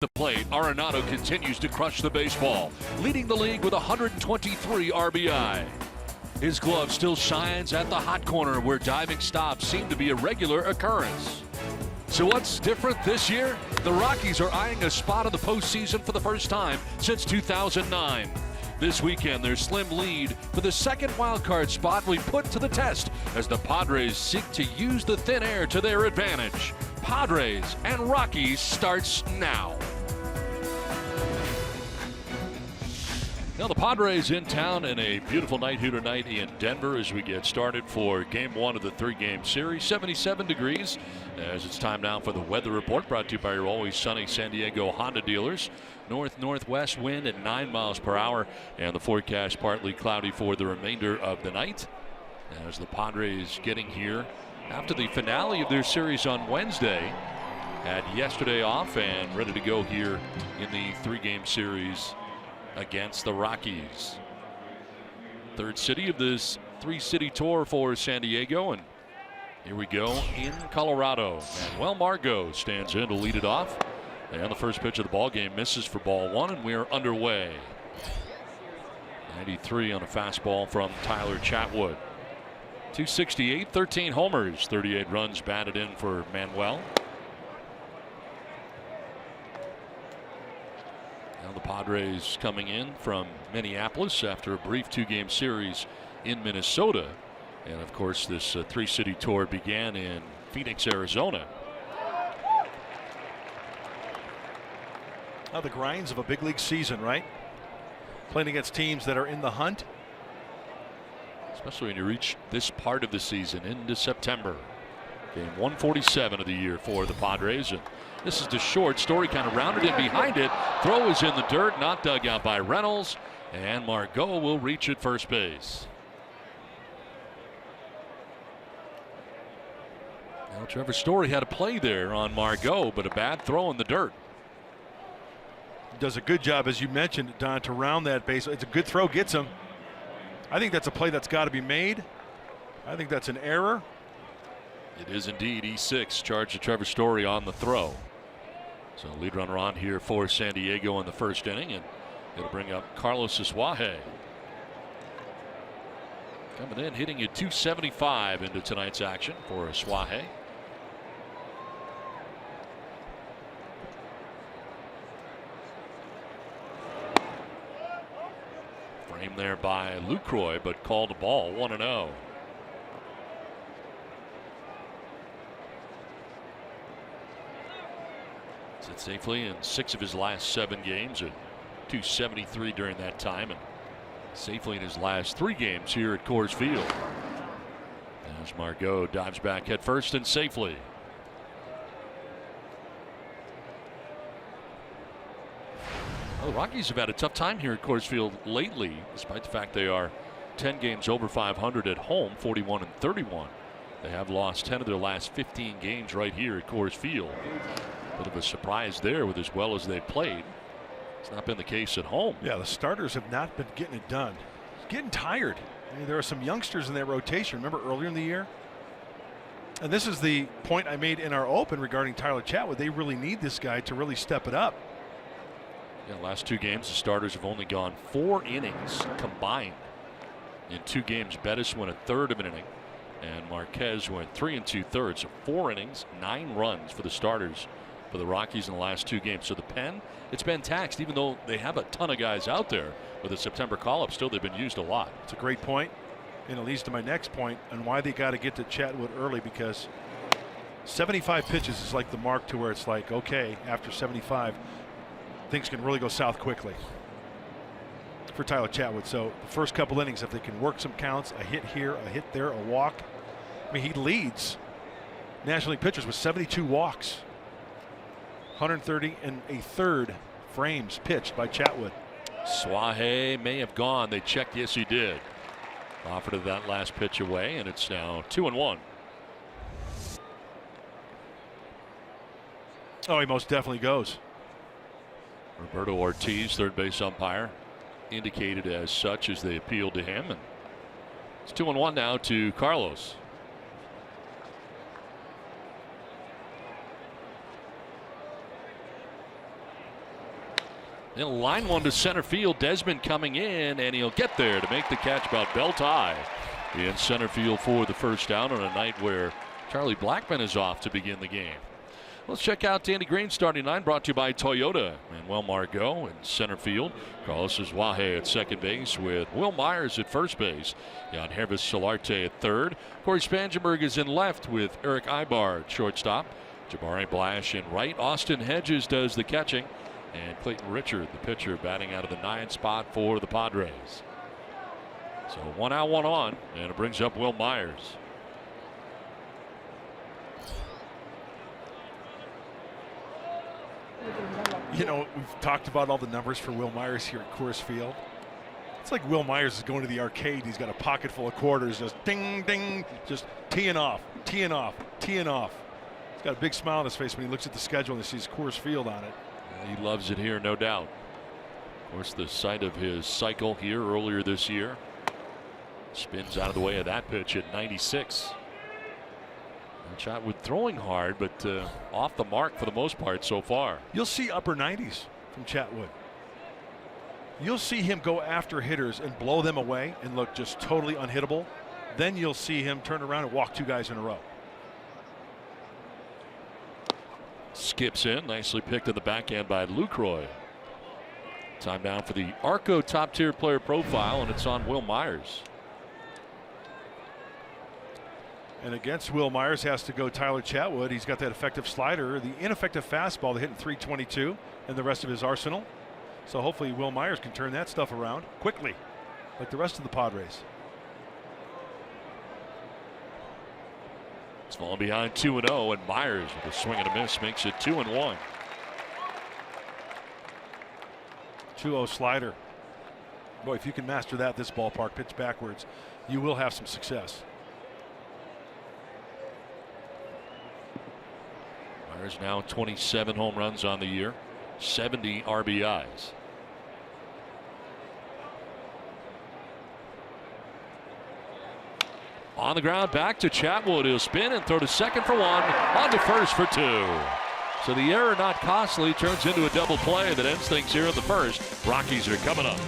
The plate, Arenado continues to crush the baseball, leading the league with 123 RBI. His glove still shines at the hot corner where diving stops seem to be a regular occurrence. So what's different this year? The Rockies are eyeing a spot in the postseason for the first time since 2009. This weekend, their slim lead for the second wildcard spot will be put to the test as the Padres seek to use the thin air to their advantage. Padres and Rockies starts now. Now the Padres in town and a beautiful night here tonight in Denver as we get started for game one of the three-game series. 77 degrees as it's time now for the weather report, brought to you by your always sunny San Diego Honda dealers. North-northwest wind at 9 miles per hour, and the forecast partly cloudy for the remainder of the night as the Padres getting here after the finale of their series on Wednesday. Had yesterday off and ready to go here in the three-game series against the Rockies. Third city of this three-city tour for San Diego, and here we go in Colorado. Manuel Margot stands in to lead it off, and the first pitch of the ball game misses for ball one, and we are underway. 93 on a fastball from Tyler Chatwood. 268, 13 homers, 38 runs batted in for Manuel. Now the Padres coming in from Minneapolis after a brief two-game series in Minnesota. And of course, this three-city tour began in Phoenix, Arizona. Now the grinds of a big league season, right? Playing against teams that are in the hunt. Especially when you reach this part of the season into September. Game 147 of the year for the Padres. And this is the short. Story kind of rounded in behind it. Throw is in the dirt, not dug out by Reynolds. And Margot will reach at first base. Now Trevor Story had a play there on Margot, but a bad throw in the dirt. Does a good job, as you mentioned, Don, to round that base. It's a good throw, gets him. I think that's a play that's got to be made. I think that's an error. It is indeed. E6 charged to Trevor Story on the throw. So lead runner on here for San Diego in the first inning, and it'll bring up Carlos Asuaje. Coming in, hitting at 275 into tonight's action for Asuaje. Framed there by Lucroy, but called a ball. 1-0. Sit safely in 6 of his last 7 games at 273 during that time, and safely in his last 3 games here at Coors Field. As Margot dives back head first and safely. Well, the Rockies have had a tough time here at Coors Field lately, despite the fact they are 10 games over 500 at home, 41-31. They have lost 10 of their last 15 games right here at Coors Field. Bit of a surprise there with as well as they played. It's not been the case at home. Yeah, the starters have not been getting it done. It's getting tired. I mean, there are some youngsters in their rotation. Remember earlier in the year? And this is the point I made in our open regarding Tyler Chatwood. They really need this guy to really step it up. Yeah, last 2 games, the starters have only gone 4 innings combined. In 2 games, Bettis went 1/3 of an inning, and Marquez went 3 2/3. So 4 innings, 9 runs for the starters for the Rockies in the last 2 games. So the pen, it's been taxed, even though they have a ton of guys out there with a September call-up. Still, they've been used a lot. It's a great point, and it leads to my next point on why they got to get to Chatwood early, because 75 pitches is like the mark to where it's like, okay, after 75, things can really go south quickly for Tyler Chatwood. So the first couple innings, if they can work some counts, a hit here, a hit there, a walk. I mean, he leads National League pitchers with 72 walks. 130 1/3 frames pitched by Chatwood. Asuaje may have gone. They checked. Yes, he did. Offered of that last pitch away, and it's now 2-1. Oh, he most definitely goes. Roberto Ortiz, third base umpire, indicated as such as they appealed to him, and it's 2-1 now to Carlos. He'll line one to center field. Desmond coming in, and he'll get there to make the catch about belt high in center field for the first down on a night where Charlie Blackmon is off to begin the game. Let's check out Danny Green's starting line, brought to you by Toyota. Manuel Margot in center field. Carlos Wahe at second base with Will Myers at first base. Jan Hervis Solarte at third. Corey Spangenberg is in left with Eric Ibar at shortstop. Jabari Blash in right. Austin Hedges does the catching. And Clayton Richard, the pitcher, batting out of the 9th spot for the Padres. So 1 out, 1 on, and it brings up Will Myers. You know, we've talked about all the numbers for Will Myers here at Coors Field. It's like Will Myers is going to the arcade. He's got a pocket full of quarters, just ding, ding, just teeing off, teeing off, teeing off. He's got a big smile on his face when he looks at the schedule and he sees Coors Field on it. He loves it here, no doubt. Of course, the site of his cycle here earlier this year. Spins out of the way of that pitch at 96. Chatwood throwing hard, but off the mark for the most part so far. You'll see upper 90s from Chatwood. You'll see him go after hitters and blow them away and look just totally unhittable. Then you'll see him turn around and walk 2 guys in a row. Skips in, nicely picked at the backhand by Lucroy. Time down for the Arco top tier player profile, and it's on Will Myers. And against Will Myers has to go Tyler Chatwood. He's got that effective slider, the ineffective fastball that hit in .322, and the rest of his arsenal. So hopefully Will Myers can turn that stuff around quickly, like the rest of the Padres. It's falling behind 2-0, and Myers with a swing and a miss makes it 2-1. 2-0 slider. Boy, if you can master that this ballpark, pitch backwards, you will have some success. Myers now 27 home runs on the year, 70 RBIs. On the ground, back to Chatwood. He'll spin and throw to second for 1, on to first for 2. So the error, not costly, turns into a double play that ends things here in the first. Rockies are coming up.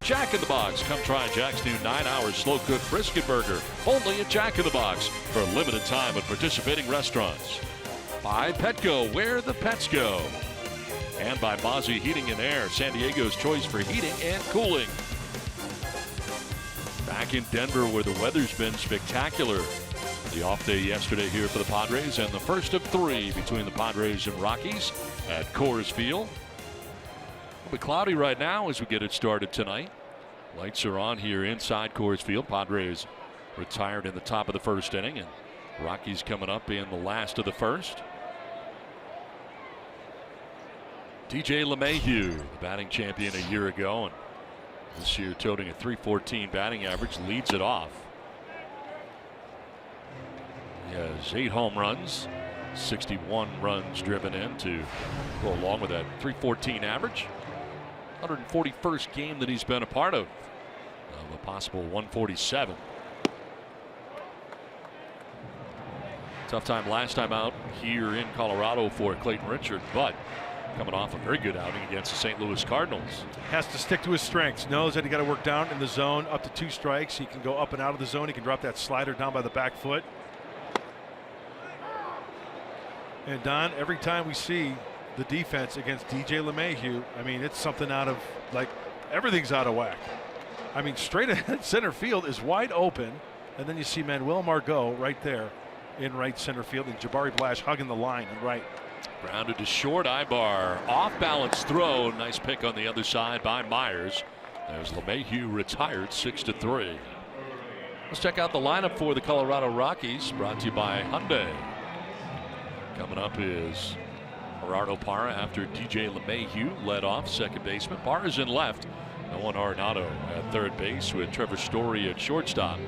Jack in the Box. Come try Jack's new 9-hour slow-cooked brisket burger. Only at Jack in the Box for a limited time at participating restaurants. By Petco, where the pets go. And by Mozzie Heating and Air, San Diego's choice for heating and cooling. Back in Denver, where the weather's been spectacular. The off day yesterday here for the Padres, and the first of 3 between the Padres and Rockies at Coors Field. It'll be cloudy right now as we get it started tonight. Lights are on here inside Coors Field. Padres retired in the top of the first inning, and Rockies coming up in the last of the first. DJ LeMahieu, the batting champion a year ago, and this year toting a .314 batting average, leads it off. He has 8 home runs, 61 runs driven in to go along with that .314 average. 141st game that he's been a part of a possible 147. Tough time last time out here in Colorado for Clayton Richard, but coming off a very good outing against the St. Louis Cardinals. Has to stick to his strengths. Knows that he got to work down in the zone up to 2 strikes. He can go up and out of the zone. He can drop that slider down by the back foot. And Don, every time we see the defense against DJ LeMahieu, I mean, it's something out of, like, everything's out of whack. I mean, straight ahead center field is wide open, and then you see Manuel Margot right there in right center field, and Jabari Blash hugging the line in right. Grounded to short. Ibar off balance throw. Nice pick on the other side by Myers. There's LeMahieu retired 6-3. Let's check out the lineup for the Colorado Rockies, brought to you by Hyundai. Coming up is Gerardo Parra after DJ LeMahieu led off second baseman. Parra's in left. Nolan Arenado at third base with Trevor Story at shortstop.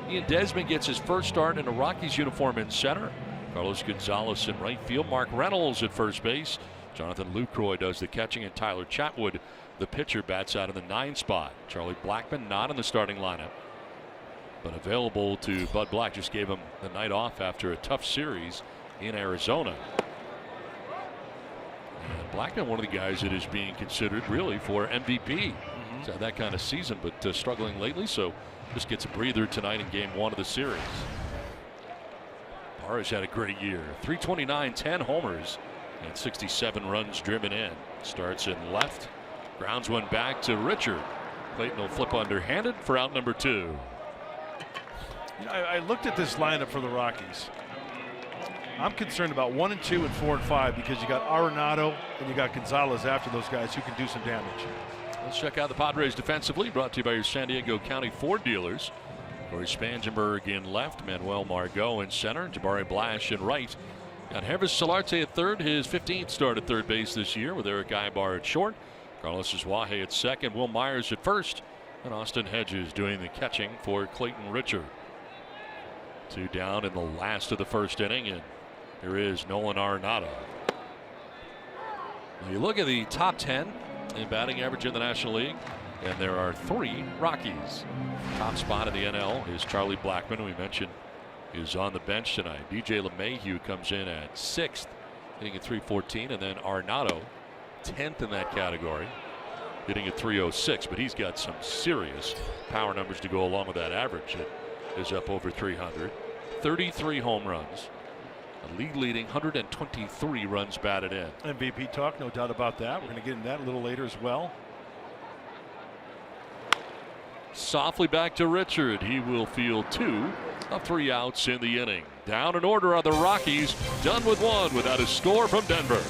Ian Desmond gets his first start in a Rockies uniform in center. Carlos Gonzalez in right field. Mark Reynolds at first base. Jonathan Lucroy does the catching, and Tyler Chatwood, the pitcher, bats out in the 9 spot. Charlie Blackmon not in the starting lineup, but available to Bud Black. Just gave him the night off after a tough series in Arizona. And Blackmon, one of the guys that is being considered really for MVP. He's had that kind of season, but struggling lately, so just gets a breather tonight in game 1 of the series. Parra's had a great year. 329, 10 homers, and 67 runs driven in. Starts in left, grounds one back to Richard. Clayton will flip underhanded for out number 2. You know, I looked at this lineup for the Rockies. I'm concerned about 1 and 2 and 4 and 5 because you got Arenado and you got Gonzalez after those guys who can do some damage. Let's check out the Padres defensively, brought to you by your San Diego County Ford dealers. Corey Spangenberg in left, Manuel Margot in center, Jabari Blash in right. Got Hervis Solarte at third, his 15th start at third base this year, with Eric Ibar at short. Carlos Suaje at second, Will Myers at first, and Austin Hedges doing the catching for Clayton Richard. 2 down in the last of the first inning, and here is Nolan Arenado. Now you look at the top 10 in batting average in the National League, and there are 3 Rockies. Top spot in the NL is Charlie Blackmon, who we mentioned is on the bench tonight. DJ LeMahieu comes in at 6th, hitting at .314, and then Arenado 10th in that category, hitting at .306, but he's got some serious power numbers to go along with that average. It is up over 300. 33 home runs. A league-leading 123 runs batted in. MVP talk, no doubt about that. We're going to get into that a little later as well. Softly back to Richard. He will field 2 of 3 outs in the inning. Down in order are the Rockies, done with 1 without a score from Denver.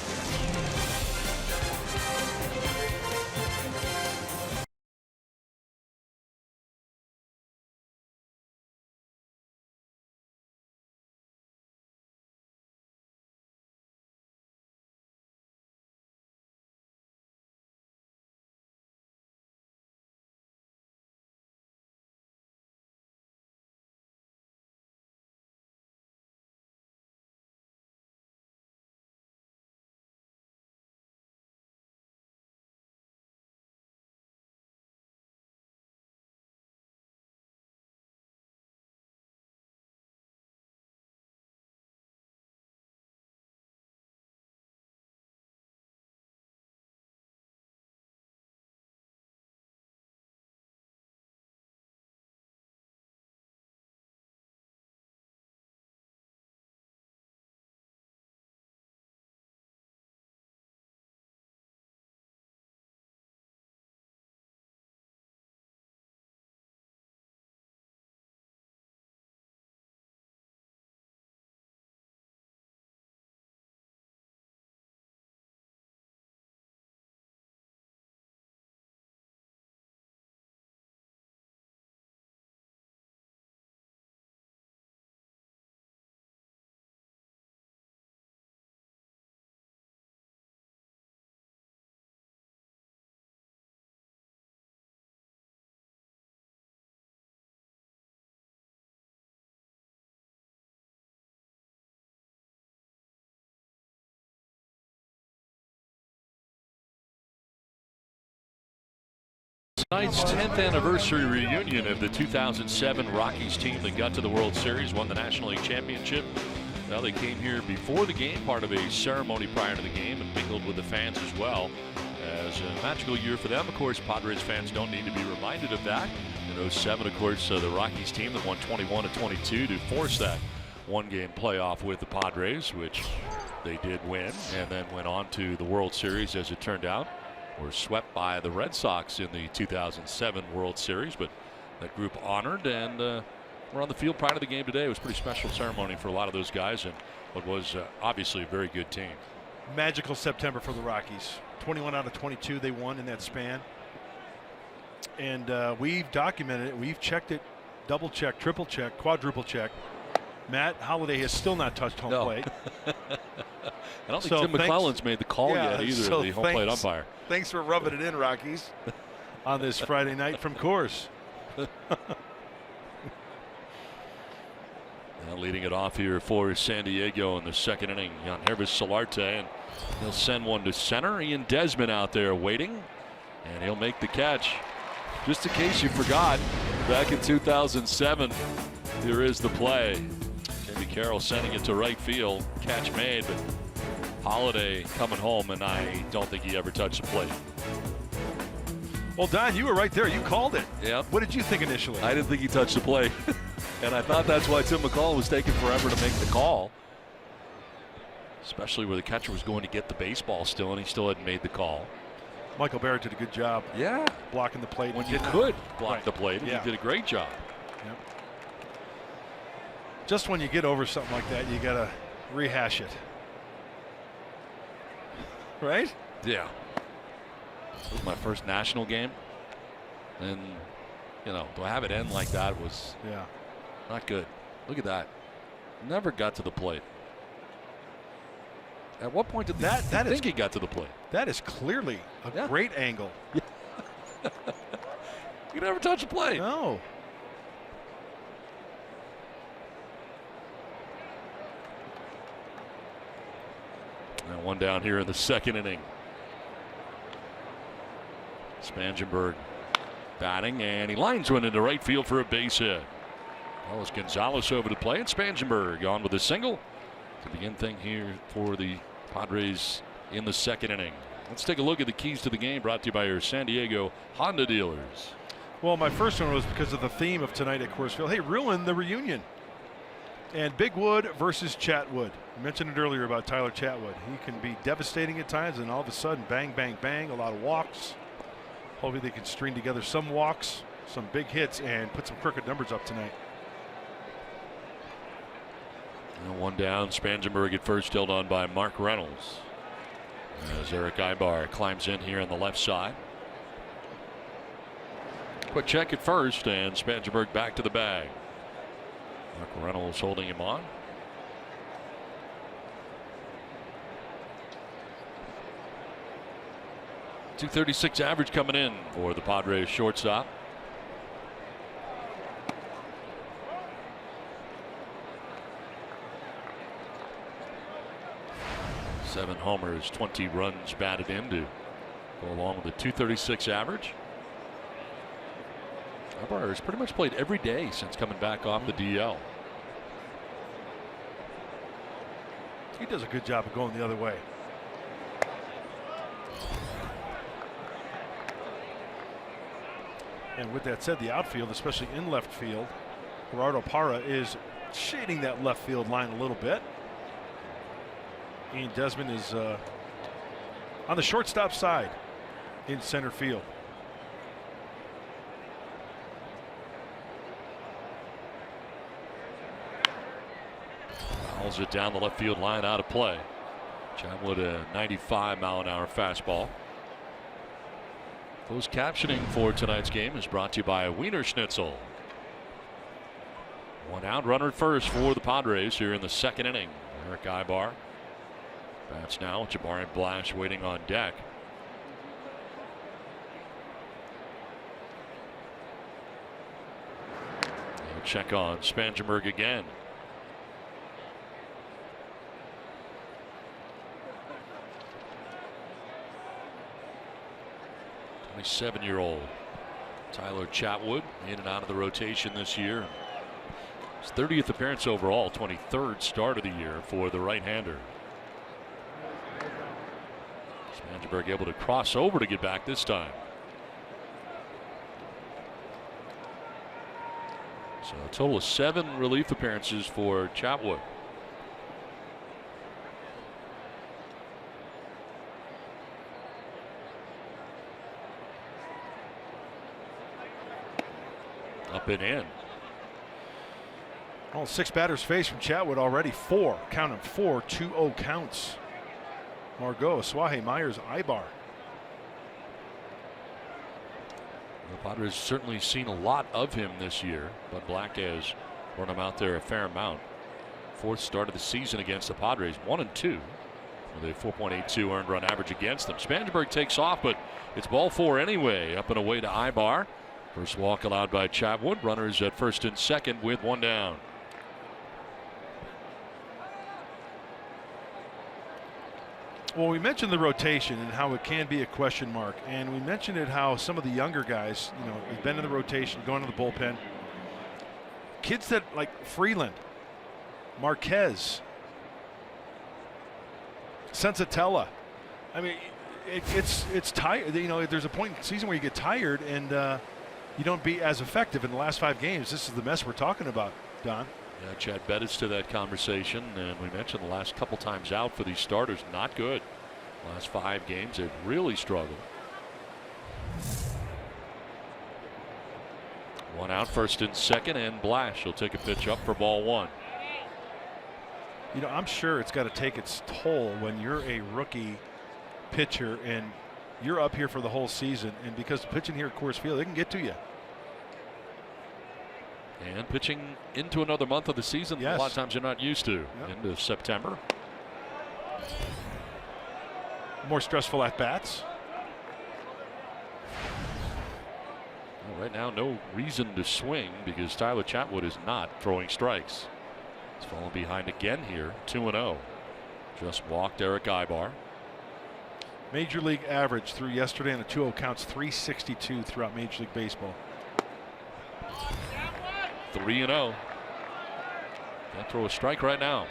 Tonight's 10th anniversary reunion of the 2007 Rockies team that got to the World Series, won the National League Championship. Now they came here before the game, part of a ceremony prior to the game, and mingled with the fans as well. As a magical year for them. Of course, Padres fans don't need to be reminded of that. In 07, of course, the Rockies team that won 21-22 to force that one-game playoff with the Padres, which they did win, and then went on to the World Series, as it turned out. Were swept by the Red Sox in the 2007 World Series, but that group honored, and we're on the field prior to the game today. It was a pretty special ceremony for a lot of those guys, and what was obviously a very good team. Magical September for the Rockies. 21 out of 22 they won in that span. And we've documented it. We've checked it, double checked, triple checked, quadruple checked. Matt Holliday has still not touched home plate. I don't think Tim McClellan's made the call yet either, the home plate umpire. Thanks for rubbing it in, Rockies, on this Friday night from course. Now leading it off here for San Diego in the second inning, Yangervis Solarte, and he'll send one to center. Ian Desmond out there waiting, and he'll make the catch. Just in case you forgot, back in 2007, here is the play. Jamie Carroll sending it to right field, catch made, but Holliday coming home, and I don't think he ever touched the plate. Well, Don, you were right there. You called it. Yep. What did you think initially? I didn't think he touched the plate. And I thought that's why Tim McClellan was taking forever to make the call. Especially where the catcher was going to get the baseball still, and he still hadn't made the call. Michael Barrett did a good job. Yeah. Blocking the plate. When you could block the plate, and he did a great job. Yep. Just when you get over something like that, you got to rehash it. Right? Yeah. This was my first national game. And, to have it end like that was not good. Look at that. Never got to the plate. At what point did that think he got to the plate? That is clearly a great angle. You never touch the plate. No. And one down here in the second inning. Spangenberg batting, and he lines one into right field for a base hit. Well, it's Gonzalez over to play, and Spangenberg on with a single to begin things here for the Padres in the second inning. Let's take a look at the keys to the game, brought to you by your San Diego Honda dealers. Well, my first one was because of the theme of tonight at Coors Field. Hey, ruin the reunion. And Big Wood versus Chatwood. I mentioned it earlier about Tyler Chatwood. He can be devastating at times, and all of a sudden, bang, bang, bang, a lot of walks. Hopefully they can string together some walks, some big hits, and put some crooked numbers up tonight. And one down, Spangenberg at first, held on by Mark Reynolds. As Eric Ibar climbs in here on the left side. Quick check at first, and Spangenberg back to the bag. Mark Reynolds holding him on. .236 average coming in for the Padres shortstop. Seven homers, 20 runs batted in to go along with the .236 average. Ibar has pretty much played every day since coming back off the DL. He does a good job of going the other way. And with that said, the outfield, especially in left field, Gerardo Parra is shading that left field line a little bit. Ian Desmond is on the shortstop side in center field. Fouls it down the left field line, out of play. Chatwood, a 95-mile-an-hour fastball. Closed captioning for tonight's game is brought to you by Wiener Schnitzel. One out, runner at first for the Padres here in the second inning. Eric Ibar bats now. Jabari Blash waiting on deck. They'll check on Spangenberg again. 27-year-old. Tyler Chatwood in and out of the rotation this year. His 30th appearance overall, 23rd start of the year for the right-hander. Spangenberg able to cross over to get back this time. So a total of 7 relief appearances for Chatwood. Up and in. All 6 batters faced from Chatwood already. 4, count them, 4 2-0 counts. Margot, Swahe, Myers, Ibar. The Padres certainly seen a lot of him this year, but Black has run him out there a fair amount. 4th start of the season against the Padres, 1-2 with a 4.82 earned run average against them. Spangenberg takes off, but it's ball 4 anyway. Up and away to Ibar. First walk allowed by Chatwood. Runners at first and second with 1 down. Well, we mentioned the rotation and how it can be a question mark, and we mentioned it how some of the younger guys, you know, have been in the rotation, going to the bullpen. Kids that like Freeland, Marquez, Sensatella. I mean, it's tired. You know, there's a point in the season where you get tired and you don't be as effective in the last 5 games. This is the mess we're talking about, Don. Yeah, Chad Bettis to that conversation, and we mentioned the last couple times out for these starters, not good. Last 5 games, they've really struggled. 1 out, first and second, and Blash will take a pitch up for ball 1. You know, I'm sure it's got to take its toll when you're a rookie pitcher and you're up here for the whole season, and because pitching here at Coors Field, they can get to you. And pitching into another month of the season, yes. A lot of times you're not used to. Yep. Into September. More stressful at bats. Well, right now, no reason to swing because Tyler Chatwood is not throwing strikes. He's fallen behind again here, 2-0. Just walked Eric Ibar. Major League average through yesterday on the 2-0 counts, 362 throughout Major League Baseball. 3-0. Can't throw a strike right now.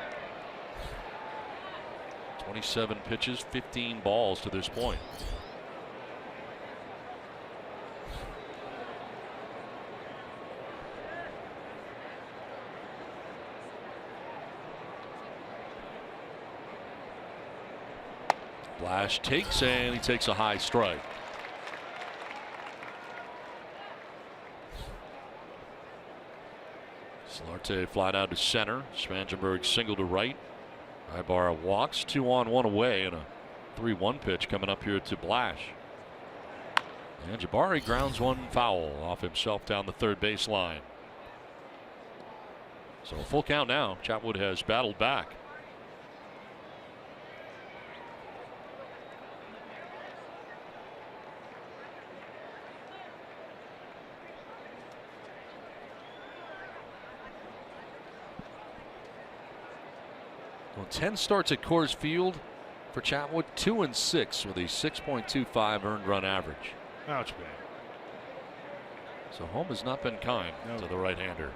27 pitches, 15 balls to this point. Blash takes, and he takes a high strike. Solarte fly down to center. Spangenberg single to right. Ibarra walks, 2 on 1 away, and a 3-1 pitch coming up here to Blash. And Jabari grounds 1 foul off himself down the third base line. So a full count now. Chatwood has battled back. Well, 10 starts at Coors Field for Chatwood, 2-6 with a 6.25 earned run average. Ouch, man. So home has not been kind No. to the right-hander.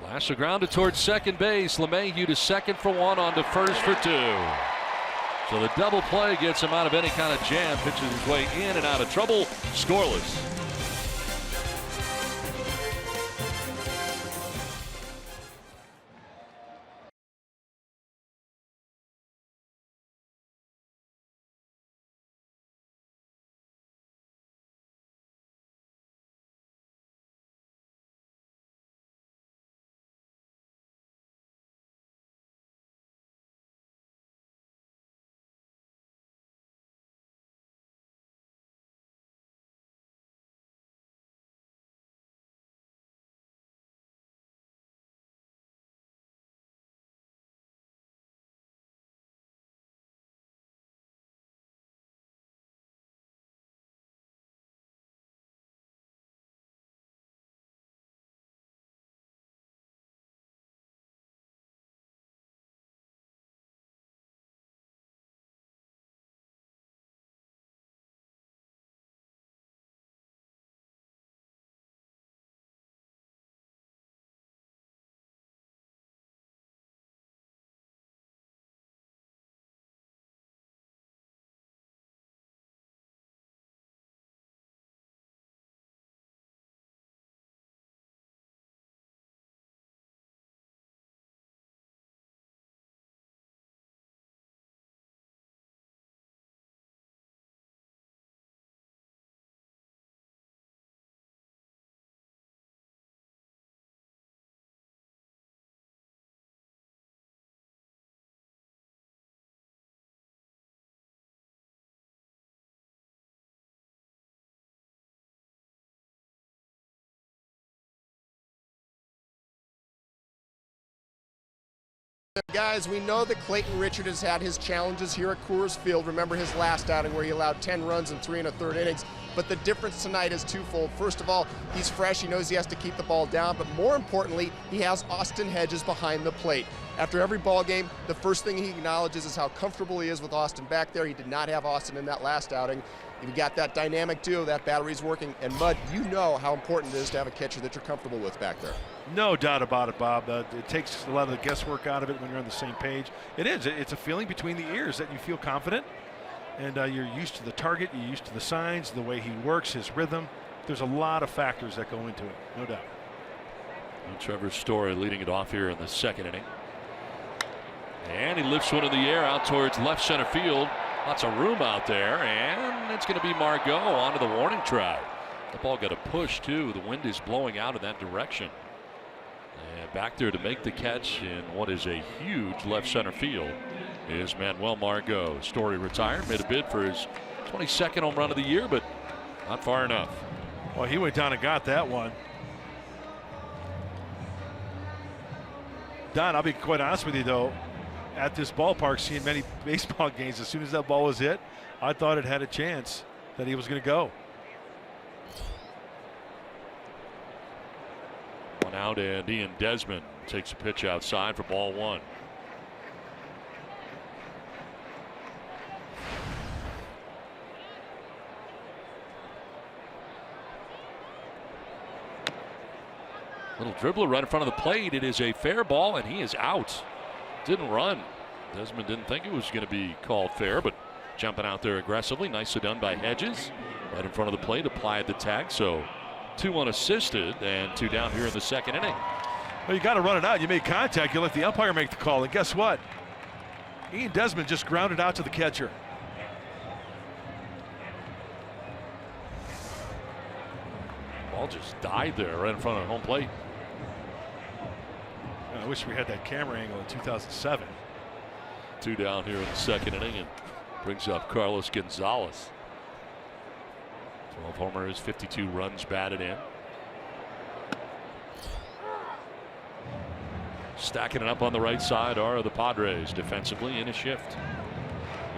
Blash grounded towards second base. LeMahieu to second for 1, on to first for 2. So the double play gets him out of any kind of jam. Pitches his way in and out of trouble. Scoreless. Guys, we know that Clayton Richard has had his challenges here at Coors Field. Remember his last outing where he allowed 10 runs in 3 1/3 innings. But the difference tonight is twofold. First of all, he's fresh. He knows he has to keep the ball down. But more importantly, he has Austin Hedges behind the plate. After every ball game, the first thing he acknowledges is how comfortable he is with Austin back there. He did not have Austin in that last outing. You've got that dynamic duo, that battery's working. And Mud, you know how important it is to have a catcher that you're comfortable with back there. No doubt about it, Bob. It takes a lot of the guesswork out of it when you're on the same page. It is. It's a feeling between the ears that you feel confident, and you're used to the target, you're used to the signs, the way he works, his rhythm. There's a lot of factors that go into it, no doubt. And Trevor Story leading it off here in the second inning. And he lifts one in the air out towards left center field. Lots of room out there, and it's going to be Margot onto the warning track. The ball got a push too. The wind is blowing out in that direction. And back there to make the catch in what is a huge left center field is Manuel Margot. Story retired, made a bid for his 22nd home run of the year, but not far enough. Well, he went down and got that one. Don, I'll be quite honest with you though. At this ballpark, seeing many baseball games, as soon as that ball was hit, I thought it had a chance that he was going to go. One out, and Ian Desmond takes a pitch outside for ball one. Little dribbler right in front of the plate. It is a fair ball, and he is out. Didn't run. Desmond didn't think it was going to be called fair, but jumping out there aggressively. Nicely done by Hedges. Right in front of the plate, applied the tag. So 2 unassisted and 2 down here in the second inning. Well, you got to run it out. You made contact. You let the umpire make the call. And guess what? Ian Desmond just grounded out to the catcher. Ball just died there right in front of home plate. I wish we had that camera angle in 2007. 2 down here in the second inning, and brings up Carlos Gonzalez. 12 homers, 52 runs batted in. Stacking it up on the right side are the Padres defensively in a shift.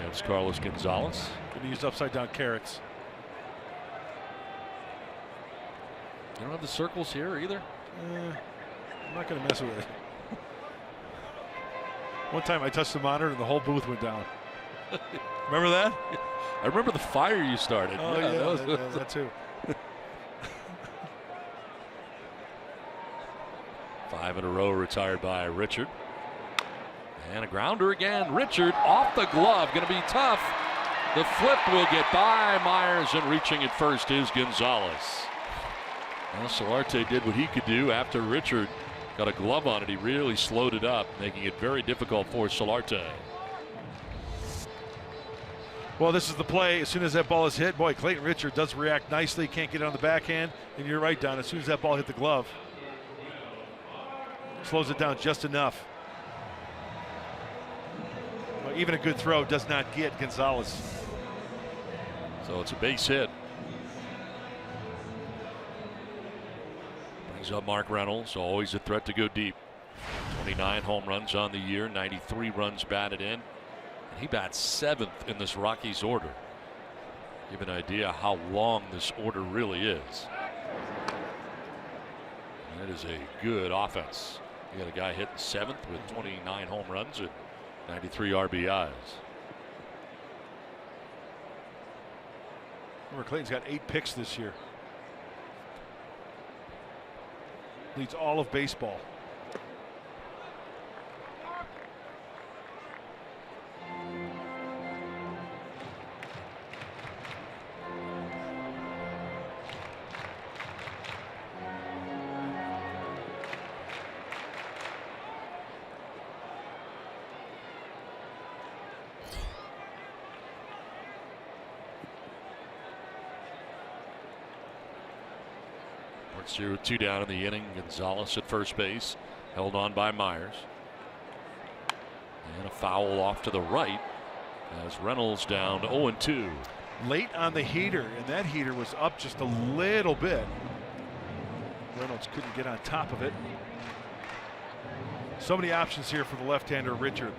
It's Carlos Gonzalez. Going to use upside down carrots. You don't have the circles here either? I'm not going to mess with it. One time I touched the monitor and the whole booth went down. Remember that? I remember the fire you started. Oh yeah, that too. 5 in a row retired by Richard. And a grounder again. Richard off the glove. Going to be tough. The flip will get by Myers, and reaching at first is Gonzalez. Well, Solarte did what he could do after Richard got a glove on it. He really slowed it up, making it very difficult for Solarte. Well, this is the play. As soon as that ball is hit, boy, Clayton Richard does react nicely. Can't get it on the backhand. And you're right, Don. As soon as that ball hit the glove, slows it down just enough. Well, even a good throw does not get Gonzalez. So it's a base hit. Brings up Mark Reynolds, always a threat to go deep. 29 home runs on the year, 93 runs batted in. And he bats 7th in this Rockies order. Give an idea how long this order really is. And it is a good offense. You got a guy hitting 7th with 29 home runs and 93 RBIs. Remember, Clayton's got 8 picks this year. Leads all of baseball. It's 0-2 down in the inning. Gonzalez at first base, held on by Myers. And a foul off to the right as Reynolds down 0-2. Late on the heater, and that heater was up just a little bit. Reynolds couldn't get on top of it. So many options here for the left-hander Richard.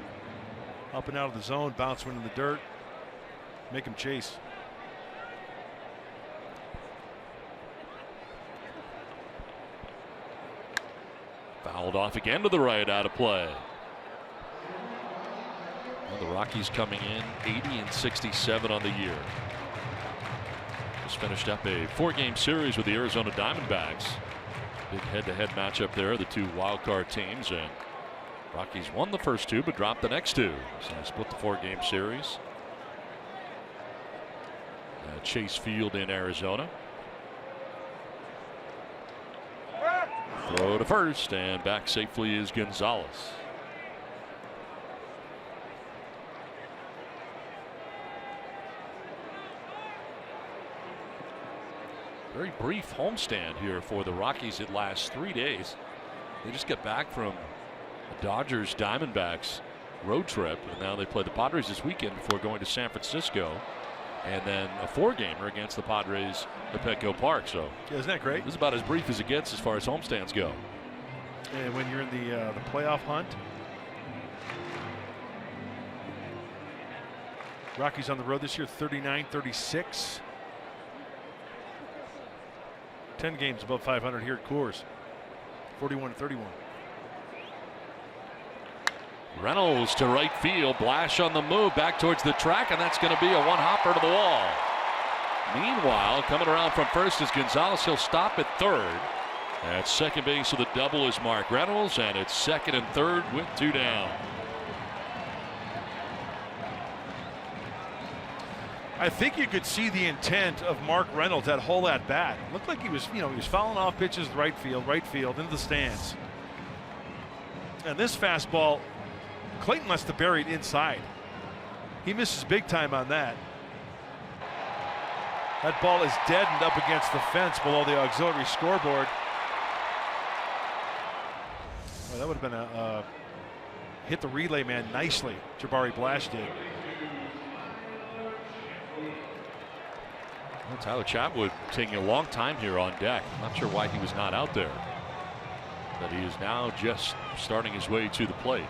Up and out of the zone, bounce one in the dirt, make him chase. Fouled off again to the right, out of play. Well, the Rockies coming in 80-67 on the year. Just finished up a 4-game series with the Arizona Diamondbacks. Big head-to-head matchup there, the two wild card teams, and Rockies won the first 2 but dropped the next 2. So they split the 4-game series. Chase Field in Arizona. Throw to first, and back safely is Gonzalez. Very brief homestand here for the Rockies. It lasts 3 days. They just got back from the Dodgers Diamondbacks road trip, and now they play the Padres this weekend before going to San Francisco, and then a 4-gamer against the Padres at Petco Park. So isn't that great? This is about as brief as it gets as far as homestands go. And when you're in the playoff hunt, Rockies on the road this year 39-36. 10 games above 500 here at Coors. 41-31. Reynolds to right field. Blash on the move back towards the track, and that's going to be a one-hopper to the wall. Meanwhile, coming around from first is Gonzalez. He'll stop at third. At second base with a double is Mark Reynolds, and it's second and third with 2 down. I think you could see the intent of Mark Reynolds, that whole at bat. Looked like he was, he was fouling off pitches right field, into the stands. And this fastball, Clayton must have buried inside. He misses big time on that. That ball is deadened up against the fence below the auxiliary scoreboard. Well, that would have been a hit the relay man nicely. Jabari Blash did. Well, Tyler Chatwood taking a long time here on deck. I'm not sure why he was not out there, but he is now just starting his way to the plate.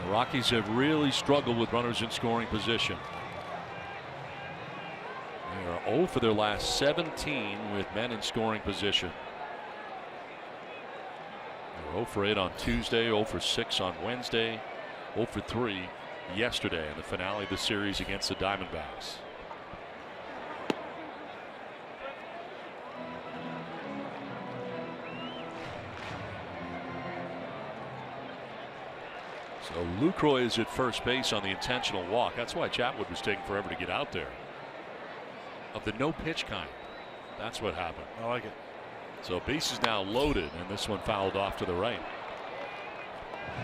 The Rockies have really struggled with runners in scoring position. They are 0 for their last 17 with men in scoring position. They're 0 for 8 on Tuesday, 0 for 6 on Wednesday, 0 for 3 yesterday in the finale of the series against the Diamondbacks. So Lucroy is at first base on the intentional walk. That's why Chatwood was taking forever to get out there. Of the no pitch kind. That's what happened. I like it. So base is now loaded, and this one fouled off to the right.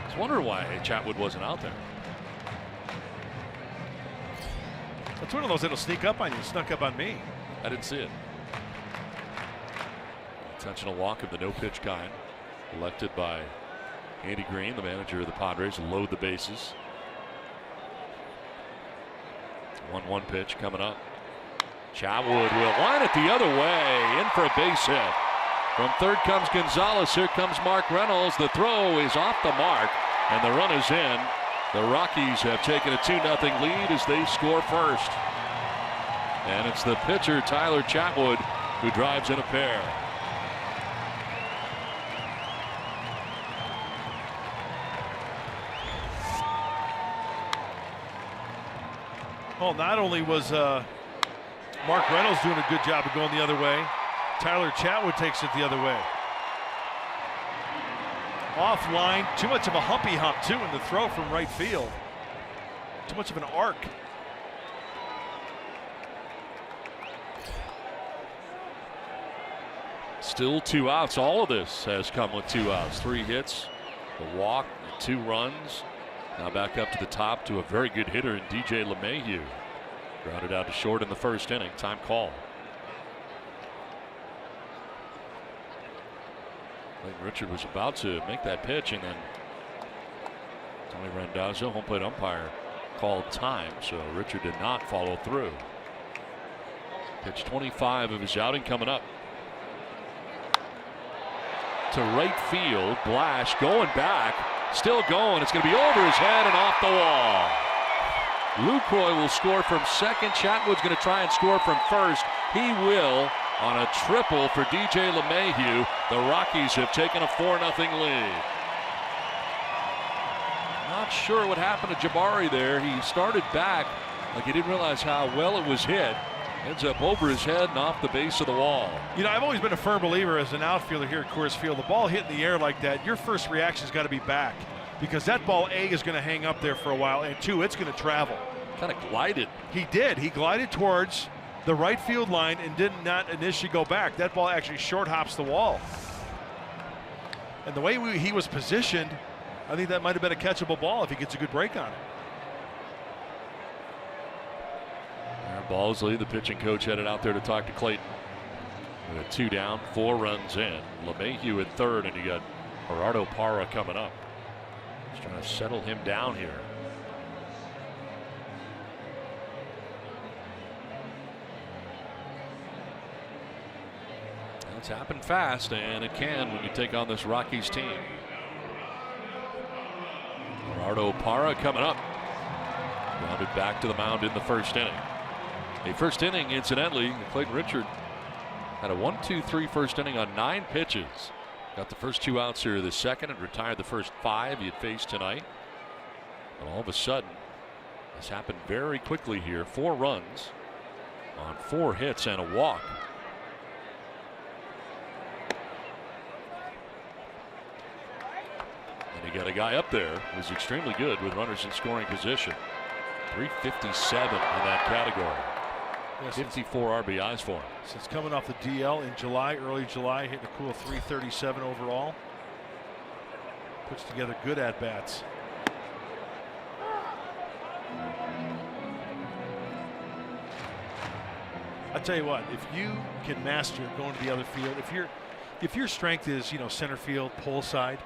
I was wondering why Chatwood wasn't out there. It's one of those that'll sneak up on you. It snuck up on me. I didn't see it. Intentional walk of the no pitch kind. Elected by Andy Green, the manager of the Padres, to load the bases. 1-1 pitch coming up. Chatwood will line it the other way, in for a base hit. From third comes Gonzalez. Here comes Mark Reynolds. The throw is off the mark, and the run is in. The Rockies have taken a 2-0 lead as they score first. And it's the pitcher, Tyler Chatwood, who drives in a pair. Well, not only was Mark Reynolds doing a good job of going the other way, Tyler Chatwood takes it the other way. Offline, too much of a humpy hump too in the throw from right field. Too much of an arc. Still 2 outs. All of this has come with 2 outs. 3 hits, a walk, 2 runs. Now back up to the top to a very good hitter in DJ LeMahieu. Grounded out to short in the first inning. Time call. Clayton Richard was about to make that pitch, and then Tony Randazzo, home plate umpire, called time, so Richard did not follow through. Pitch 25 of his outing coming up. to right field. Blash going back, still going. It's going to be over his head and off the wall. Lucroy will score from second. Chatwood's going to try and score from first. He will on a triple for DJ LeMahieu. The Rockies have taken a 4-0 lead. Not sure what happened to Jabari there. He started back like he didn't realize how well it was hit. Ends up over his head and off the base of the wall. You know, I've always been a firm believer as an outfielder here at Coors Field. The ball hit in the air like that, your first reaction's got to be back. Because that ball, A, is going to hang up there for a while, and 2, it's going to travel. Kind of glided. He did. He glided towards the right field line and did not initially go back. That ball actually short hops the wall. And the way he was positioned, I think that might have been a catchable ball if he gets a good break on it. Aaron Balsley, the pitching coach, headed out there to talk to Clayton. With a 2 down, 4 runs in. LeMahieu at third, and you got Gerardo Parra coming up. Just trying to settle him down here. It's happened fast, and it can when you take on this Rockies team. Gerardo Parra coming up. Grounded back to the mound in the first inning. A first inning, incidentally, Clayton Richard had a 1-2-3 first inning on 9 pitches. Got the first 2 outs here of the second and retired the first 5 he had faced tonight. But all of a sudden, this happened very quickly here. 4 runs on 4 hits and a walk. And he got a guy up there who's extremely good with runners in scoring position. 357 in that category. Yes, 54 RBIs for him. Since coming off the DL in July, early July, hitting a cool 337 overall. Puts together good at-bats. I tell you what, if you can master going to the other field, if your strength is, you know, center field, pull side,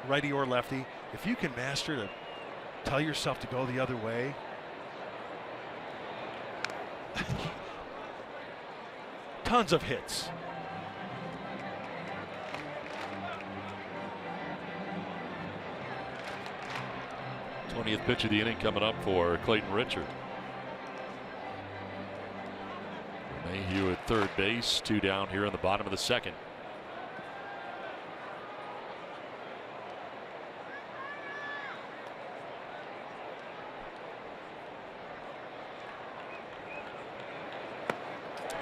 righty or lefty, if you can master to tell yourself to go the other way, tons of hits. '20th pitch of the inning coming up for Clayton Richard. Mayhew at third base, 2 down here in the bottom of the second.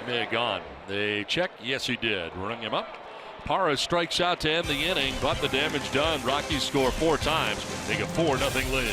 He may have gone. They check. Yes, he did. Rung him up. Parra strikes out to end the inning, but the damage done. Rockies score 4 times. Take a 4-0 lead.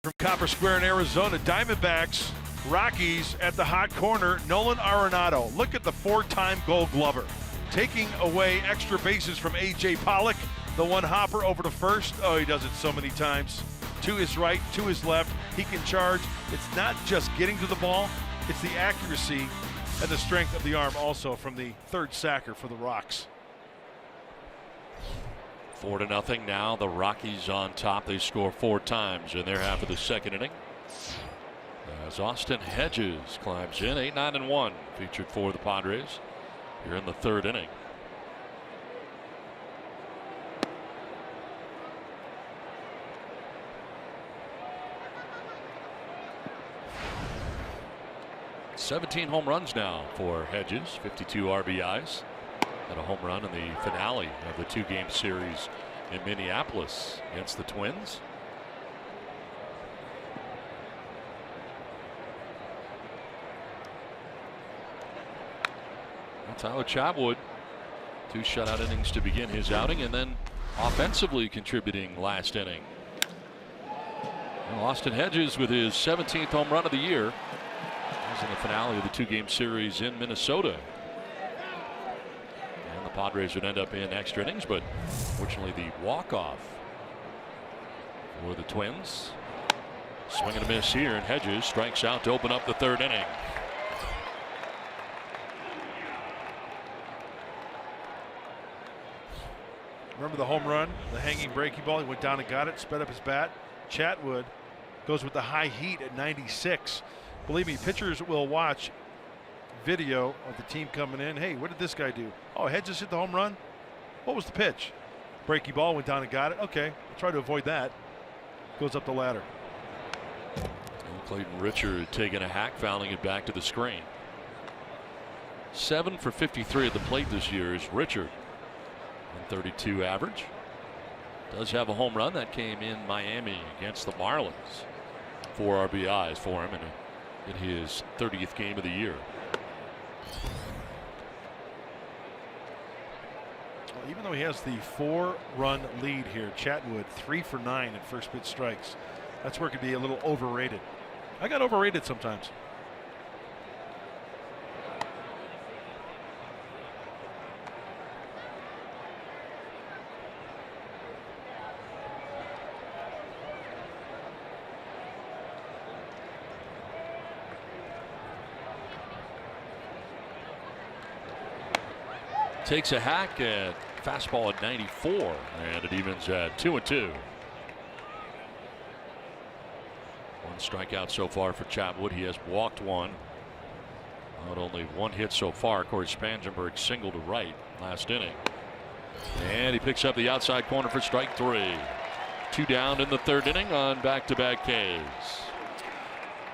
From Copper Square in Arizona, Diamondbacks, Rockies at the hot corner, Nolan Arenado. Look at the 4-time Gold Glover. Taking away extra bases from A.J. Pollock. The one hopper over to first. Oh, he does it so many times. To his right, to his left. He can charge. It's not just getting to the ball. It's the accuracy and the strength of the arm also from the third sacker for the Rocks. 4-0 now. The Rockies on top. They score 4 times in their half of the second inning. As Austin Hedges climbs in, 8-9-1, featured for the Padres here in the third inning. "17 home runs now for Hedges, 52 RBIs. Had a home run in the finale of the 2-game series in Minneapolis against the Twins. Tyler Chatwood, 2 shutout innings to begin his outing, and then offensively contributing last inning. Well, Austin Hedges with his 17th home run of the year. He's in the finale of the 2-game series in Minnesota. And the Padres would end up in extra innings, but fortunately the walk-off for the Twins. Swing and a miss here, and Hedges strikes out to open up the third inning. Remember the home run, the hanging breaking ball? He went down and got it, sped up his bat. Chatwood goes with the high heat at 96. Believe me, pitchers will watch video of the team coming in. Hey, what did this guy do? Oh, Hedges hit the home run? What was the pitch? Breaking ball, went down and got it. Okay, I'll try to avoid that. Goes up the ladder. Clayton Richard taking a hack, fouling it back to the screen. 7 for 53 at the plate this year is Richard. 32 average. Does have a home run that came in Miami against the Marlins. 4 RBIs for him in his 30th game of the year. Well, even though he has the 4-run lead here, Chatwood 3 for 9 at first pitch strikes. That's where it could be a little overrated. I got overrated sometimes. Takes a hack at fastball at 94, and it evens at 2-2. 1 strikeout so far for Chatwood. He has walked 1. Not only 1 hit so far. Corey Spangenberg single to right last inning. And he picks up the outside corner for strike 3. 2 down in the third inning on back-to-back Ks.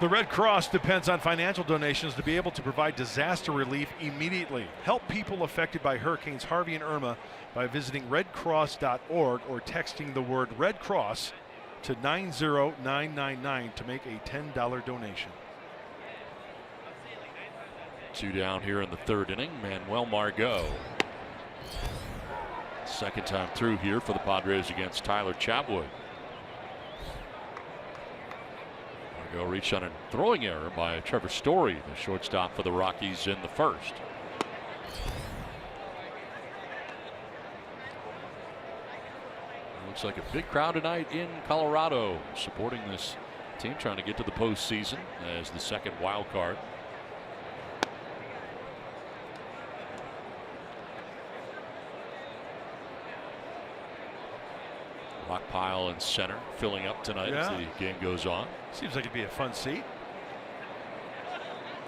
The Red Cross depends on financial donations to be able to provide disaster relief immediately. Help people affected by Hurricanes Harvey and Irma by visiting redcross.org or texting the word Red Cross to 90999 to make a $10 donation. 2 down here in the third inning. Manuel Margot. Second time through here for the Padres against Tyler Chatwood. Margot reached on a throwing error by Trevor Story, the shortstop for the Rockies in the first. Looks like a big crowd tonight in Colorado supporting this team trying to get to the postseason as the second wild card. Rock pile in center filling up tonight as the game goes on. Seems like it'd be a fun seat.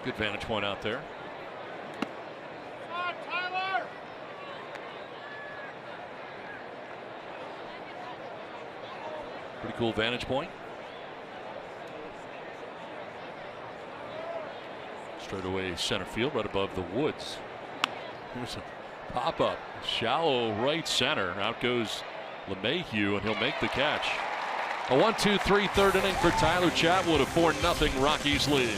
Good vantage point out there. Pretty cool vantage point. Straight away center field right above the woods. Here's a pop up shallow right center. Out goes LeMahieu, and he'll make the catch. A 1-2-3 third inning for Tyler Chatwood. A 4-0 Rockies lead.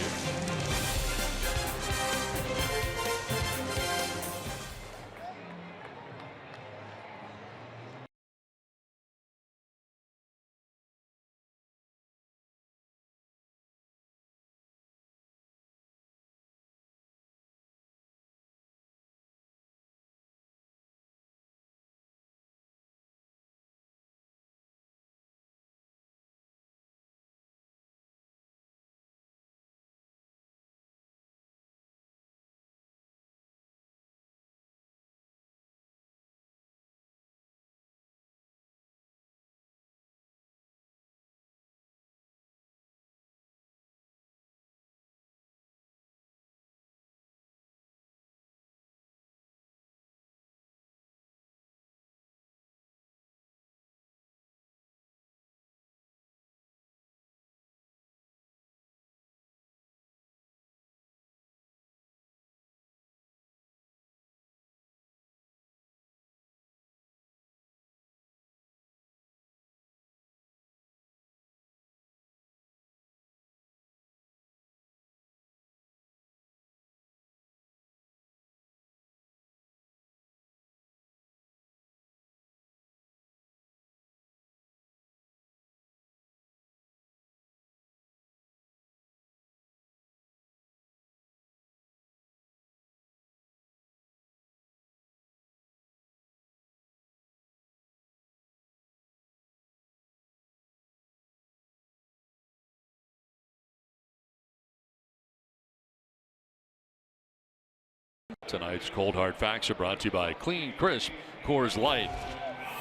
Tonight's Cold Hard Facts are brought to you by Clean Crisp Coors Light.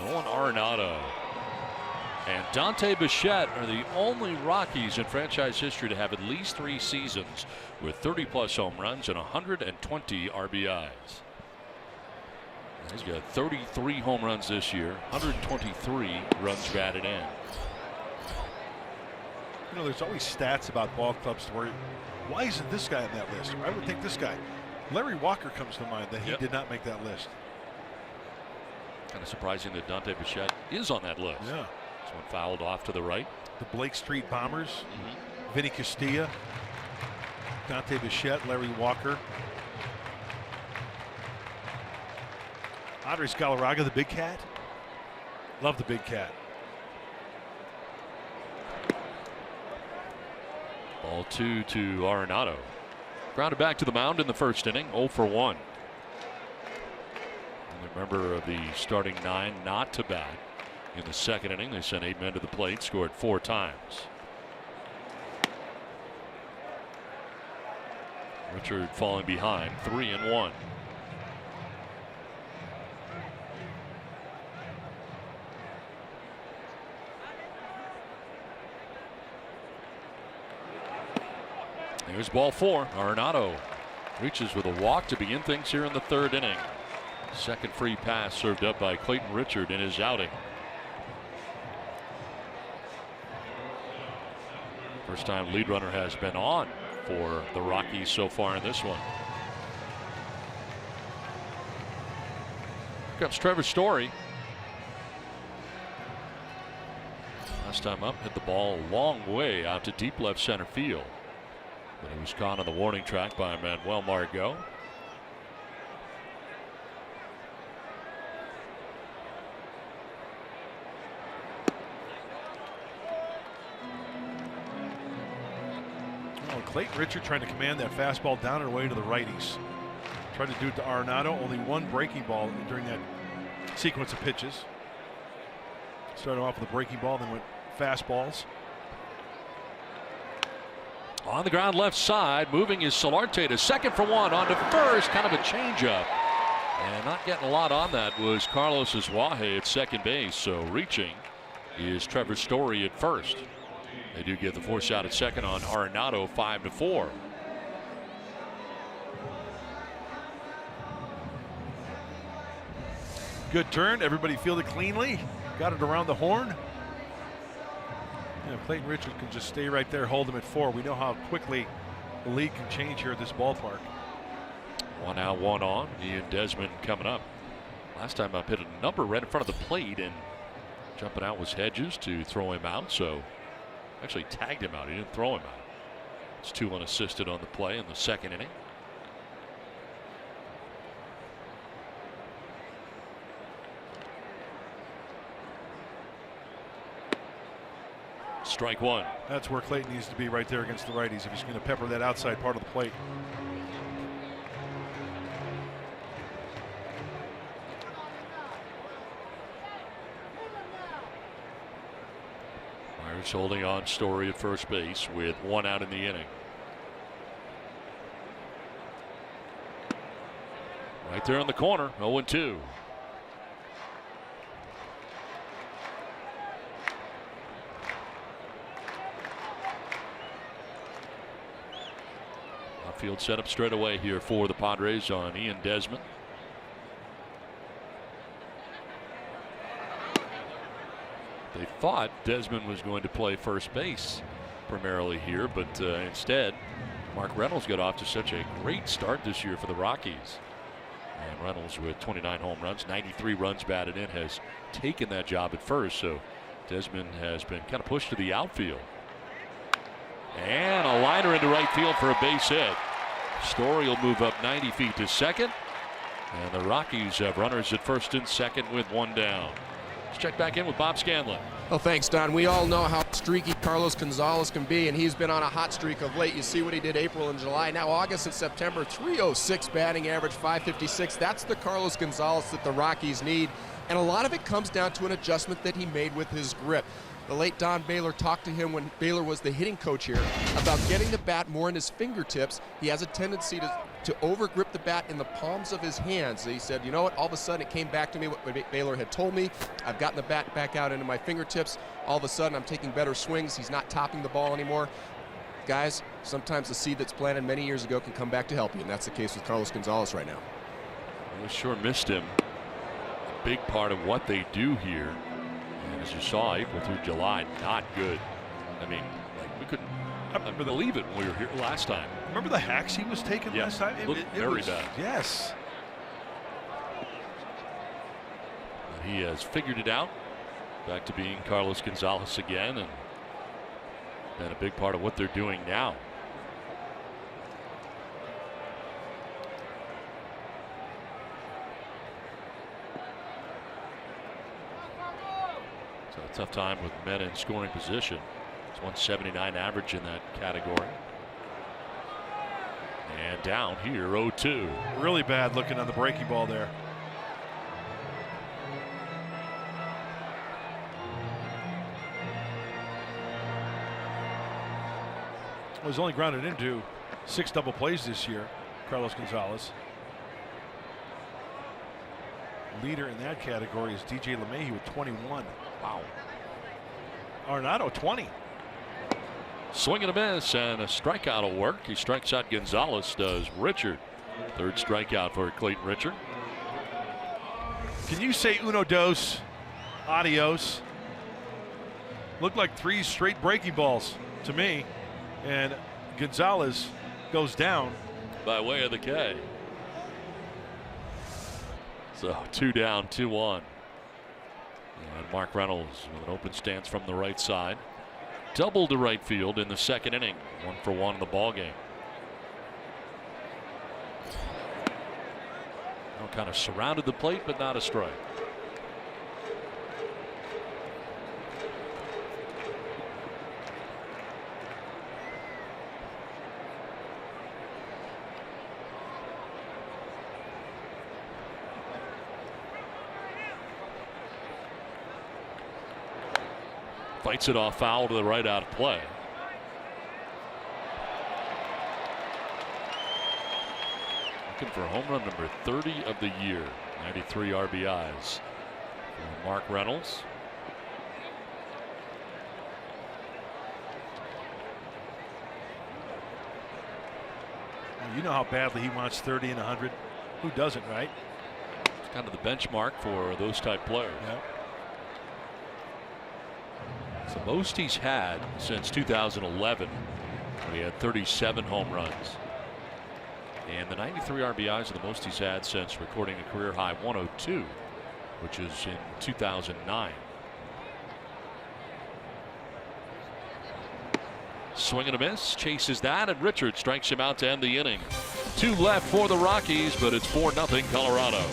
Nolan Arenado and Dante Bichette are the only Rockies in franchise history to have at least 3 seasons with 30-plus home runs and 120 RBIs. He's got 33 home runs this year, 123 runs batted in. You know, there's always stats about ball clubs where, why isn't this guy on that list? I would think this guy. Larry Walker comes to mind that he did not make that list. Kind of surprising that Dante Bichette is on that list. Yeah. This one fouled off to the right. The Blake Street Bombers, Vinny Castilla, Dante Bichette, Larry Walker, Andres Galarraga, the Big Cat. Love the Big Cat. Ball 2 to Arenado. Grounded back to the mound in the first inning, 0 for 1. And a member of the starting 9 not to bat. In the second inning, they sent 8 men to the plate, scored 4 times. Richard falling behind, 3-1. Here's ball 4. Arenado reaches with a walk to begin things here in the third inning. Second free pass served up by Clayton Richard in his outing. First time lead runner has been on for the Rockies so far in this one. Here comes Trevor Story. Last time up, hit the ball a long way out to deep left center field. But he was caught on the warning track by Manuel Margot. Oh, Clayton Richard trying to command that fastball down and away to the righties. Tried to do it to Arenado. Only one breaking ball during that sequence of pitches. Started off with a breaking ball, then went fastballs. On the ground left side, moving is Solarte to second for 1, on to first, kind of a changeup. And not getting a lot on that was Carlos Azuaje at second base. So reaching is Trevor Story at first. They do get the force out at second on Arenado, 5-4. Good turn. Everybody fielded cleanly. Got it around the horn. Clayton Richard can just stay right there, hold him at 4. We know how quickly the lead can change here at this ballpark. 1 out, 1 on. Ian Desmond coming up. Last time up hit a number right in front of the plate, and jumping out was Hedges to throw him out. So actually tagged him out. He didn't throw him out. It's 2 unassisted on the play in the second inning. Strike 1. That's where Clayton needs to be, right there against the righties, if he's going to pepper that outside part of the plate. Myers holding on Story at first base with 1 out in the inning. Right there in the corner, 0-2. Field set up straight away here for the Padres on Ian Desmond. They thought Desmond was going to play first base primarily here, but instead Mark Reynolds got off to such a great start this year for the Rockies. And Reynolds with 29 home runs, 93 runs batted in, has taken that job at first. So Desmond has been kind of pushed to the outfield. And a liner into right field for a base hit. Story will move up 90 feet to second. And the Rockies have runners at first and second with 1 down. Let's check back in with Bob Scanlon. Well, thanks, Don. We all know how streaky Carlos Gonzalez can be, and he's been on a hot streak of late. You see what he did April and July. Now August and September, 306 batting average, 556. That's the Carlos Gonzalez that the Rockies need. And a lot of it comes down to an adjustment that he made with his grip. The late Don Baylor talked to him when Baylor was the hitting coach here about getting the bat more in his fingertips. He has a tendency to overgrip the bat in the palms of his hands. He said, you know what, all of a sudden it came back to me what Baylor had told me. I've gotten the bat back out into my fingertips. All of a sudden I'm taking better swings. He's not topping the ball anymore. Guys, sometimes the seed that's planted many years ago can come back to help you, and that's the case with Carlos Gonzalez right now. Well, sure missed him. A big part of what they do here. And as you saw, April through July, not good. I mean, like, we couldn't believe it when we were here last time. Remember the hacks he was taking last time? It looked very bad. Yes. But he has figured it out. Back to being Carlos Gonzalez again, and a big part of what they're doing now. So a tough time with men in scoring position. It's 179 average in that category. And down here, 0-2. Really bad looking on the breaking ball there. Well, he's only grounded into 6 double plays this year, Carlos Gonzalez. Leader in that category is DJ LeMahieu with 21. Wow. Arenado 20. Swing and a miss, and a strikeout will work. He strikes out Gonzalez, does Richard. Third strikeout for Clayton Richard. Can you say uno dos, adios? Looked like 3 straight breaking balls to me. And Gonzalez goes down by way of the K. So 2 down, 2-1. And Mark Reynolds with an open stance from the right side. Doubled to right field in the second inning. 1 for 1 in the ball game. Now kind of surrounded the plate, but not a strike. Fights it off foul to the right out of play. Looking for home run number 30 of the year. 93 RBIs for Mark Reynolds. Well, you know how badly he wants 30 and 100. Who doesn't, right? It's kind of the benchmark for those type players. Yeah. It's the most he's had since 2011 when he had 37 home runs. And the 93 RBIs are the most he's had since recording a career high 102, which is in 2009. Swing and a miss, chases that, and Richard strikes him out to end the inning. 2 left for the Rockies, but it's 4-0 Colorado.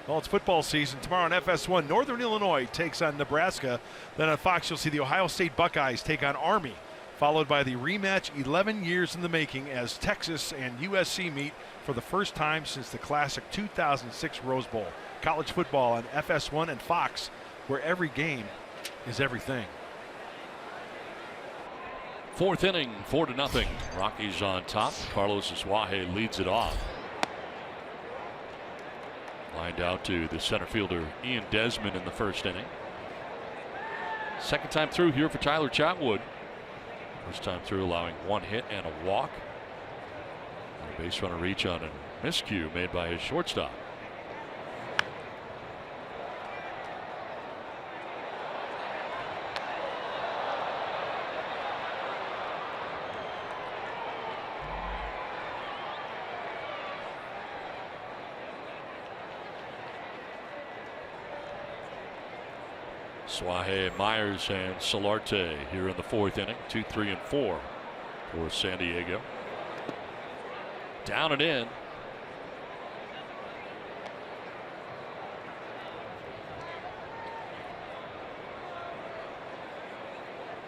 Well, it's football season. Tomorrow on FS1, Northern Illinois takes on Nebraska. Then on Fox, you'll see the Ohio State Buckeyes take on Army, followed by the rematch 11 years in the making as Texas and USC meet for the first time since the classic 2006 Rose Bowl. College football on FS1 and Fox, where every game is everything. Fourth inning, 4-0. Rockies on top. Carlos Asuaje leads it off. Lined out to the center fielder Ian Desmond in the first inning. Second time through here for Tyler Chatwood. First time through allowing one hit and a walk. And a base runner reach on a miscue made by his shortstop. Suaje, Myers, and Solarte here in the fourth inning. 2, 3, and 4 for San Diego. Down and in.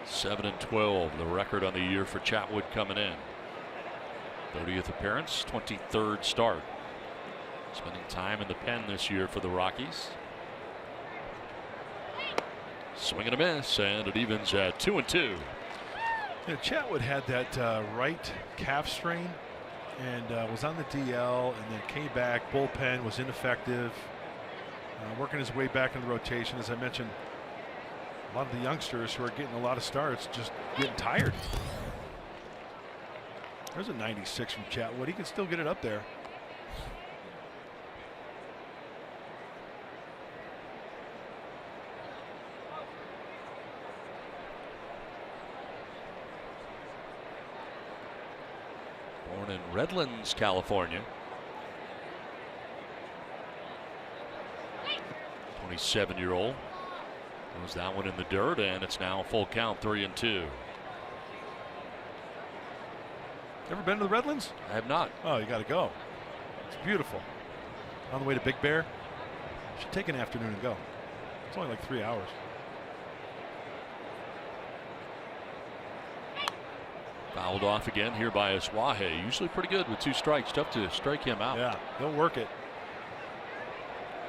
Seven and 12, the record on the year for Chatwood coming in. 30th appearance, 23rd start. Spending time in the pen this year for the Rockies. Swing and a miss, and it evens at 2-2. Yeah, Chatwood had that right calf strain and was on the DL and then came back. Bullpen was ineffective. Working his way back in the rotation. As I mentioned, a lot of the youngsters who are getting a lot of starts just getting tired. There's a 96 from Chatwood. He can still get it up there. Born in Redlands, California. 27-year-old. Throws that one in the dirt, and it's now a full count, 3-2. Ever been to the Redlands? I have not. Oh, you got to go. It's beautiful. On the way to Big Bear. You should take an afternoon and go. It's only like 3 hours. Fouled off again here by Asuaje. Usually pretty good with 2 strikes. Tough to strike him out. Yeah, they'll work it.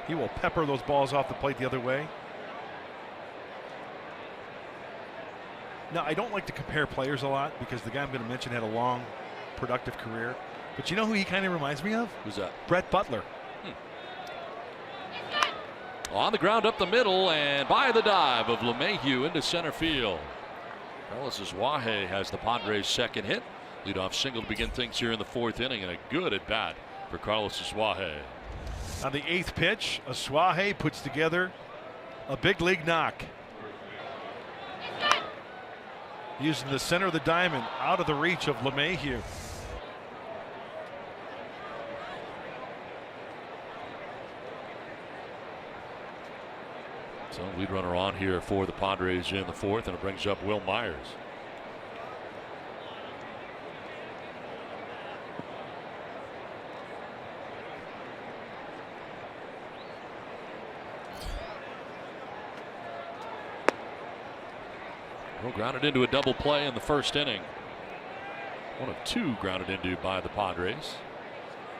He will pepper those balls off the plate the other way. Now, I don't like to compare players a lot because the guy I'm going to mention had a long, productive career. But you know who he kind of reminds me of? Who's that? Brett Butler. On the ground up the middle and by the dive of LeMahieu into center field. Carlos Asuaje has the Padres' second hit. Leadoff single to begin things here in the fourth inning, and a good at bat for Carlos Asuaje. On the 8th pitch, Asuaje puts together a big league knock. Using the center of the diamond out of the reach of LeMahieu. So lead runner on here for the Padres in the fourth, and it brings up Will Myers. Will grounded into a double play in the first inning. One of 2 grounded into by the Padres.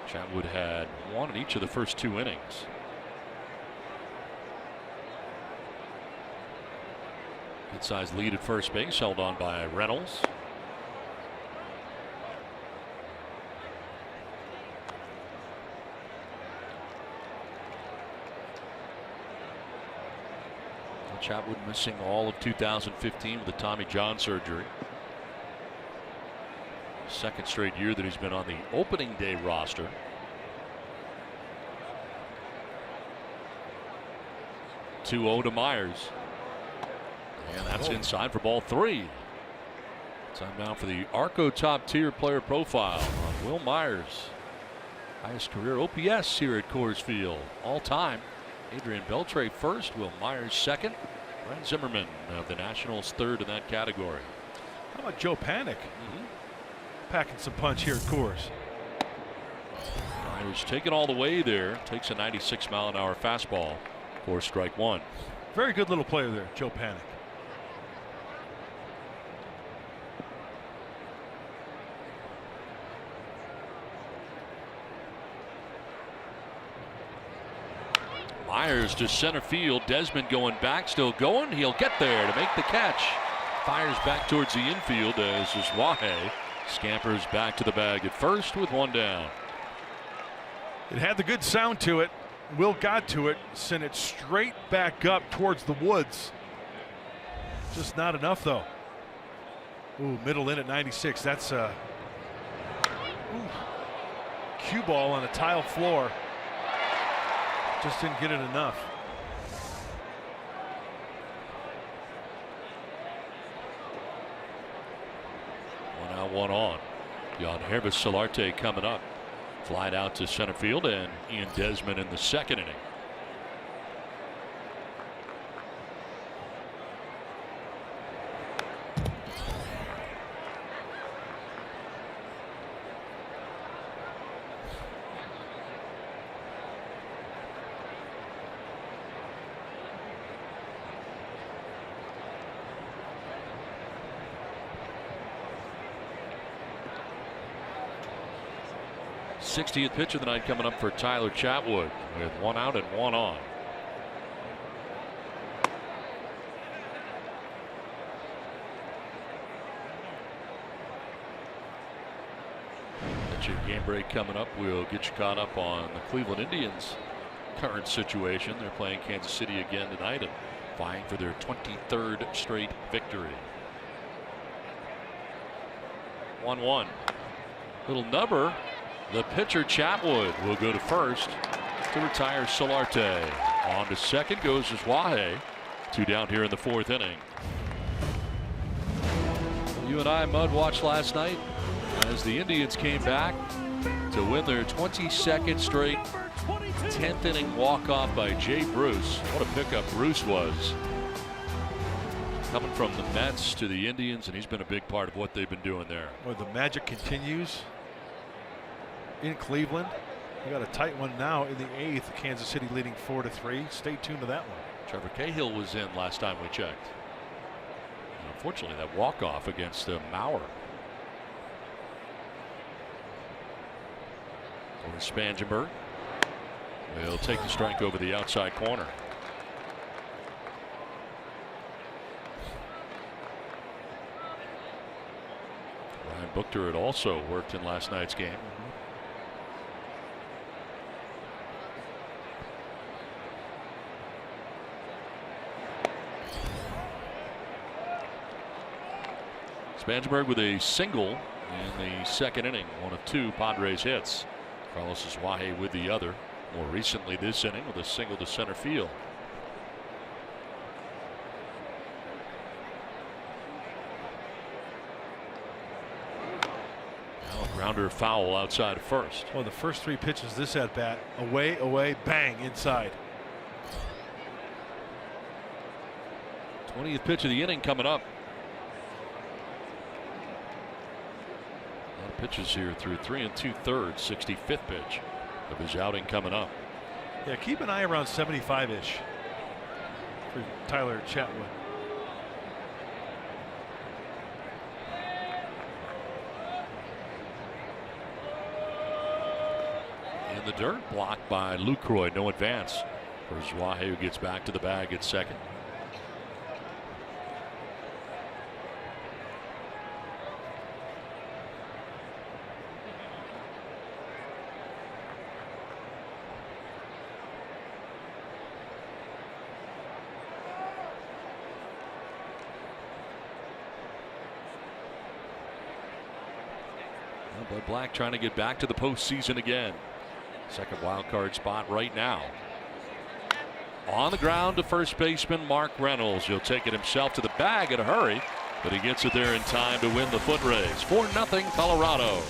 Chatwood had 1 in each of the first 2 innings. Good sized lead at first base, held on by Reynolds. Chatwood missing all of 2015 with the Tommy John surgery. Second straight year that he's been on the opening day roster. (2-0) to Myers. And that's inside for ball 3. Time now for the Arco top tier player profile on Will Myers. Highest career OPS here at Coors Field all time. Adrian Beltre first, Will Myers second. Brent Zimmerman of the Nationals third in that category. How about Joe Panik? Packing some punch here at Coors. Myers taking all the way there. Takes a 96-mile-an-hour fastball for strike one. Very good little player there, Joe Panik. Myers to center field. Desmond going back, still going. He'll get there to make the catch. Fires back towards the infield as Wahe scampers back to the bag at first with one down. It had the good sound to it. Will got to it, sent it straight back up towards the woods. Just not enough though. Ooh, middle in at 96. That's a cue ball on a tile floor. Just didn't get it enough. One out, one on. Yangervis Solarte coming up. Flied out to center field, and Ian Desmond in the second inning. '60th pitch of the night coming up for Tyler Chatwood with one out and one on. That's your game break coming up. We'll get you caught up on the Cleveland Indians' current situation. They're playing Kansas City again tonight and vying for their 23rd straight victory. 1-1. Little number. The pitcher Chatwood will go to first to retire Solarte. On to second goes Wahe. Two down here in the fourth inning. You and I mud watched last night as the Indians came back to win their 22nd straight 10th inning walk-off by Jay Bruce. What a pickup Bruce was. Coming from the Mets to the Indians, and he's been a big part of what they've been doing there. Well, the magic continues in Cleveland. We got a tight one now in the 8th. Kansas City leading 4-3. Stay tuned to that one. Trevor Cahill was in last time we checked. And unfortunately, that walk-off against Mauer. Over Spangenberg. Will take the strike over the outside corner. Ryan Buchter had also worked in last night's game. Spangenberg with a single in the second inning. One of two Padres hits. Carlos Wahe with the other. More recently this inning with a single to center field. Now a grounder foul outside of first. Well, the first three pitches this at bat, away, bang, inside. 20th pitch of the inning coming up. Pitches here through 3 2/3. 65th pitch of his outing coming up. Yeah, keep an eye around 75-ish for Tyler Chatwood. In the dirt, blocked by Lucroy. No advance for Wahe, who gets back to the bag at second. Bud Black trying to get back to the postseason again. Second wild card spot right now. On the ground to first baseman Mark Reynolds. He'll take it himself to the bag in a hurry, but he gets it there in time to win the foot race. 4-0 Colorado.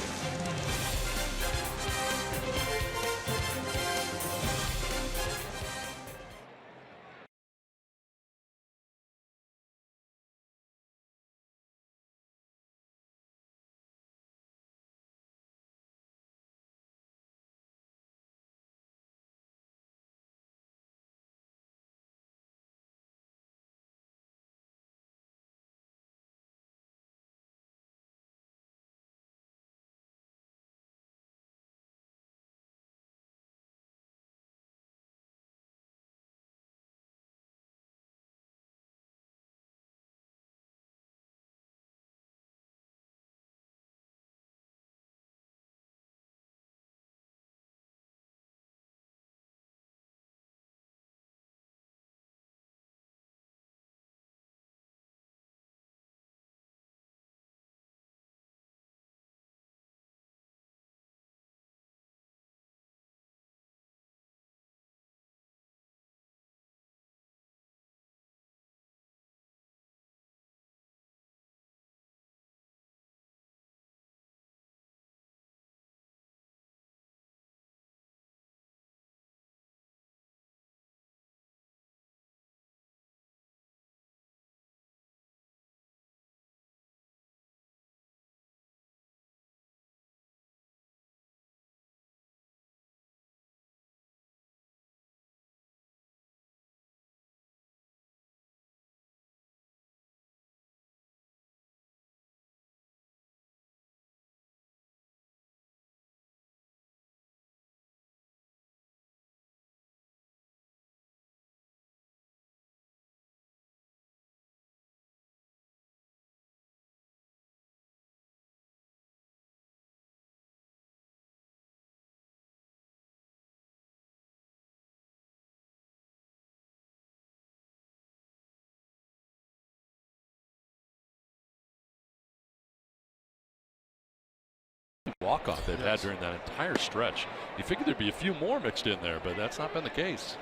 walk-off they've had during that entire stretch. You figured there'd be a few more mixed in there, but that's not been the case.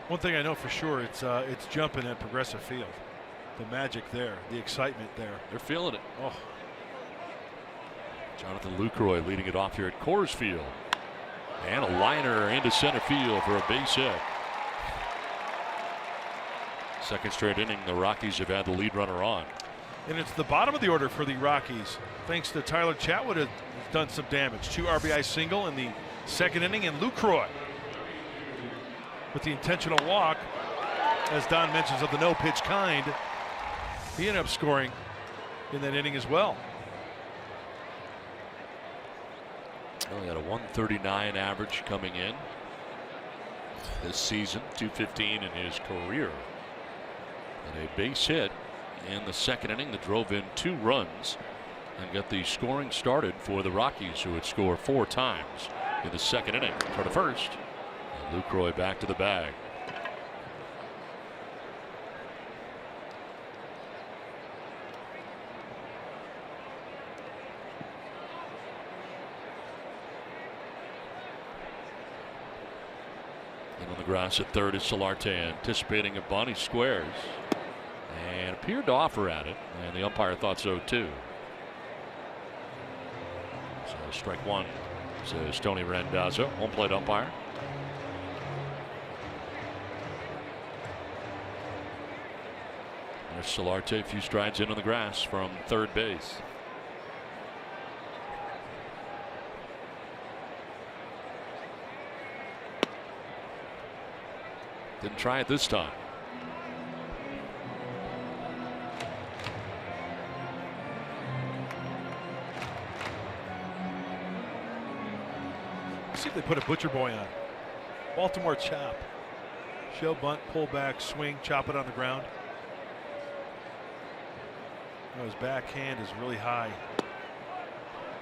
One thing I know for sure, it's jumping at Progressive Field. The magic there, the excitement there. They're feeling it. Oh. Jonathan Lucroy leading it off here at Coors Field. And a liner into center field for a base hit. Second straight inning, the Rockies have had the lead runner on. And it's the bottom of the order for the Rockies. Thanks to Tyler Chatwood has done some damage. 2 RBI single in the second inning, and Lucroy with the intentional walk, as Don mentions, of the no pitch kind. He ended up scoring in that inning as well. Only had a 139 average coming in this season, 215 in his career. And a base hit in the second inning that drove in 2 runs and got the scoring started for the Rockies, who would score 4 times in the second inning. For the first, and Lucroy back to the bag. And on the grass at third is Solarte, anticipating a bunt. He squares and appeared to offer at it, and the umpire thought so too. So strike one, says Tony Randazzo, home plate umpire. There's Solarte, a few strides in on the grass from third base. Didn't try it this time. Let's see if they put a butcher boy on. Baltimore chop. Show bunt, pull back, swing, chop it on the ground. You know, his backhand is really high.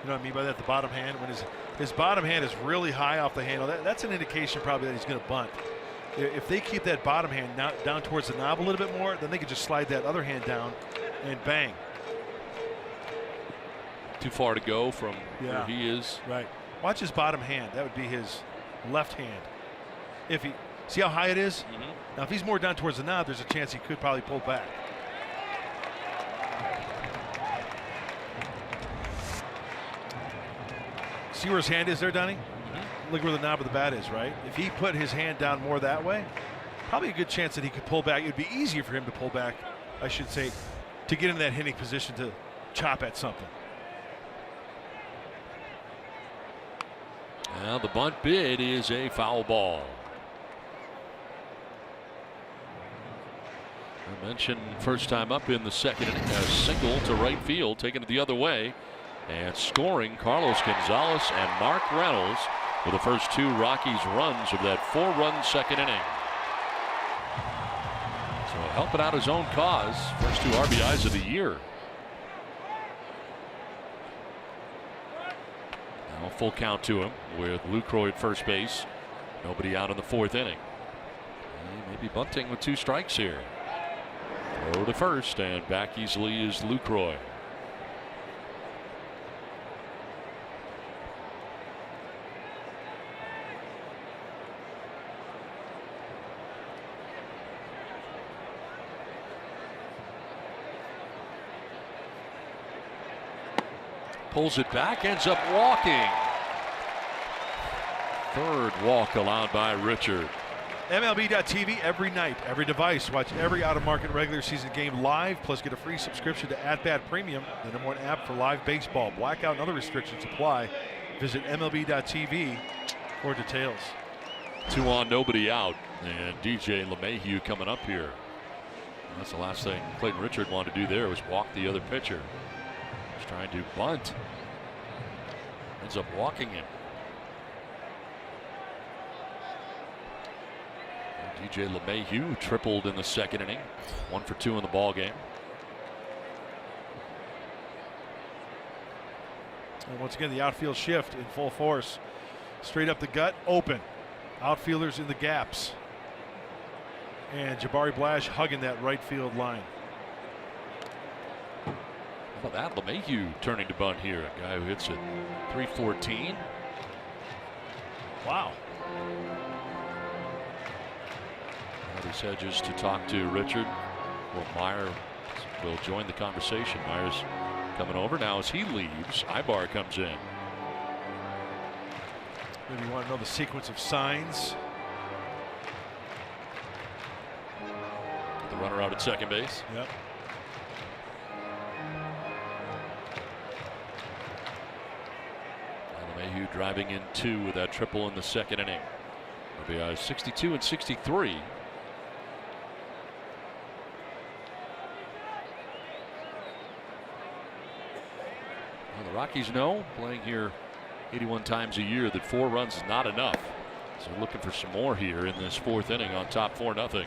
You know what I mean by that? The bottom hand. When his bottom hand is really high off the handle, that's an indication probably that he's going to bunt. If they keep that bottom hand down towards the knob a little bit more, then they can just slide that other hand down and bang. Too far to go from where he is. Right. Watch his bottom hand. That would be his left hand. If he see how high it is? Now if he's more down towards the knob, there's a chance he could probably pull back. See where his hand is there, Donnie? Look where the knob of the bat is, right? If he put his hand down more that way, probably a good chance that he could pull back. It would be easier for him to pull back, I should say, to get in that hitting position to chop at something. Well, the bunt bid is a foul ball. I mentioned first time up in the second inning, a single to right field, taking it the other way, and scoring Carlos Gonzalez and Mark Reynolds for the first 2 Rockies runs of that 4-run second inning. So helping out his own cause, first 2 RBIs of the year. Now full count to him with Lucroy at first base. Nobody out in the 4th inning. He may be bunting with 2 strikes here. Throw to first, and back easily is Lucroy. Pulls it back, ends up walking. Third walk allowed by Richard. MLB.tv every night, every device. Watch every out-of-market regular season game live, plus get a free subscription to At-Bat Premium, the #1 app for live baseball. Blackout and other restrictions apply. Visit MLB.tv for details. 2 on, nobody out, and DJ LeMahieu coming up here. That's the last thing Clayton Richard wanted to do there, was walk the other pitcher. He's trying to bunt. Ends up walking him. And DJ LeMahieu tripled in the second inning. 1 for 2 in the ball game. And once again, the outfield shift in full force. Straight up the gut, open. Outfielders in the gaps. And Jabari Blash hugging that right field line. How about that? LeMahieu turning to bunt here. A guy who hits at 314. Wow. These Hedges to talk to Richard. Well, Meyer will join the conversation. Meyer's coming over now as he leaves. Ibar comes in. Maybe you want to know the sequence of signs. The runner out at second base. Yep. LeMahieu driving in 2 with that triple in the second inning. RBI 62 and 63. Well, the Rockies know, playing here 81 times a year, that 4 runs is not enough. So looking for some more here in this 4th inning on top 4-0.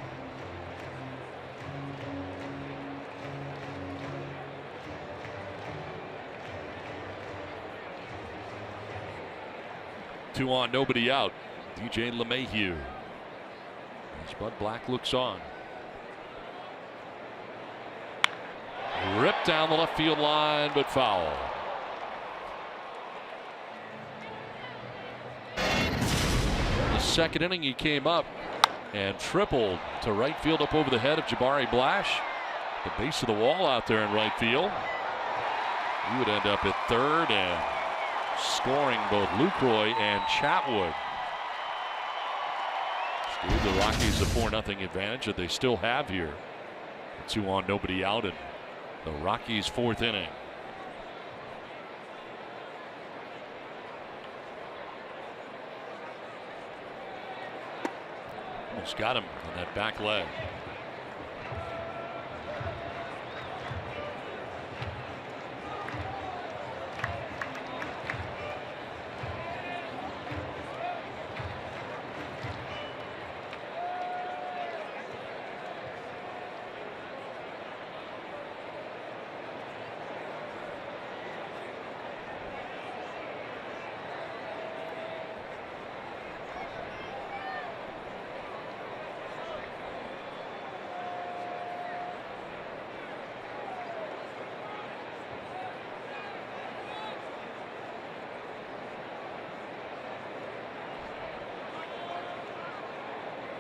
Two on, nobody out. DJ LeMahieu. As Bud Black looks on. Ripped down the left field line, but foul. In the second inning, he came up and tripled to right field up over the head of Jabari Blash. The base of the wall out there in right field. He would end up at third and scoring both Lucroy and Chatwood. Gave the Rockies the 4-0 advantage that they still have here. 2 on, nobody out in the Rockies' 4th inning. Almost got him on that back leg.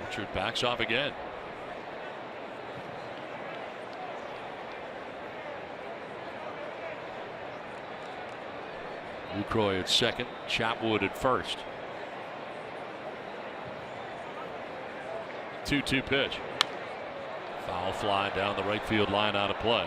Richard backs off again. Lucroy at second, Chatwood at first. 2-2 pitch. Foul fly down the right field line, out of play.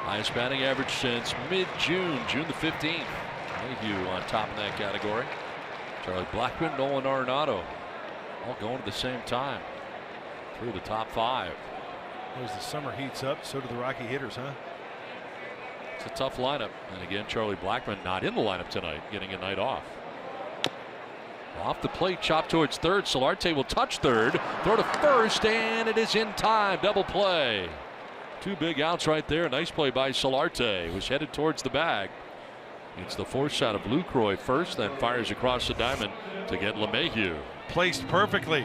Highest batting average since mid-June, June the 15th. Mayhew on top of that category. Charlie Blackmon, Nolan Arenado, all going at the same time through the top 5. As the summer heats up, so do the Rocky hitters, huh? It's a tough lineup. And again, Charlie Blackmon not in the lineup tonight, getting a night off. Off the plate, chop towards third. Solarte will touch third, throw to first, and it is in time. Double play. 2 big outs right there. Nice play by Solarte. Was headed towards the bag. It's the force shot of Lucroy first, then fires across the diamond to get LeMahieu. Placed perfectly.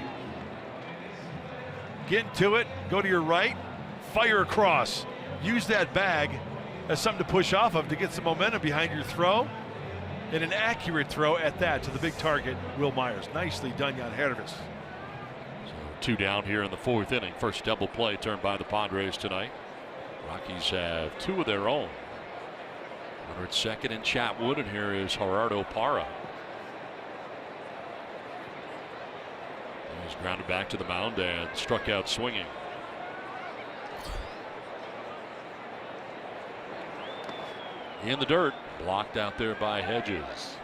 Get to it, go to your right, fire across. Use that bag as something to push off of to get some momentum behind your throw. And an accurate throw at that to the big target, Will Myers. Nicely done, Jan Hervis. 2 down here in the 4th inning. First double play turned by the Padres tonight. Rockies have 2 of their own. Runner at second in Chatwood, and here is Gerardo Parra. He's grounded back to the mound and struck out swinging. In the dirt, blocked out there by Hedges.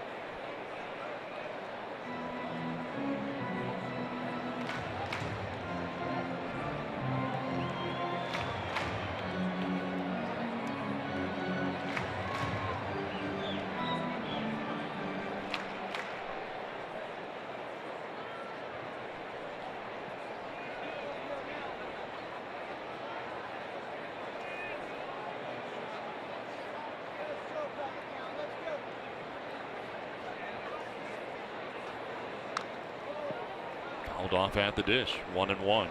Fouled off at the dish. 1-1.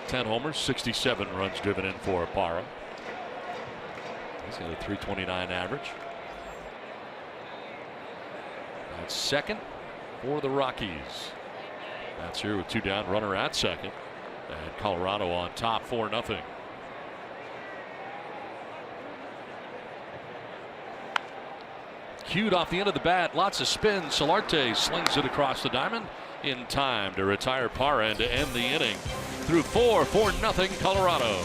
Ten homers, 67 runs driven in for Parra. He's got a .329 average. That's second for the Rockies. That's here with 2 down, runner at second. And Colorado on top 4-0. Cued off the end of the bat, lots of spin. Solarte slings it across the diamond in time to retire Parra and to end the inning. Through 4-0 Colorado.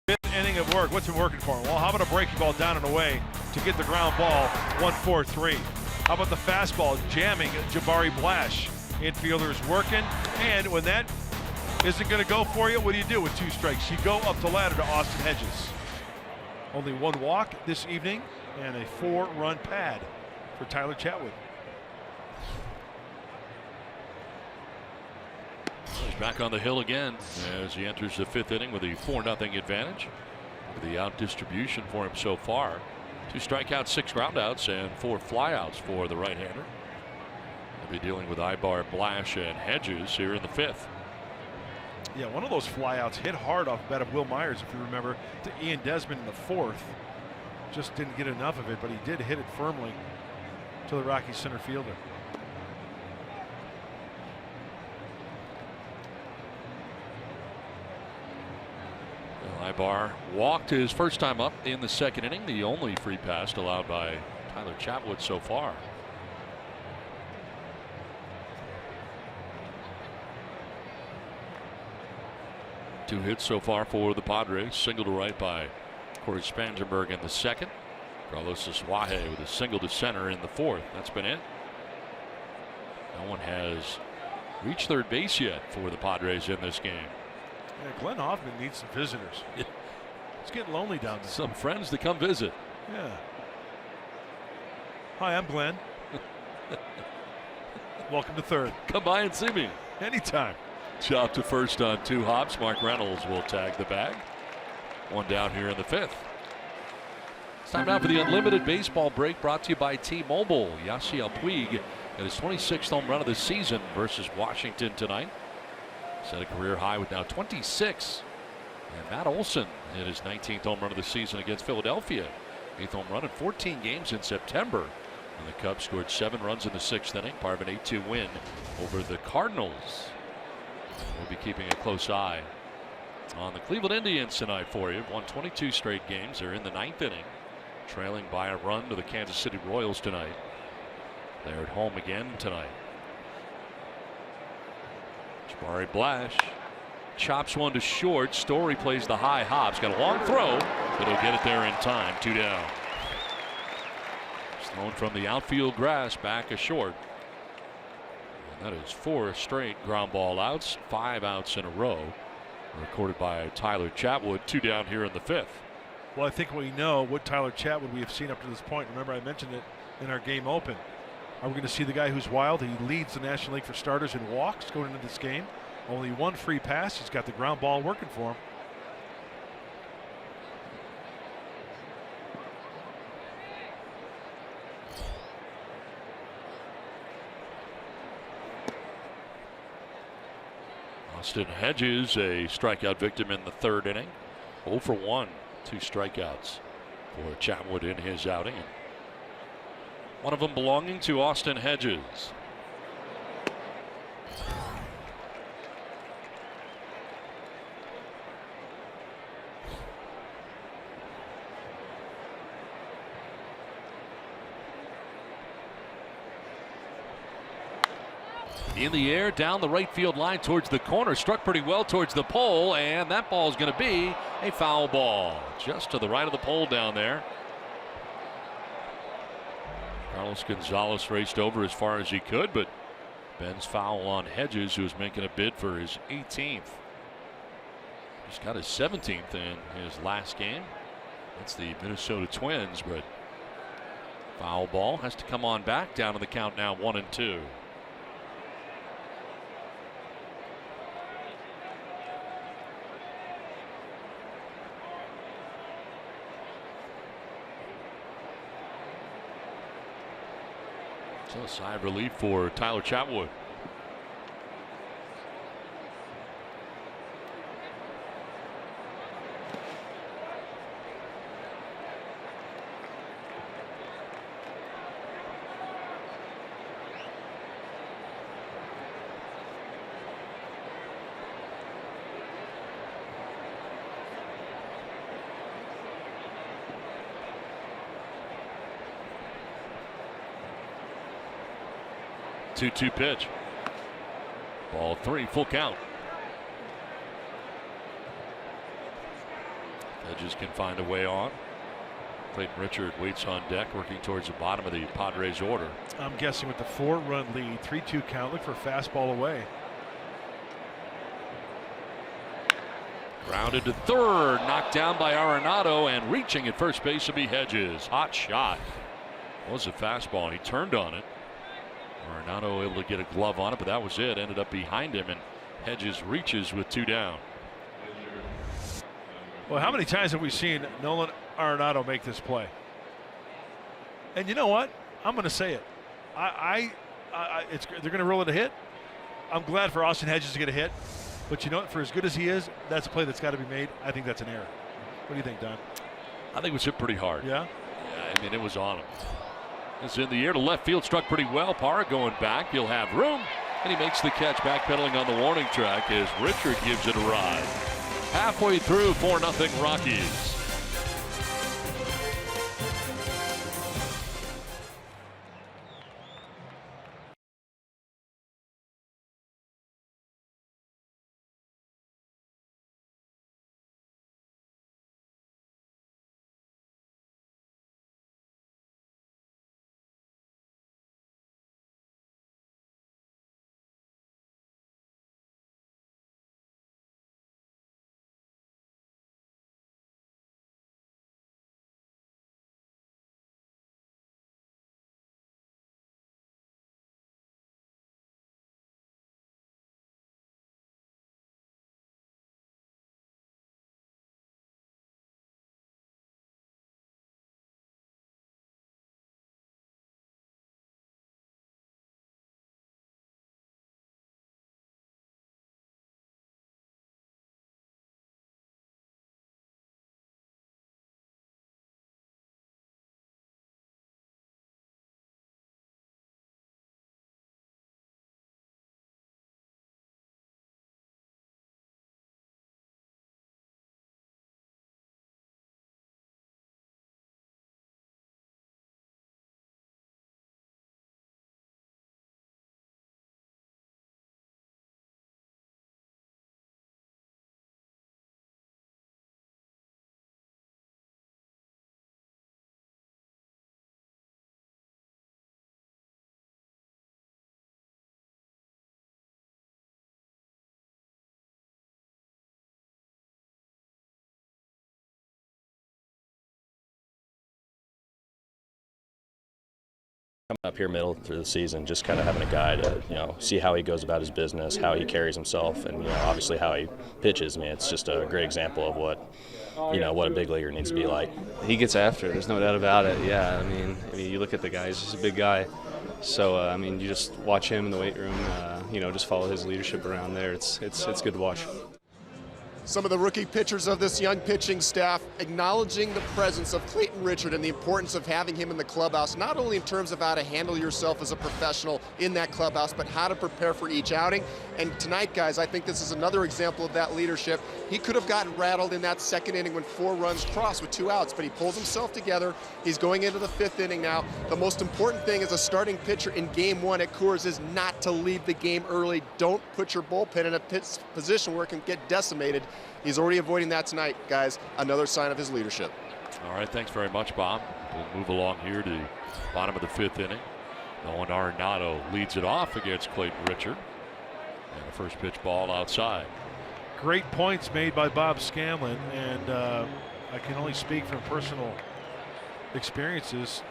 Fifth inning of work. What's been working for him? Well, how about a breaking ball down and away to get the ground ball? 1-4-3. How about the fastball jamming Jabari Blash? Infielders working, and when that isn't going to go for you, what do with 2 strikes? You go up the ladder to Austin Hedges. Only 1 walk this evening and a 4-run pad for Tyler Chatwood. He's back on the hill again as he enters the 5th inning with a 4-0 advantage. The out distribution for him so far. 2 strikeouts, 6 groundouts, and 4 flyouts for the right-hander. They'll be dealing with Ibar, Blash, and Hedges here in the 5th. Yeah, one of those flyouts hit hard off the bat of Will Myers, if you remember, to Ian Desmond in the 4th. Just didn't get enough of it, but he did hit it firmly to the Rockies center fielder. Ibar walked his first time up in the 2nd inning, the only free pass allowed by Tyler Chatwood so far. Two hits so far for the Padres. Single to right by Corey Spangenberg in the 2nd. Carlos Asuaje with a single to center in the 4th. That's been it. No one has reached third base yet for the Padres in this game. Yeah, Glenn Hoffman needs some visitors. It's getting lonely down there. Some friends to come visit. Yeah. Hi, I'm Glenn. Welcome to third. Come by and see me. Anytime. Chop to first on 2 hops. Mark Reynolds will tag the bag. 1 down here in the 5th. It's time now for the Unlimited Baseball Break, brought to you by T-Mobile. Yasiel Puig at his 26th home run of the season versus Washington tonight. Set a career high with now 26. And Matt Olson hit his 19th home run of the season against Philadelphia. 8th home run in 14 games in September. And the Cubs scored 7 runs in the 6th inning, part of an 8-2 win over the Cardinals. We'll be keeping a close eye on the Cleveland Indians tonight for you. Won 22 straight games. They're in the 9th inning, trailing by a run to the Kansas City Royals tonight. They're at home again tonight. Jabari Blash chops one to short. Story plays the high hops. Got a long throw, but he'll get it there in time. 2 down. It's thrown from the outfield grass back a short. And That is 4 straight ground ball outs, 5 outs in a row, recorded by Tyler Chatwood. 2 down here in the 5th. Well, I think we know what Tyler Chatwood we have seen up to this point. Remember, I mentioned it in our game open. Are we going to see the guy who's wild? He leads the National League for starters in walks going into this game. Only 1 free pass. He's got the ground ball working for him. Austin Hedges, a strikeout victim in the 3rd inning. 0 for 1, 2 strikeouts for Chatwood in his outing. One of them belonging to Austin Hedges. In the air, down the right field line towards the corner, struck pretty well towards the pole, and that ball is going to be a foul ball just to the right of the pole down there. Carlos Gonzalez raced over as far as he could, but Ben's foul on Hedges, who was making a bid for his 18th. Just got his 17th in his last game. That's the Minnesota Twins, but foul ball has to come on back. Down to the count now, 1-2. So a sigh of relief for Tyler Chatwood. Two pitch. Ball 3, full count. Hedges can find a way on. Clayton Richard waits on deck, working towards the bottom of the Padres order. I'm guessing with the 4-run lead, 3-2 count. Look for a fastball away. Grounded to third, knocked down by Arenado, and reaching at first base will be Hedges. Hot shot. Was a fastball, and he turned on it. Arenado able to get a glove on it, but that was it. Ended up behind him, and Hedges reaches with 2 down. Well, how many times have we seen Nolan Arenado make this play? And you know what? I'm going to say it. They're going to roll it a hit. I'm glad for Austin Hedges to get a hit. But you know what? For as good as he is, that's a play that's got to be made. I think that's an error. What do you think, Don? I think it was hit pretty hard. Yeah? Yeah, I mean, it was on him. It's in the air to left field, struck pretty well. Parra going back. He'll have room. And he makes the catch, backpedaling on the warning track as Richard gives it a ride. Halfway through, 4-0 Rockies. Coming up here middle through the season, just kind of having a guy to, see how he goes about his business, how he carries himself, and, obviously how he pitches. I mean, it's just a great example of what a big leaguer needs to be like. He gets after it. There's no doubt about it. Yeah, I mean, you look at the guy, he's just a big guy. So, you just watch him in the weight room, just follow his leadership around there. It's good to watch. Some of the rookie pitchers of this young pitching staff acknowledging the presence of Clayton Richard and the importance of having him in the clubhouse, not only in terms of how to handle yourself as a professional in that clubhouse, but how to prepare for each outing. And tonight, guys, I think this is another example of that leadership. He could have gotten rattled in that second inning when 4 runs crossed with 2 outs, but he pulls himself together. He's going into the 5th inning now. The most important thing as a starting pitcher in Game 1 at Coors is not to leave the game early. Don't put your bullpen in a position where it can get decimated. He's already avoiding that tonight, guys. Another sign of his leadership. All right, thanks very much, Bob. We'll move along here to the bottom of the 5th inning. Nolan Arenado leads it off against Clayton Richard. And the first pitch ball outside. Great points made by Bob Scanlon, and I can only speak from personal experiences.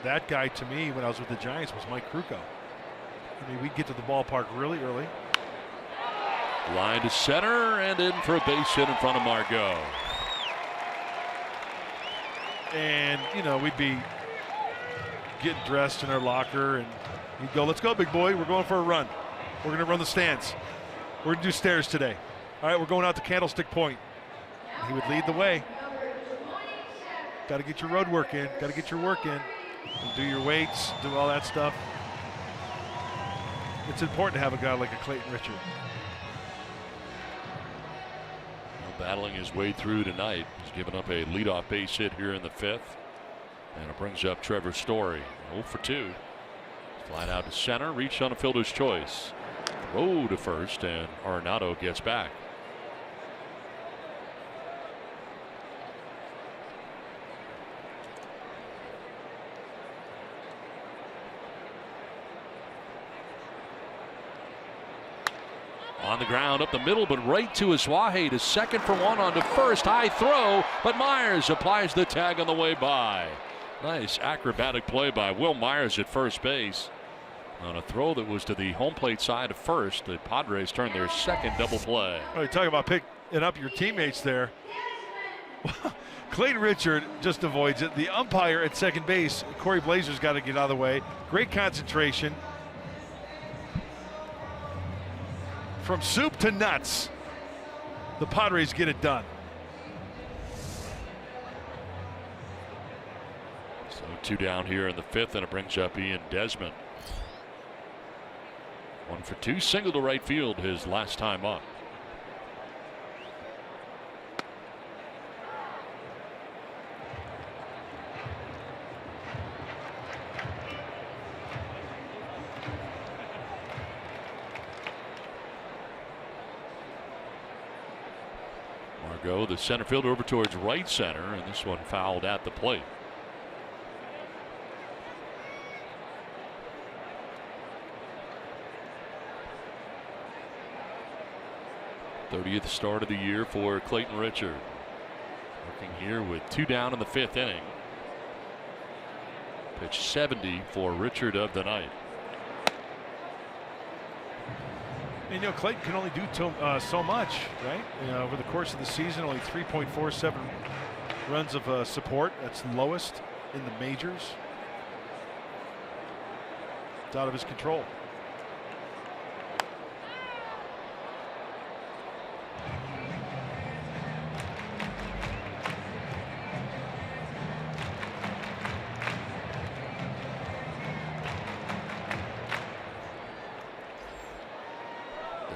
That guy, to me, when I was with the Giants, was Mike Krukow. I mean, we'd get to the ballpark really early. Line to center and in for a base hit in front of Margot. And, we'd be getting dressed in our locker, and he'd go, "Let's go, big boy. We're going for a run. We're going to run the stands. We're going to do stairs today. All right, we're going out to Candlestick Point." And he would lead the way. Got to get your road work in. Got to get your work in. And do your weights, do all that stuff. It's important to have a guy like a Clayton Richard. Battling his way through tonight. He's given up a leadoff base hit here in the 5th. And it brings up Trevor Story. 0 for 2. Flat out to center. Reached on a fielder's choice. Throw to first, and Arenado gets back. On the ground up the middle, but right to Asuaje to second for 1 on to first. High throw, but Myers applies the tag on the way by. Nice acrobatic play by Will Myers at first base. On a throw that was to the home plate side of first, the Padres turned their second double play. Oh, you talk about picking up your teammates there. Clayton Richard just avoids it. The umpire at second base, Corey Blazer's got to get out of the way. Great concentration. From soup to nuts, the Padres get it done. So 2 down here in the 5th, and it brings up Ian Desmond. 1 for 2, single to right field his last time up. Margot, the center fielder, over towards right center, and this one fouled at the plate. .30th start of the year for Clayton Richard. Working here with 2 down in the 5th inning. Pitch 70 for Richard of the night. And Clayton can only do so much, right? Over the course of the season, only 3.47 runs of support. That's lowest in the majors. It's out of his control.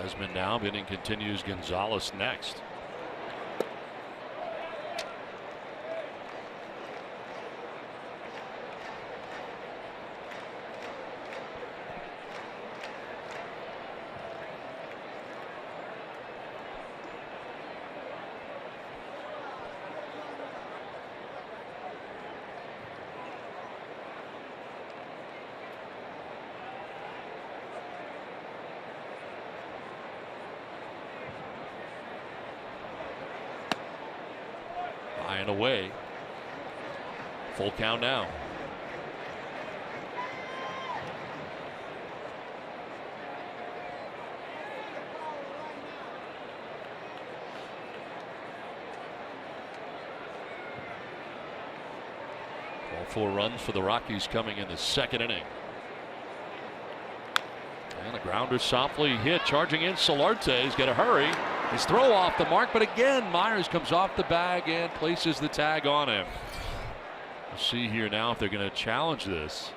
Desmond now, inning continues. Gonzalez next. High and away. Full count now. All 4 runs for the Rockies coming in the 2nd inning. And a grounder softly hit, charging in Solarte. He's got to hurry. His throw off the mark, but again Myers comes off the bag and places the tag on him. We'll see here now if they're going to challenge this.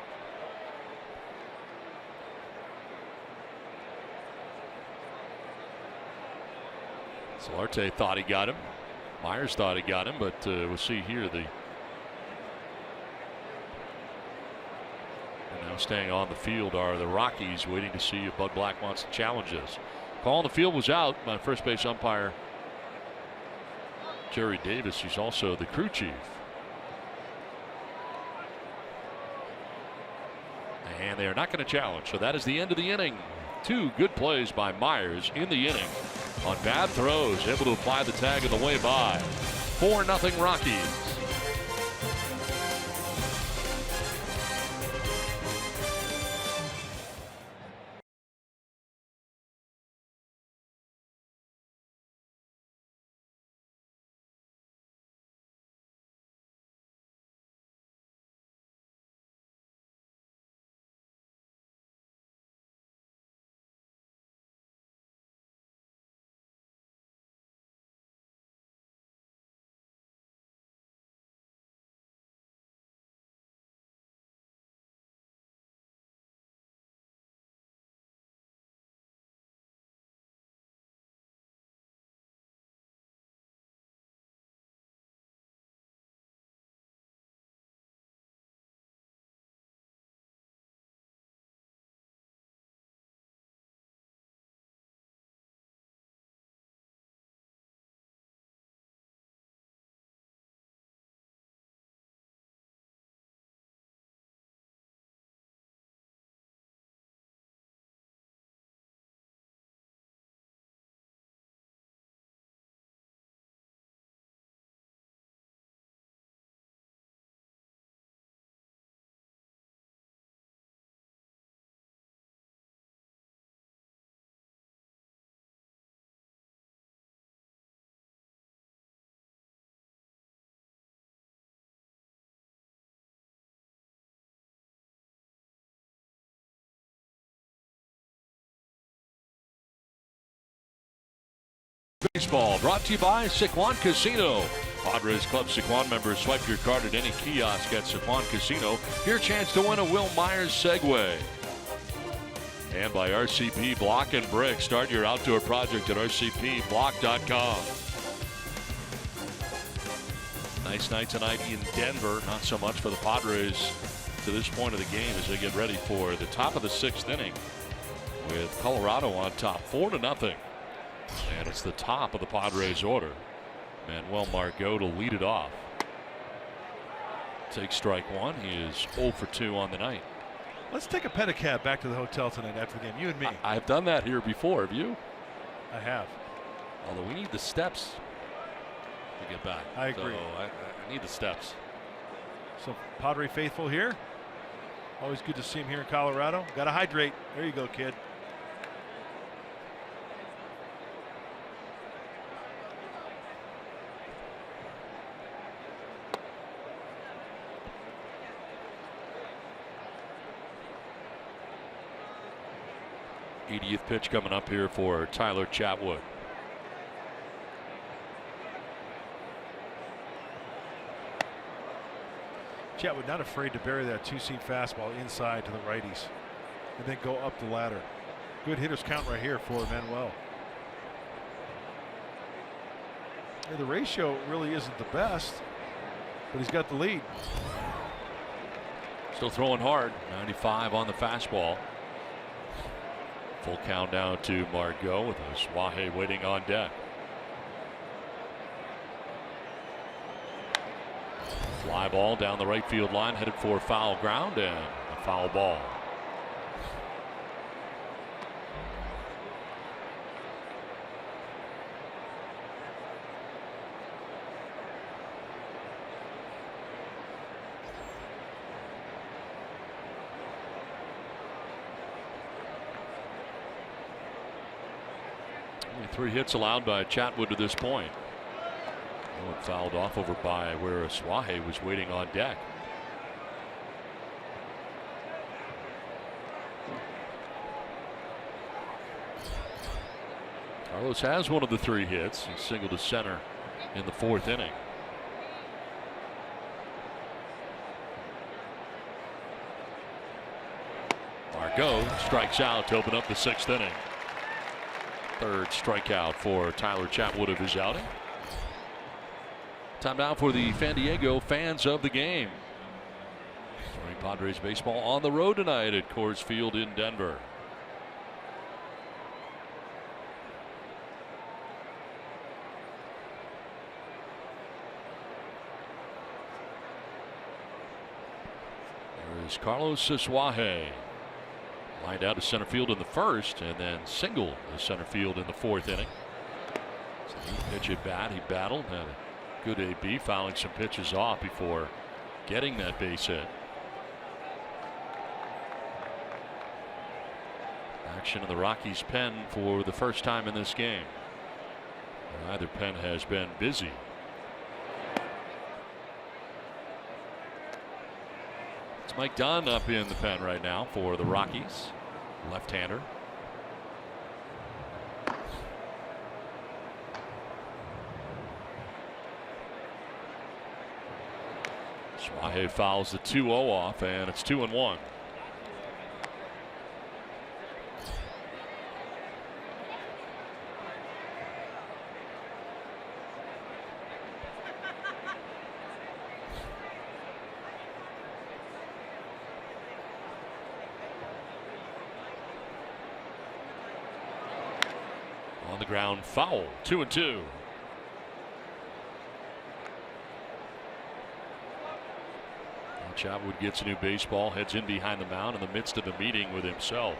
Solarte thought he got him. Myers thought he got him, but we'll see here. And now staying on the field are the Rockies, waiting to see if Bud Black wants to challenge this. Call on the field was out by first base umpire Jerry Davis, who's also the crew chief. And they are not going to challenge, so that is the end of the inning. 2 good plays by Myers in the inning on bad throws, able to apply the tag on the way by. 4-0 Rockies. Baseball brought to you by Sycuan Casino. Padres Club Sycuan members, swipe your card at any kiosk at Sycuan Casino. Your chance to win a Will Myers Segway. And by RCP Block and Brick. Start your outdoor project at rcpblock.com. Nice night tonight in Denver. Not so much for the Padres to this point of the game as they get ready for the top of the 6th inning with Colorado on top 4-0. And it's the top of the Padres order. Manuel Margot to lead it off. Takes strike 1. He is 0 for 2 on the night. Let's take a pedicab back to the hotel tonight after the game. You and me. I've done that here before. Have you? I have. Although we need the steps to get back. I agree. So I need the steps. So Padre faithful here. Always good to see him here in Colorado. Got to hydrate. There you go, kid. '80th pitch coming up here for Tyler Chatwood. Chatwood not afraid to bury that 2-seam fastball inside to the righties and then go up the ladder. Good hitters count right here for Manuel. Yeah, the ratio really isn't the best, but he's got the lead. Still throwing hard. 95 on the fastball. Full count down to Margot with Suaje waiting on deck. Fly ball down the right field line, headed for foul ground and a foul ball. Only 3 hits allowed by Chatwood to this point. Fouled off over by where Suaje was waiting on deck. Carlos has one of the 3 hits. He singled to center in the 4th inning. Margot strikes out to open up the 6th inning. 3rd strikeout for Tyler Chatwood of his outing. Time now for the San Diego fans of the game. Padres baseball on the road tonight at Coors Field in Denver. There is Carlos Suaje. Lined out to center field in the 1st and then single to center field in the 4th inning. So he pitch at bat. He battled. Had a good AB, fouling some pitches off before getting that base hit. Action in the Rockies pen for the first time in this game. Either pen has been busy. It's Mike Dunn up in the pen right now for the Rockies. Left-hander. Suaje fouls the 2-0 off, and it's 2-1. On the ground, foul. 2-2. Chatwood gets a new baseball, heads in behind the mound in the midst of a meeting with himself.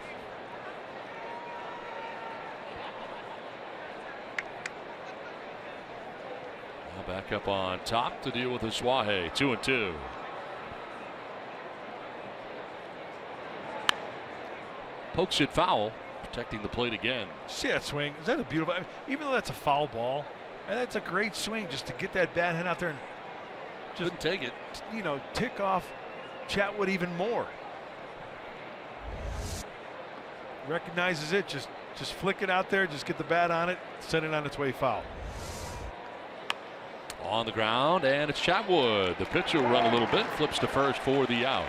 Now back up on top to deal with the Suaje. 2-2. Pokes it foul, protecting the plate again. See that swing? Is that a beautiful? I mean, even though that's a foul ball, and that's a great swing just to get that bat hand out there and just couldn't take it. You know, tick off Chatwood even more. Recognizes it, just flick it out there, just get the bat on it, send it on its way foul. On the ground, and it's Chatwood. The pitcher will run a little bit, flips to first for the out.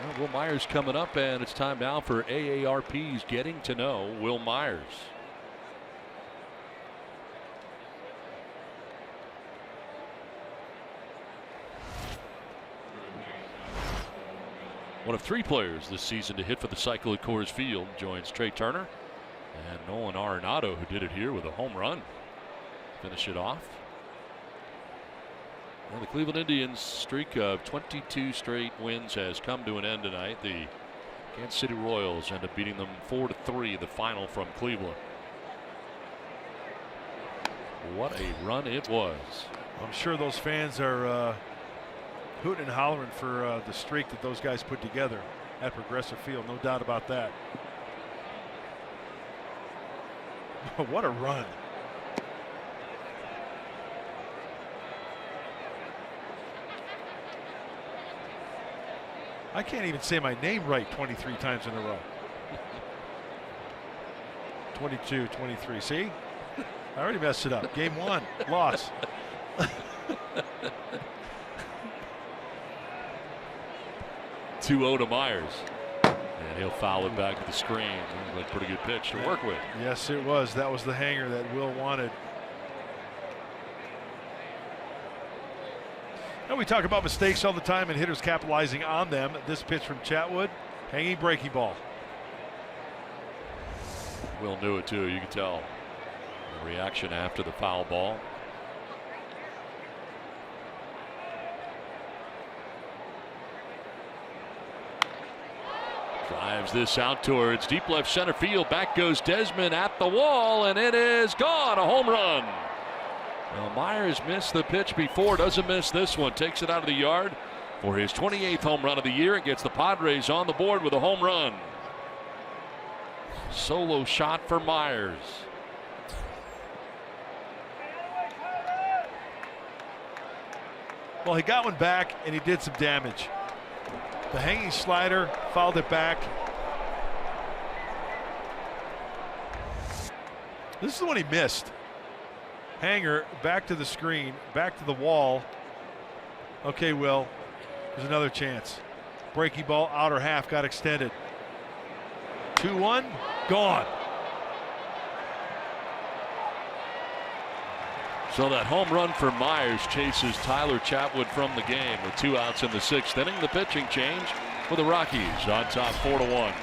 Well, Will Myers coming up, and it's time now for AARP's Getting to Know Will Myers. One of 3 players this season to hit for the cycle at Coors Field joins Trey Turner and Nolan Arenado, who did it here with a home run. Finish it off. Well, the Cleveland Indians' streak of 22 straight wins has come to an end tonight. The Kansas City Royals end up beating them 4-3, the final from Cleveland. What a run it was. I'm sure those fans are hooting and hollering for the streak that those guys put together at Progressive Field. No doubt about that. What a run. I can't even say my name right 23 times in a row. 22, 23. See? I already messed it up. Game 1, loss. 2-0 to Myers. And he'll foul it back to the screen. It was a pretty good pitch to work with. Yes, it was. That was the hanger that Will wanted. Now, we talk about mistakes all the time and hitters capitalizing on them. This pitch from Chatwood, hanging breaking ball. Will knew it too. You can tell the reaction after the foul ball. Drives this out towards deep left center field. Back goes Desmond at the wall, and it is gone. A home run. Well, Myers missed the pitch before, doesn't miss this one. Takes it out of the yard for his 28th home run of the year and gets the Padres on the board with a home run. Solo shot for Myers. Well, he got one back and he did some damage. The hanging slider fouled it back. This is the one he missed. Hanger back to the screen, back to the wall. Okay, Will, there's another chance. Breaky ball, outer half, got extended. 2-1, gone. So that home run for Myers chases Tyler Chatwood from the game with 2 outs in the 6th inning. The pitching change for the Rockies on top 4-1.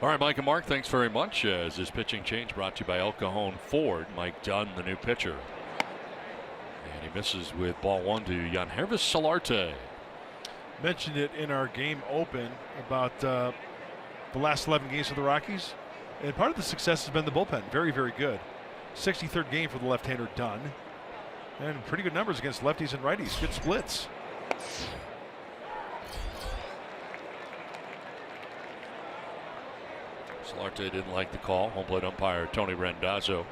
All right, Mike and Mark, thanks very much. As this pitching change brought to you by El Cajon Ford. Mike Dunn, the new pitcher. And he misses with ball 1 to Yangervis Solarte. Mentioned it in our game open about the last 11 games for the Rockies. And part of the success has been the bullpen. Very, very good. 63rd game for the left-hander Dunn. And pretty good numbers against lefties and righties. Good splits. Solarte didn't like the call. Home plate umpire Tony Randazzo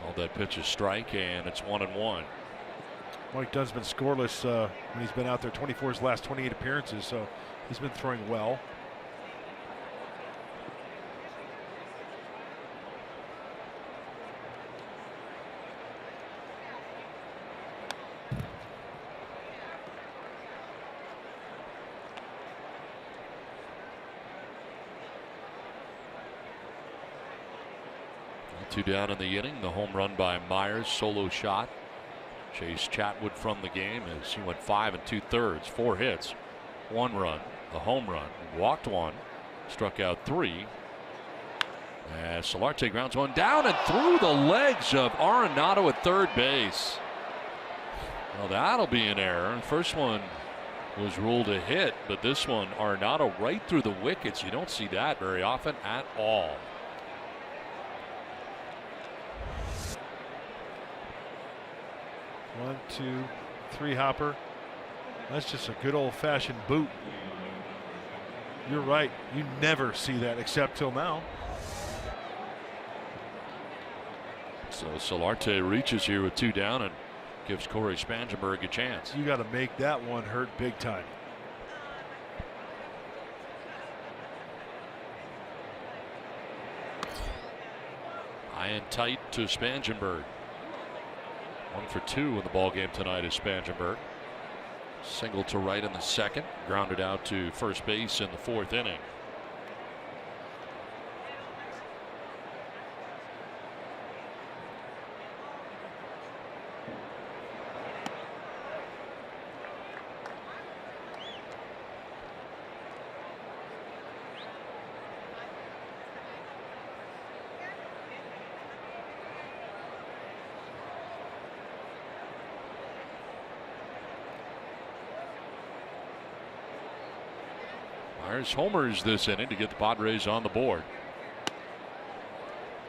called that pitch a strike, and it's 1-1. Mike Dunn's been scoreless when he's been out there. 24 his last 28 appearances, so he's been throwing well. Two down in the inning. The home run by Myers, solo shot. Chased Chatwood from the game as he went 5 2/3, 4 hits, 1 run. The home run, walked 1, struck out 3. As Solarte grounds 1 down and through the legs of Arenado at third base. Well, that'll be an error. First one was ruled a hit, but this one, Arenado right through the wickets. You don't see that very often at all. One, two, three hopper. That's just a good old-fashioned boot. You're right. You never see that except till now. So Solarte reaches here with 2 down and gives Corey Spangenberg a chance. You got to make that one hurt big time. High and tight to Spangenberg. 1 for 2 in the ball game tonight is Spangenberg. Single to right in the 2nd, grounded out to first base in the 4th inning. Myers homers this inning to get the Padres on the board.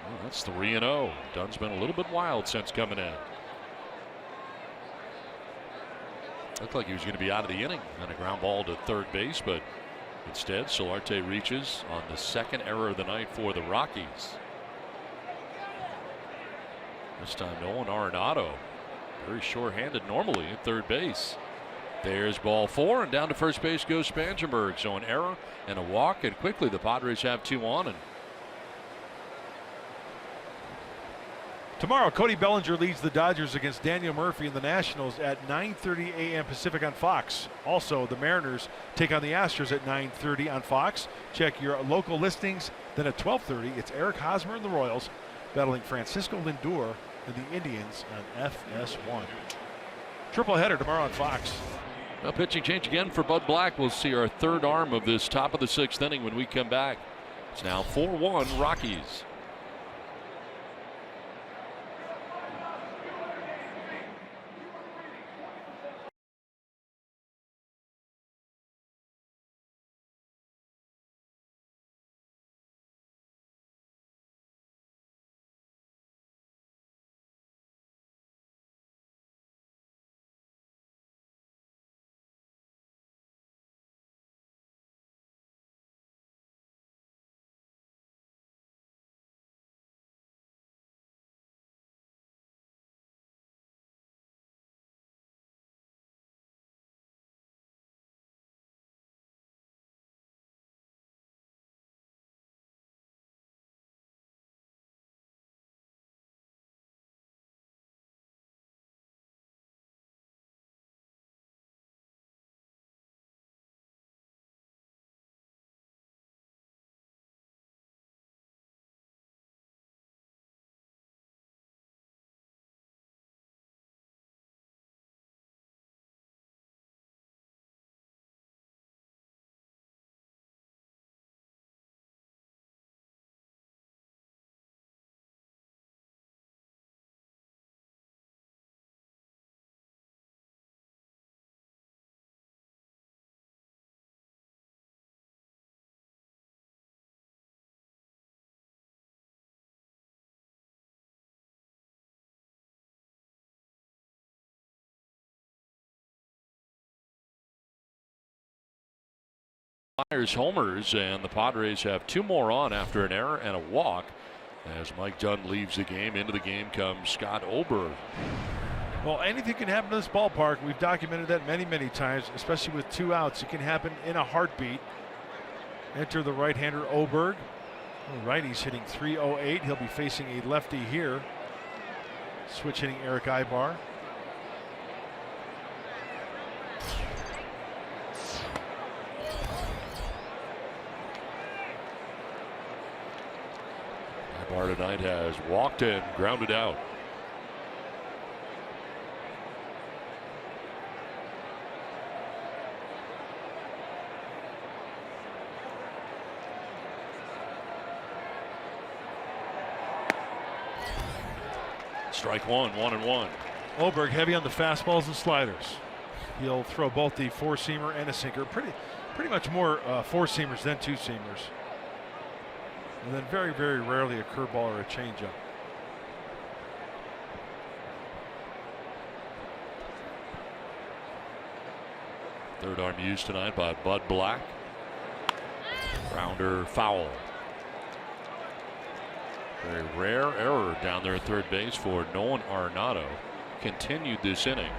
Well, that's 3-0. Dunn's been a little bit wild since coming in. Looked like he was going to be out of the inning on a ground ball to third base, but instead Solarte reaches on the second error of the night for the Rockies. This time Nolan Arenado, very short-handed normally at third base. There's ball 4, and down to first base goes Spangenberg. So an error and a walk, and quickly the Padres have 2 on. And tomorrow, Cody Bellinger leads the Dodgers against Daniel Murphy and the Nationals at 9:30 a.m. Pacific on Fox. Also, the Mariners take on the Astros at 9:30 on Fox. Check your local listings. Then at 12:30, it's Eric Hosmer and the Royals battling Francisco Lindor and the Indians on FS1. Triple header tomorrow on Fox. A pitching change again for Bud Black. We'll see our third arm of this top of the 6th inning when we come back. It's now 4-1 Rockies. Myers homers, and the Padres have 2 more on after an error and a walk. As Mike Dunn leaves the game, into the game comes Scott Oberg. Well, anything can happen in this ballpark. We've documented that many, many times, especially with 2 outs. It can happen in a heartbeat. Enter the right-hander Oberg. Righty's hitting .308. He'll be facing a lefty here. Switch hitting Eric Ibar. Ibar tonight has walked and grounded out. Strike 1, 1-1. Oberg heavy on the fastballs and sliders. He'll throw both the 4-seamer and a sinker. Pretty much more 4-seamers than 2-seamers. And then very, very rarely a curveball or a changeup. Third arm used tonight by Bud Black. Grounder foul. Very rare error down there at third base for Nolan Arenado. Continued this inning.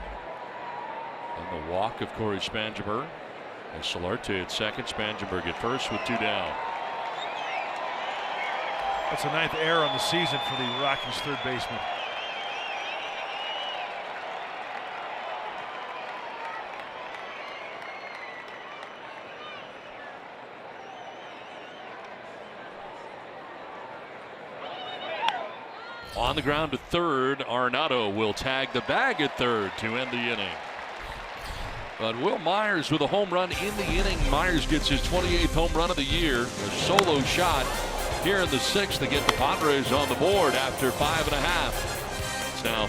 And the walk of Corey Spangenberg. And Solarte at second, Spangenberg at first with 2 down. That's the 9th error on the season for the Rockies third baseman. On the ground to third, Arenado will tag the bag at third to end the inning. But Will Myers with a home run in the inning. Myers gets his 28th home run of the year. A solo shot here in the 6th to get the Padres on the board after 5.5. It's now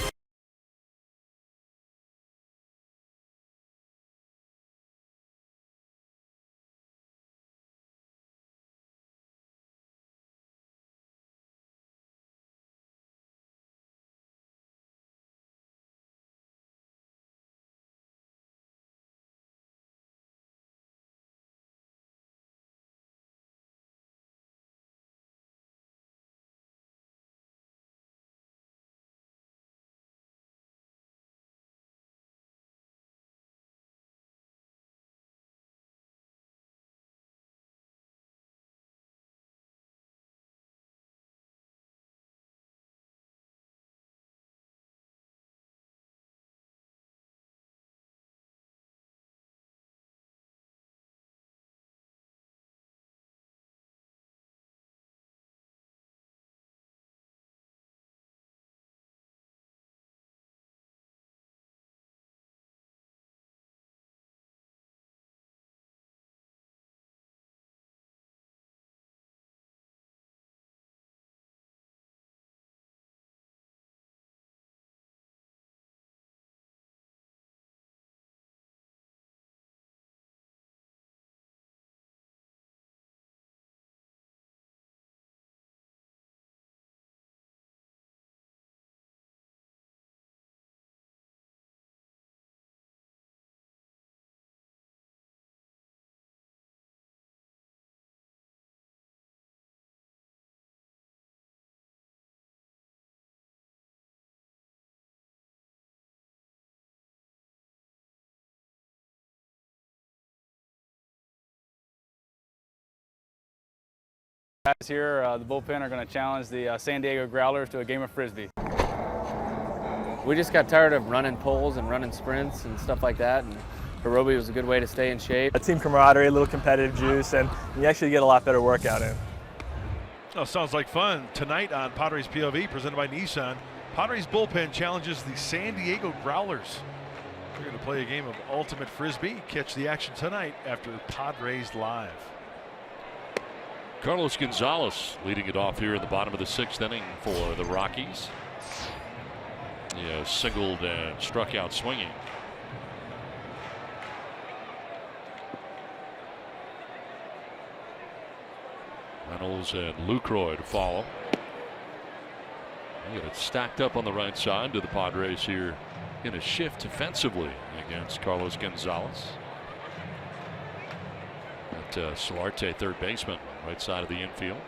Guys here, the bullpen are going to challenge the San Diego Growlers to a game of Frisbee. We just got tired of running poles and running sprints and stuff like that, and aerobic was a good way to stay in shape. A team camaraderie, a little competitive juice, and you actually get a lot better workout in. Oh, sounds like fun. Tonight on Padres POV, presented by Nissan, Padres bullpen challenges the San Diego Growlers. We're going to play a game of ultimate Frisbee. Catch the action tonight after Padres Live. Carlos Gonzalez leading it off here in the bottom of the 6th inning for the Rockies. He has singled and struck out swinging. Reynolds and Lucroy to follow. They get it stacked up on the right side to the Padres here in a shift defensively against Carlos Gonzalez. Got Solarte, third baseman, right side of the infield.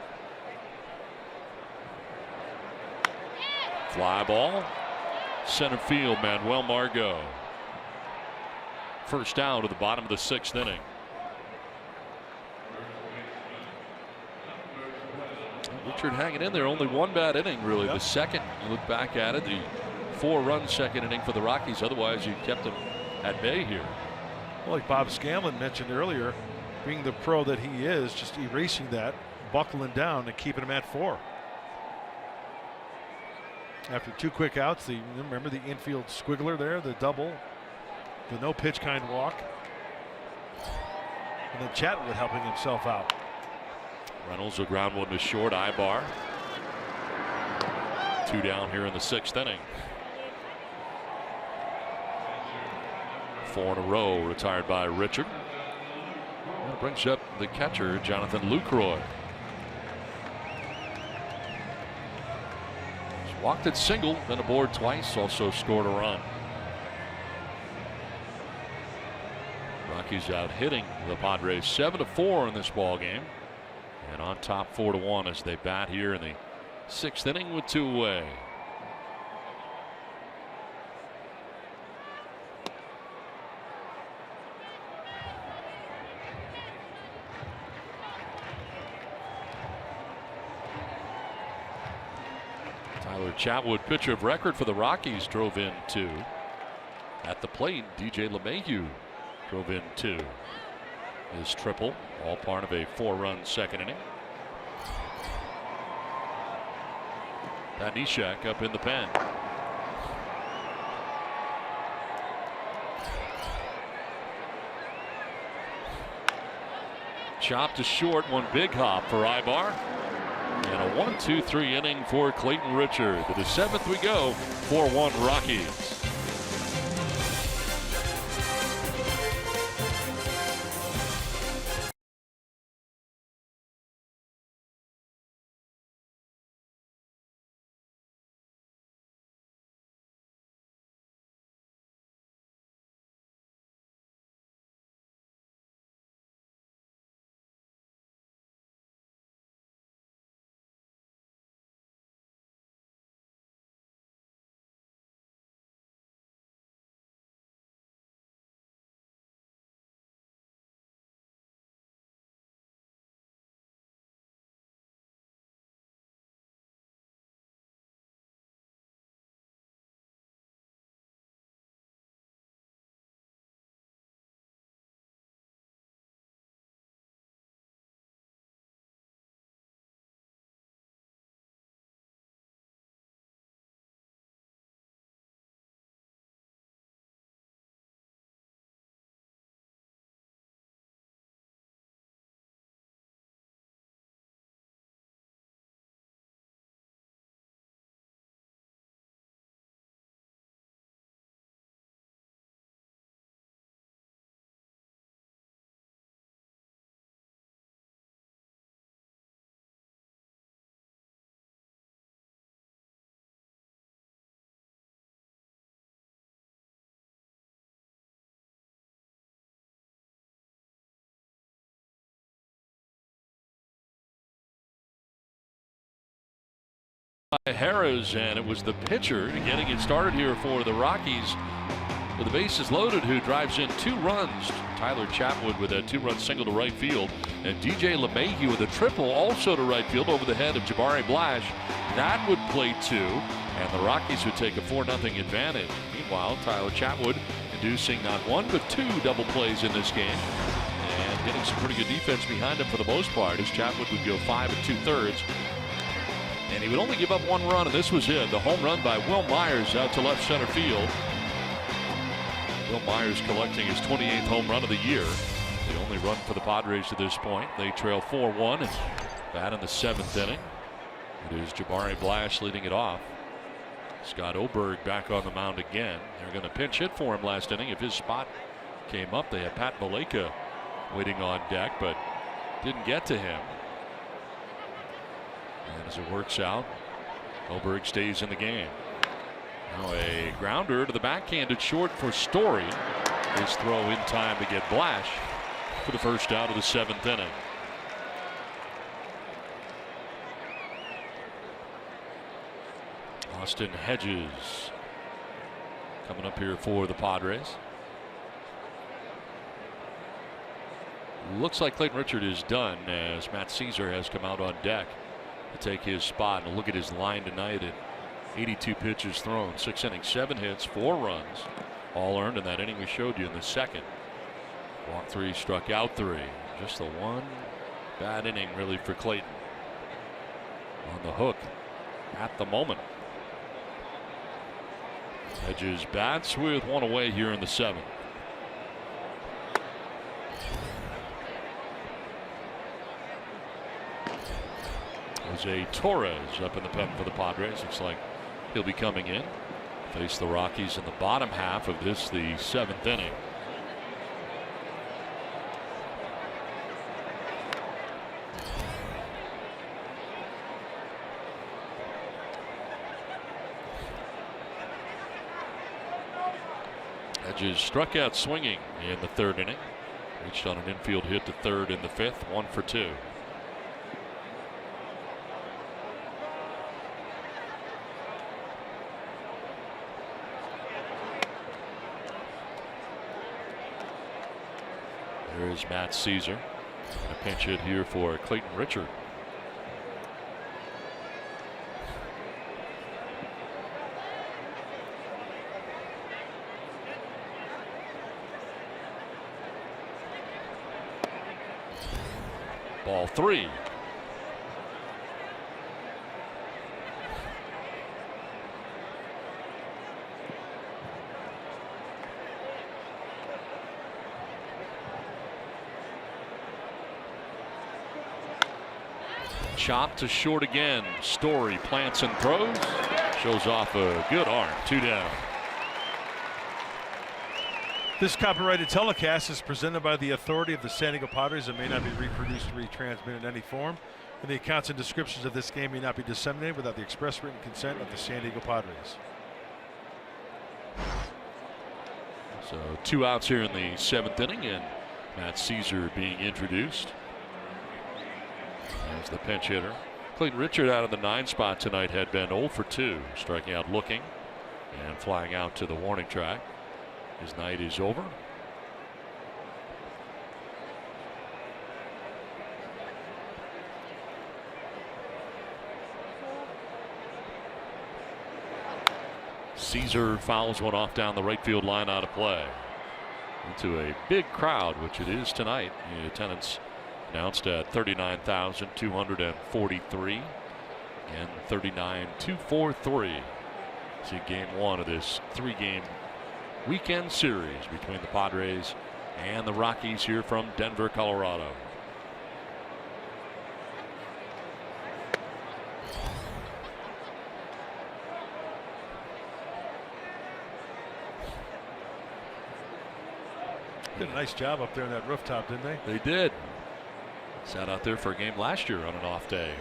Fly ball. Center field, Manuel Margot. First out of the bottom of the 6th inning. Richard hanging in there, only one bad inning really. The second, you look back at it, the 4-run second inning for the Rockies. Otherwise you kept them at bay here. Well, like Bob Scanlon mentioned earlier, being the pro that he is, just erasing that, buckling down and keeping him at 4. After 2 quick outs, remember the infield squiggler there, the double, the no pitch kind walk, and then Chatwood helping himself out. Reynolds will ground one to short. Ibar. 2 down here in the 6th inning. 4 in a row retired by Richard. That brings up the catcher, Jonathan Lucroy. He's walked at single, then aboard twice, also scored a run. Rockies out hitting the Padres 7-4 in this ball game. And on top 4-1 as they bat here in the 6th inning with 2 away. Tyler Chatwood, pitcher of record for the Rockies, drove in 2. At the plate, DJ LeMahieu drove in 2. His triple, all part of a 4-run second inning. Danishek up in the pen. Chop to short, one big hop for Ibar. And a 1-2-3 inning for Clayton Richard. To the 7th we go, 4-1 Rockies. Harris, and it was the pitcher getting it started here for the Rockies. with the bases loaded, who drives in 2 runs. Tyler Chatwood with a 2-run single to right field, and DJ LeMahieu with a triple also to right field over the head of Jabari Blash. That would play 2, and the Rockies would take a 4-0 advantage. Meanwhile, Tyler Chatwood inducing not 1 but 2 double plays in this game, and getting some pretty good defense behind him for the most part, as Chatwood would go 5 2/3. And he would only give up 1 run, and this was it. The home run by Will Myers out to left center field. Will Myers collecting his 28th home run of the year. The only run for the Padres to this point. They trail 4-1 and bat in the 7th inning. It is Jabari Blash leading it off. Scott Oberg back on the mound again. They're going to pinch hit for him last inning. If his spot came up, they had Pat Valaika waiting on deck, but didn't get to him. And as it works out, Oberg stays in the game. Now a grounder to the backhanded short for Story. His throw in time to get Blash for the first out of the 7th inning. Austin Hedges coming up here for the Padres. Looks like Clayton Richard is done, as Matt Caesar has come out on deck to take his spot. And look at his line tonight at 82 pitches thrown, 6 innings, 7 hits, 4 runs, all earned in that inning we showed you in the second. Walked 3, struck out 3. Just the one bad inning really for Clayton. On the hook at the moment. Hedges bats with 1 away here in the 7th. Jose Torres up in the pen for the Padres. Looks like he'll be coming in. Face the Rockies in the bottom half of this, the 7th inning. Hedges struck out swinging in the 3rd inning. Reached on an infield hit to 3rd in the 5th, 1 for 2. There's Matt Caesar. A pinch hit here for Clayton Richard. Ball 3. Chop to short again. Story plants and throws. Shows off a good arm. 2 down. This copyrighted telecast is presented by the authority of the San Diego Padres and may not be reproduced or retransmitted in any form. And the accounts and descriptions of this game may not be disseminated without the express written consent of the San Diego Padres. So 2 outs here in the 7th inning, and Matt Caesar being introduced. There's the pinch hitter. Clayton Richard out of the 9 spot tonight had been 0 for 2, striking out looking and flying out to the warning track. His night is over. Caesar fouls one off down the right field line out of play. Into a big crowd, which it is tonight. The attendance announced at 39,243 and 39,243. See game 1 of this 3-game weekend series between the Padres and the Rockies here from Denver, Colorado. Did a nice job up there on that rooftop, didn't they? They did. Sat out there for a game last year on an off day.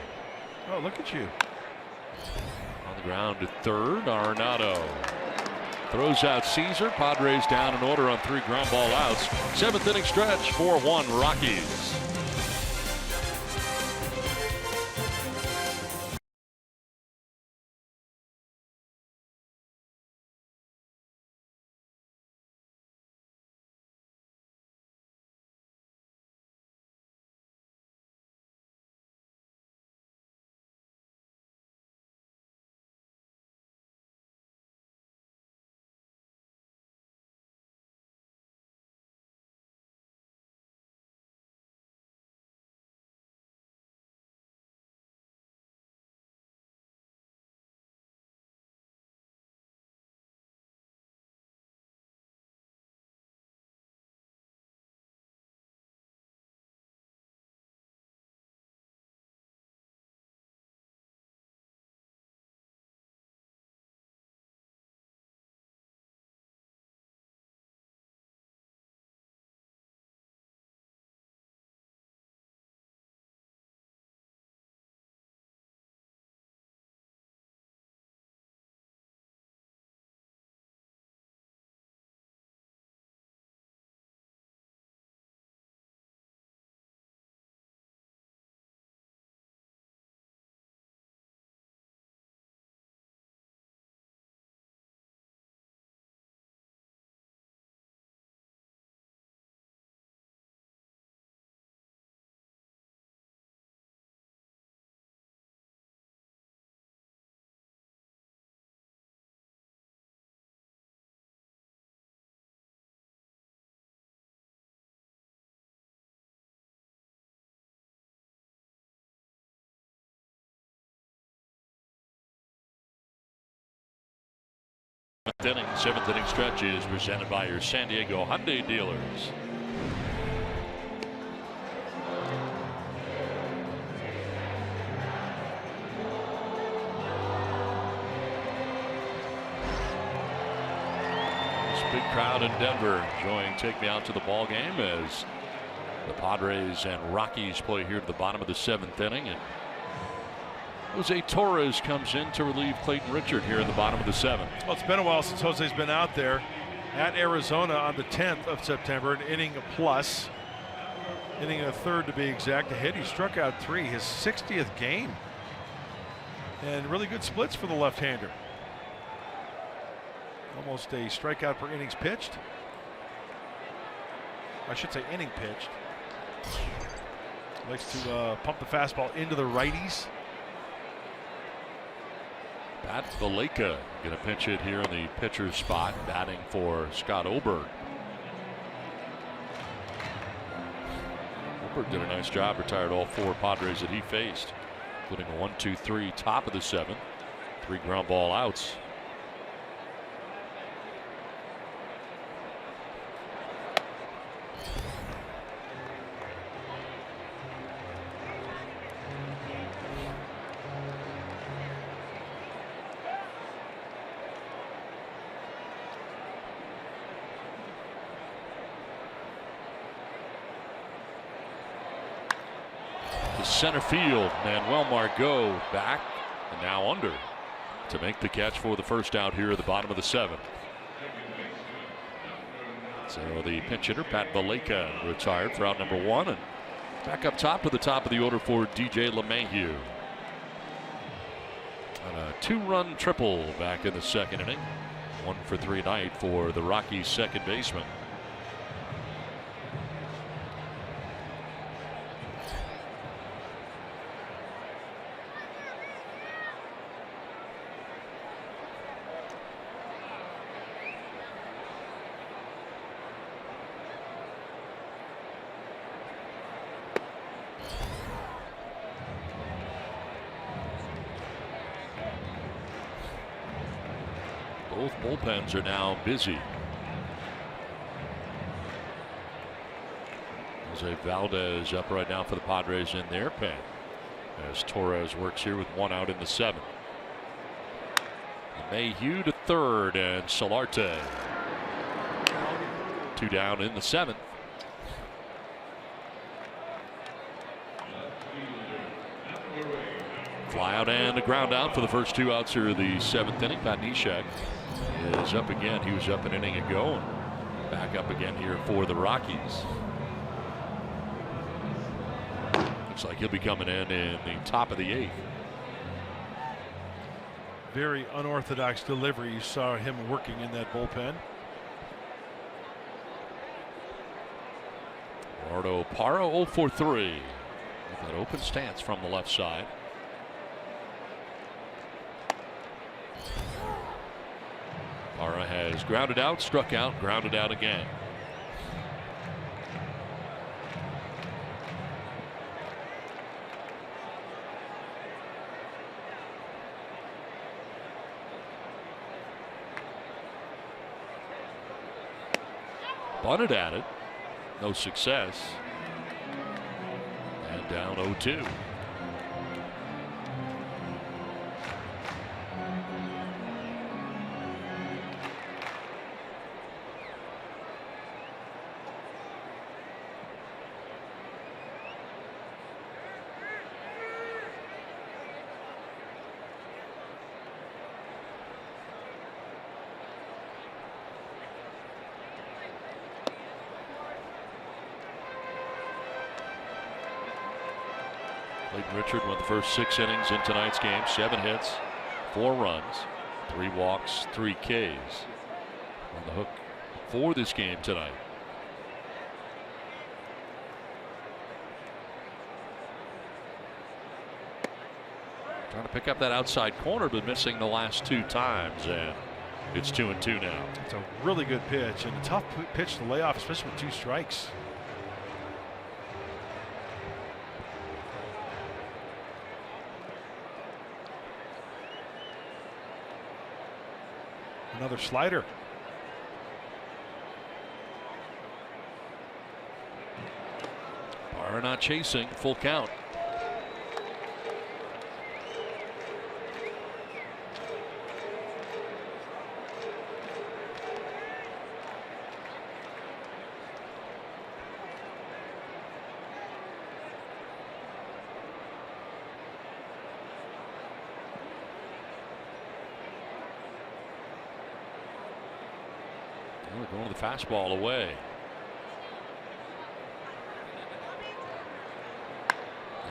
Oh, look at you. On the ground to 3rd, Arenado throws out Caesar. Padres down in order on 3 ground ball outs. 7th inning stretch, 4-1 Rockies. Seventh inning stretch is presented by your San Diego Hyundai dealers. Big crowd in Denver enjoying Take Me Out to the Ball game as the Padres and Rockies play here to the bottom of the 7th inning. And Jose Torres comes in to relieve Clayton Richard here in the bottom of the 7th. Well, it's been a while since Jose's been out there. At Arizona on the 10th of September, an inning plus, inning and a third to be exact. A hit. He struck out 3, his 60th game, and really good splits for the left-hander. Almost a strikeout per innings pitched. I should say inning pitched. Likes to pump the fastball into the righties. Pat Valleca going to pinch it here in the pitcher's spot, batting for Scott Oberg. Oberg did a nice job, retired all 4 Padres that he faced, including a 1-2-3 top of the 7th, 3 ground ball outs. Center field, Manuel Margot back and now under to make the catch for the first out here at the bottom of the 7th. So the pinch hitter Pat Valleca retired for out number 1, and back up top to the top of the order for DJ LeMahieu. And a 2-run triple back in the 2nd inning. 1 for 3 night for the Rockies' second baseman. Both bullpens are now busy. Jose Valdez up right now for the Padres in their pen as Torres works here with 1 out in the 7th. Mayhew to 3rd and Solarte 2 down in the 7th. Fly out and a ground out for the first 2 outs here of the 7th inning. Pat Neshek is up again. He was up an inning ago and back up again here for the Rockies. Looks like he'll be coming in the top of the 8th. Very unorthodox delivery. You saw him working in that bullpen. Eduardo Parra 0 for 3 with that open stance from the left side. Parra has grounded out, struck out, grounded out again. Bunted at it, no success, and down 0-2. Richard went the first 6 innings in tonight's game. 7 hits, 4 runs, 3 walks, 3 Ks. On the hook for this game tonight. Trying to pick up that outside corner, but missing the last 2 times, and it's 2-2 now. It's a really good pitch and a tough pitch to lay off, especially with 2 strikes. Another slider. Barr not chasing, full count. Going to the fastball away.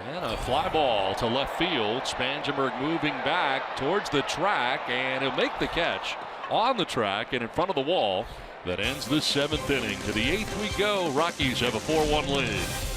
And a fly ball to left field. Spangenberg moving back towards the track, and he'll make the catch on the track and in front of the wall. That ends the 7th inning. To the 8th we go. Rockies have a 4-1 lead.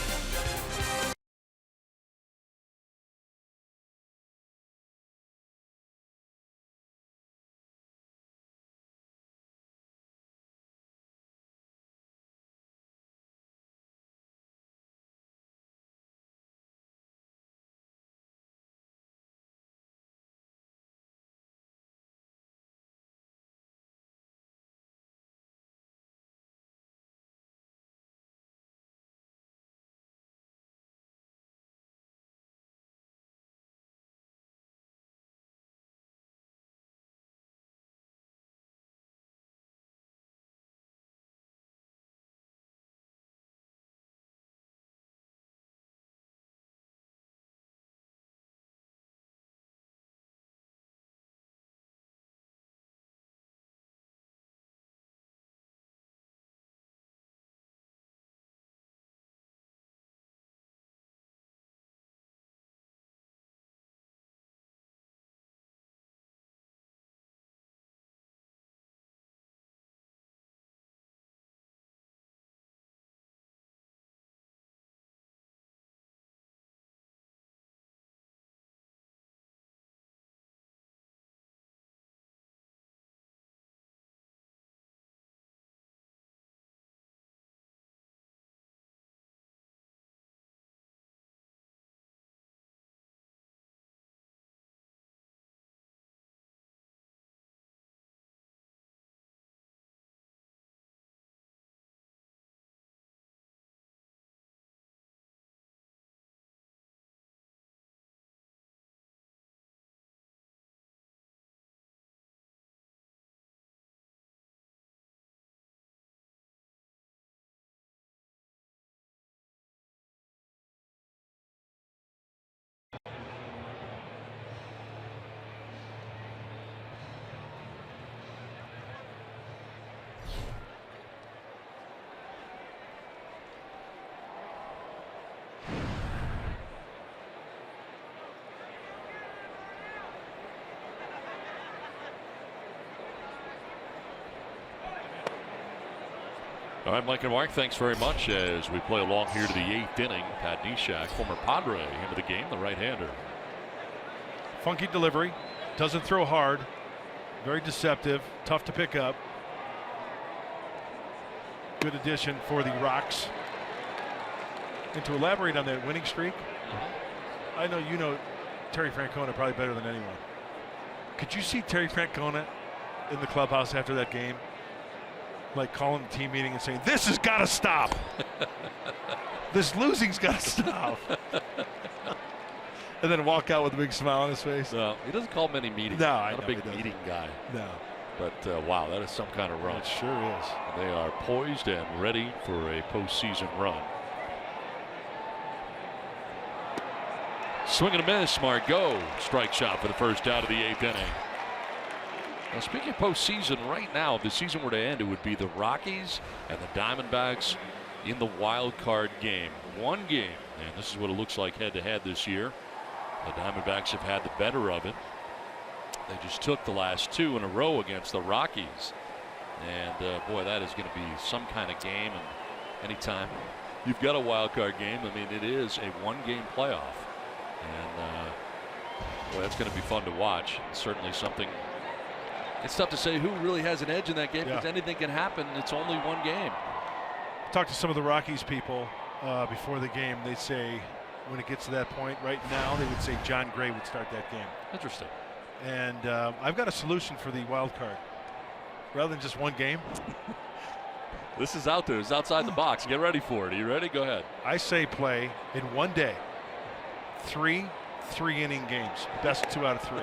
All right, Mike and Mark, thanks very much as we play along here to the 8th inning. Pat Neshek, former Padre, into the game, the right-hander. Funky delivery, doesn't throw hard, very deceptive, tough to pick up. Good addition for the Rocks. And to elaborate on that winning streak, I know you know Terry Francona probably better than anyone. Could you see Terry Francona in the clubhouse after that game? Like calling the team meeting and saying, "This has got to stop. This losing's got to stop." And then walk out with a big smile on his face. No, he doesn't call many meetings. No, I not know a big he meeting guy. No. But wow, that is some kind of run. It sure is. They are poised and ready for a postseason run. Swing and a miss. Margot strike shot for the first out of the 8th inning. Now, speaking of postseason, right now, if the season were to end, it would be the Rockies and the Diamondbacks in the wild card game. One game, and this is what it looks like head-to-head this year. The Diamondbacks have had the better of it. They just took the last 2 in a row against the Rockies. And, boy, that is going to be some kind of game. And anytime you've got a wild card game, I mean, it is a one-game playoff. And, boy, that's going to be fun to watch. It's certainly something. It's tough to say who really has an edge in that game because anything can happen. It's only one game. Talked to some of the Rockies people before the game. They say when it gets to that point right now, they would say John Gray would start that game. Interesting. And I've got a solution for the wild card. rather than just one game? This is out there. It's outside the box. Get ready for it. Are you ready? Go ahead. I say play in one day 3 3-inning games. Best 2 out of 3.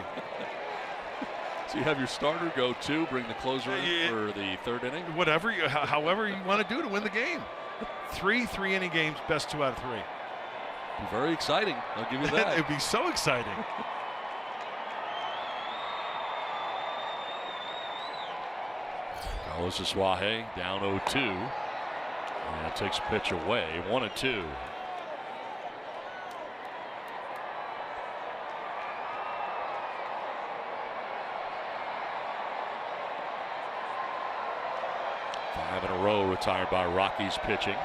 So you have your starter go 2, bring the closer in for the 3rd inning? Whatever, however you want to do to win the game. 3 3-inning games, best 2 out of 3. Be very exciting. I'll give you that. It'd be so exciting. Carlos Asuaje down 0-2. And takes a pitch away. 1-2. Five in a row retired by Rockies pitching.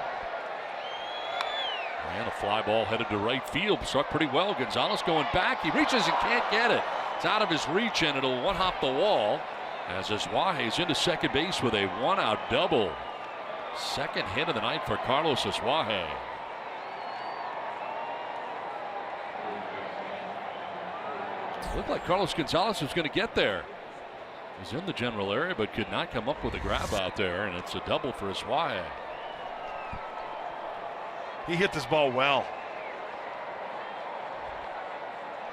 And a fly ball headed to right field. Struck pretty well. Gonzalez going back. He reaches and can't get it. It's out of his reach and it'll one-hop the wall as Asuaje is into second base with a 1-out double. Second hit of the night for Carlos Asuaje. It looked like Carlos Gonzalez was going to get there. He's in the general area but could not come up with a grab out there, and it's a double for Asuaje. He hit this ball well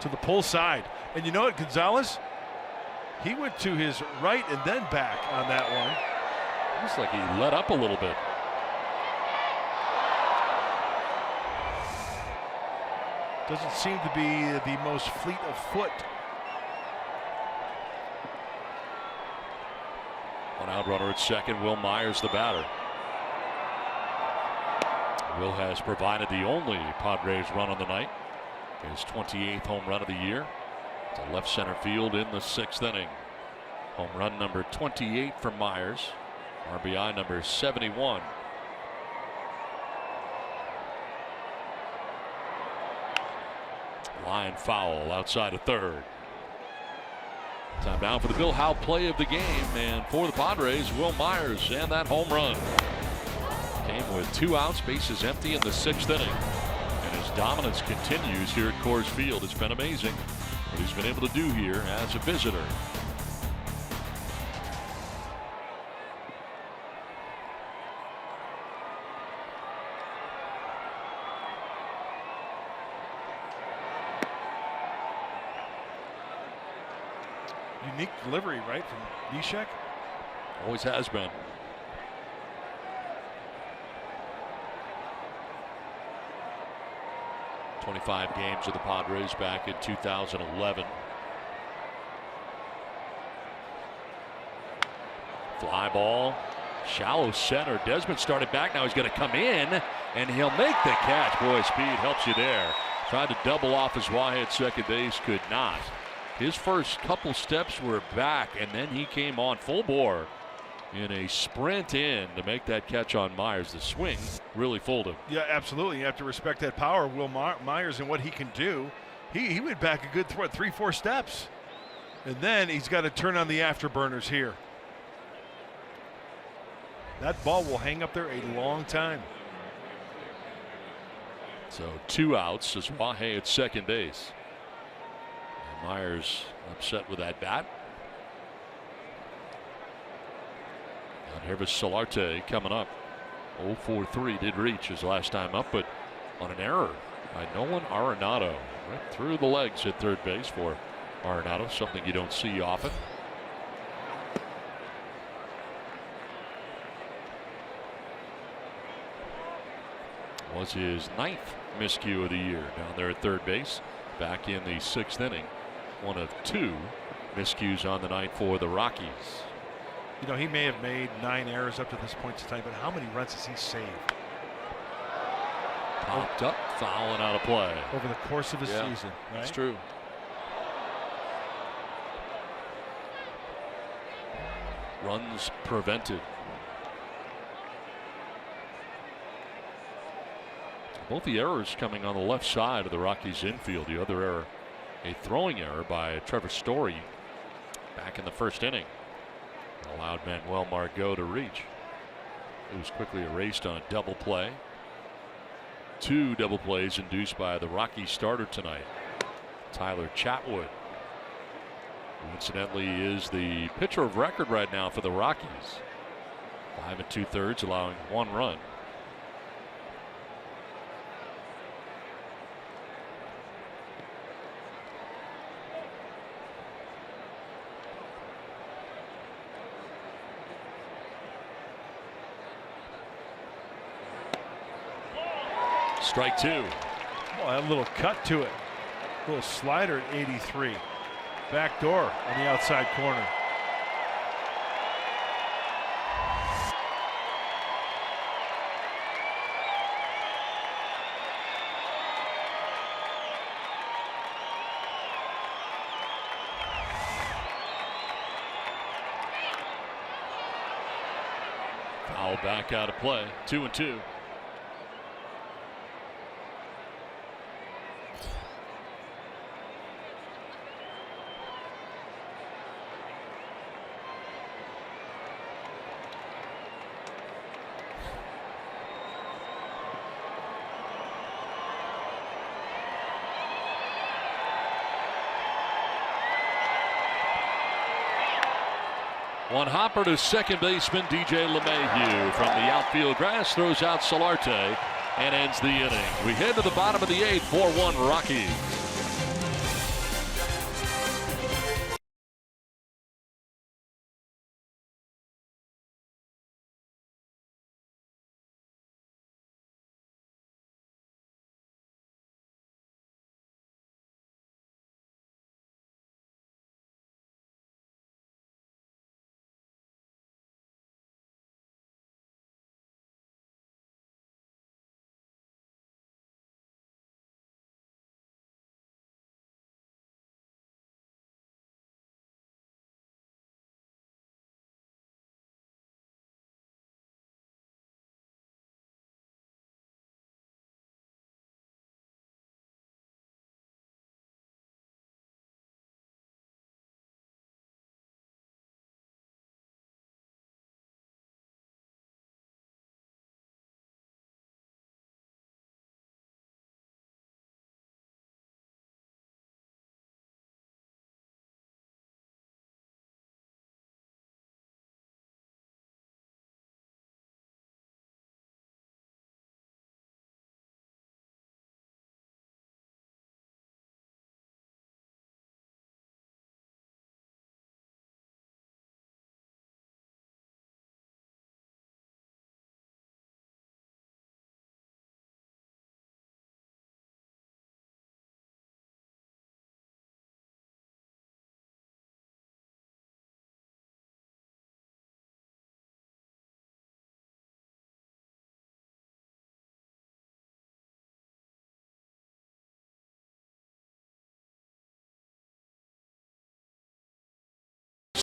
to the pull side. And you know what, Gonzalez? He went to his right and then back on that one. Looks like he let up a little bit. Doesn't seem to be the most fleet of foot. 1-out runner at second. Will Myers the batter. Will has provided the only Padres run on the night. His 28th home run of the year to left center field in the 6th inning. Home run number 28 for Myers. RBI number 71. Line foul outside of third. Time now for the Bill Howe play of the game, and for the Padres, Will Myers and that home run. Came with 2 outs, bases empty in the 6th inning. And his dominance continues here at Coors Field. It's been amazing what he's been able to do here as a visitor. Unique delivery, right, from Neshek? Always has been. "25 games with the Padres back in 2011. Fly ball, shallow center. Desmond started back. Now he's going to come in, and he'll make the catch. Boy, speed helps you there. Tried to double off Asuaje at second base, could not. His first couple steps were back, and then he came on full bore in a sprint in to make that catch on Myers. The swing really fooled him. Yeah, absolutely. You have to respect that power of Will Myers and what he can do. He went back a good 3-4 steps. And then he's got to turn on the afterburners here. That ball will hang up there a long time. So 2 outs. Asuaje at second base. And Myers upset with that bat. And Hervis Solarte coming up. 0-4-3 did reach his last time up, but on an error by Nolan Arenado. Right through the legs at third base for Arenado, something you don't see often. Was his 9th miscue of the year down there at third base back in the 6th inning. One of 2 miscues on the night for the Rockies. You know, he may have made 9 errors up to this point in time, but how many runs has he saved? Popped up, foul and out of play. Over the course of a season, right? That's true. Runs prevented. Both the errors coming on the left side of the Rockies infield. The other error, a throwing error by Trevor Story back in the 1st inning. Allowed Manuel Margot to reach. It was quickly erased on a double play. 2 double plays induced by the Rockies starter tonight, Tyler Chatwood. who incidentally is the pitcher of record right now for the Rockies. 5 2/3, allowing 1 run. Strike 2. Well, a little cut to it. A little slider at 83. Back door on the outside corner. Foul back out of play. 2-2. One hopper to second baseman DJ LeMahieu from the outfield grass, throws out Solarte and ends the inning. We head to the bottom of the 8th, 4-1 Rockies.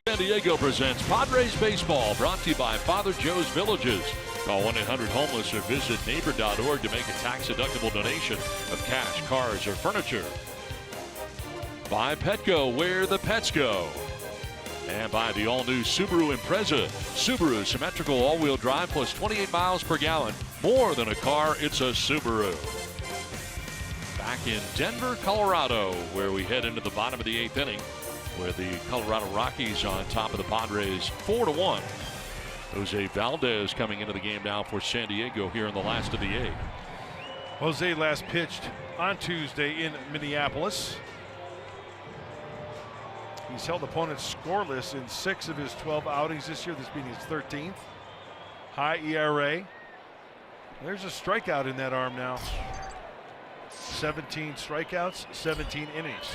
San Diego presents Padres Baseball, brought to you by Father Joe's Villages. Call 1-800-HOMELESS or visit neighbor.org to make a tax-deductible donation of cash, cars, or furniture. By Petco, where the pets go. And by the all-new Subaru Impreza. Subaru symmetrical all-wheel drive plus 28 miles per gallon. More than a car, it's a Subaru. Back in Denver, Colorado, where we head into the bottom of the 8th inning, with the Colorado Rockies on top of the Padres 4-1. Jose Valdez coming into the game now for San Diego here in the last of the 8th. Jose last pitched on Tuesday in Minneapolis. He's held opponents scoreless in 6 of his 12 outings this year, this being his 13th. High ERA. There's a strikeout in that arm now. 17 strikeouts, 17 innings.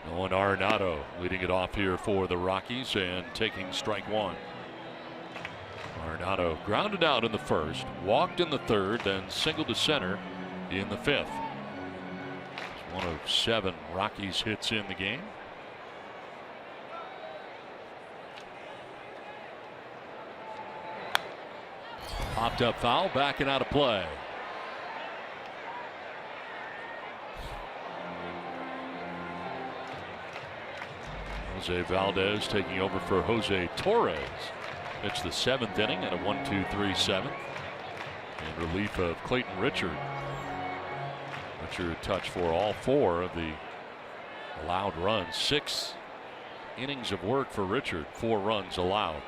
Nolan Arenado leading it off here for the Rockies and taking strike 1. Arenado grounded out in the first, walked in the third, then singled to center in the 5th. It's one of 7 Rockies hits in the game. Popped up foul, backing out of play. Jose Valdez taking over for Jose Torres. It's the 7th inning and a 1-2-3-7 in relief of Clayton Richard. Richard touched for all 4 of the allowed runs. 6 innings of work for Richard. 4 runs allowed.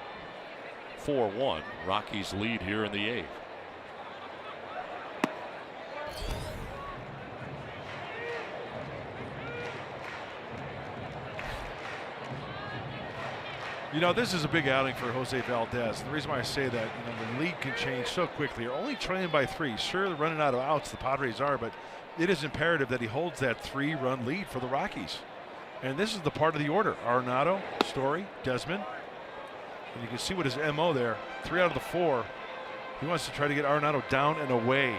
4-1. Rockies lead here in the 8th. You know, this is a big outing for Jose Valdez. The reason why I say that, the lead can change so quickly. You're only trailing by 3. Sure, they're running out of outs, the Padres are, but it is imperative that he holds that 3-run lead for the Rockies. And this is the part of the order. Arenado, Story, Desmond. And you can see what his MO there. 3 out of the 4. He wants to try to get Arenado down and away.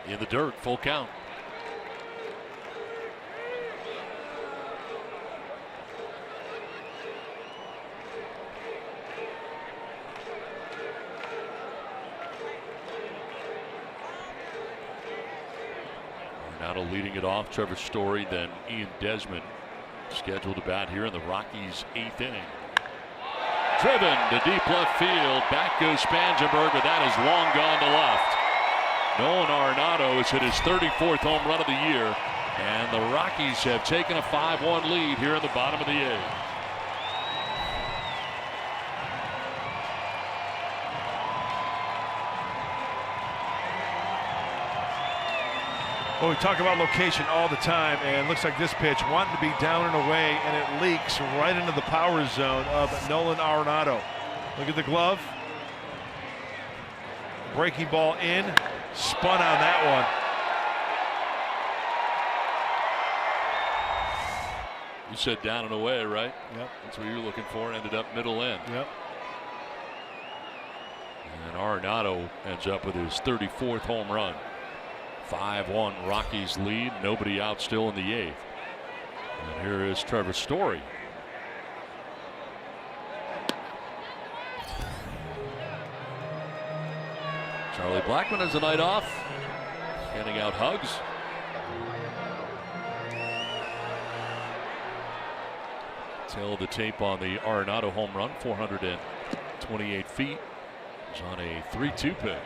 In the dirt, full count. Arenado leading it off. Trevor Story, then Ian Desmond scheduled to bat here in the Rockies' 8th inning. Driven to deep left field. Back goes Spangenberg, but that is long gone to left. Nolan Arenado has hit his 34th home run of the year, and the Rockies have taken a 5-1 lead here in the bottom of the 8th. Well, we talk about location all the time, and looks like this pitch wanting to be down and away, and it leaks right into the power zone of Nolan Arenado. Look at the glove. Breaking ball in. Spun on that one. You said down and away, right? Yep. That's what you were looking for. Ended up middle end. Yep. And Arenado ends up with his 34th home run. 5-1 Rockies lead. Nobody out still in the 8th. And here is Trevor Story. Charlie Blackmon has a night off, handing out hugs. Tail of the tape on the Arenado home run, 428 feet. It's on a 3-2 pitch.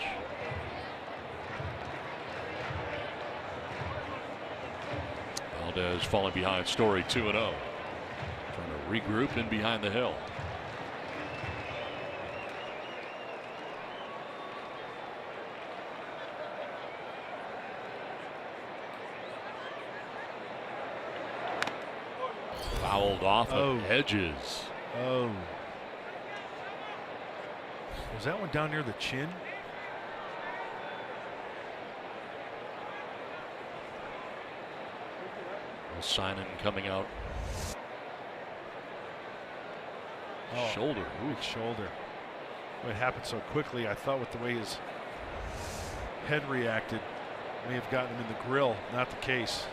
Valdez falling behind Story 2-0. Trying to regroup in behind the hill. Fouled off of Hedges. Oh. Was that one down near the chin? Simon coming out. Shoulder. Ooh, shoulder. It happened so quickly. I thought with the way his head reacted, may have gotten him in the grill. Not the case.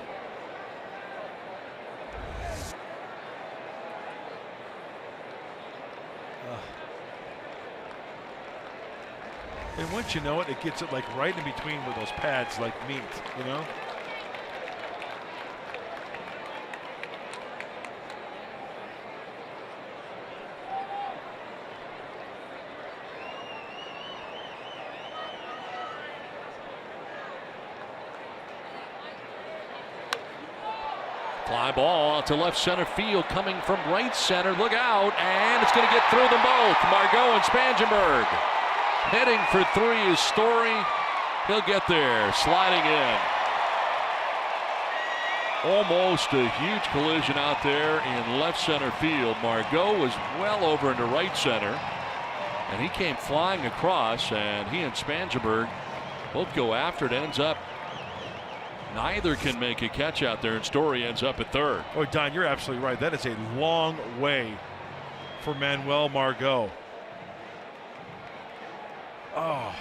And once you know it, it gets it like right in between where those pads like meet, you know? Fly ball out to left center field, coming from right center. Look out, and it's going to get through them both. Margot and Spangenberg. Heading for 3 is Story. He'll get there, sliding in. Almost a huge collision out there in left center field. Margot was well over into right center, and he came flying across, and he and Spangenberg both go after it. Ends up neither can make a catch out there, and Story ends up at third. Oh, Don, you're absolutely right. That is a long way for Manuel Margot. Oh.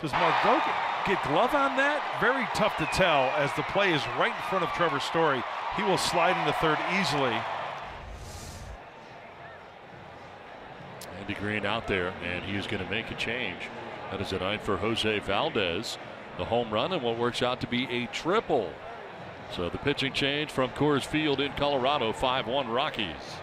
Does Margot get glove on that? Very tough to tell as the play is right in front of Trevor Story. He will slide into third easily. Andy Green out there, and he is going to make a change. That is a night for Jose Valdez. The home run and what works out to be a triple. So the pitching change from Coors Field in Colorado, 5-1 Rockies.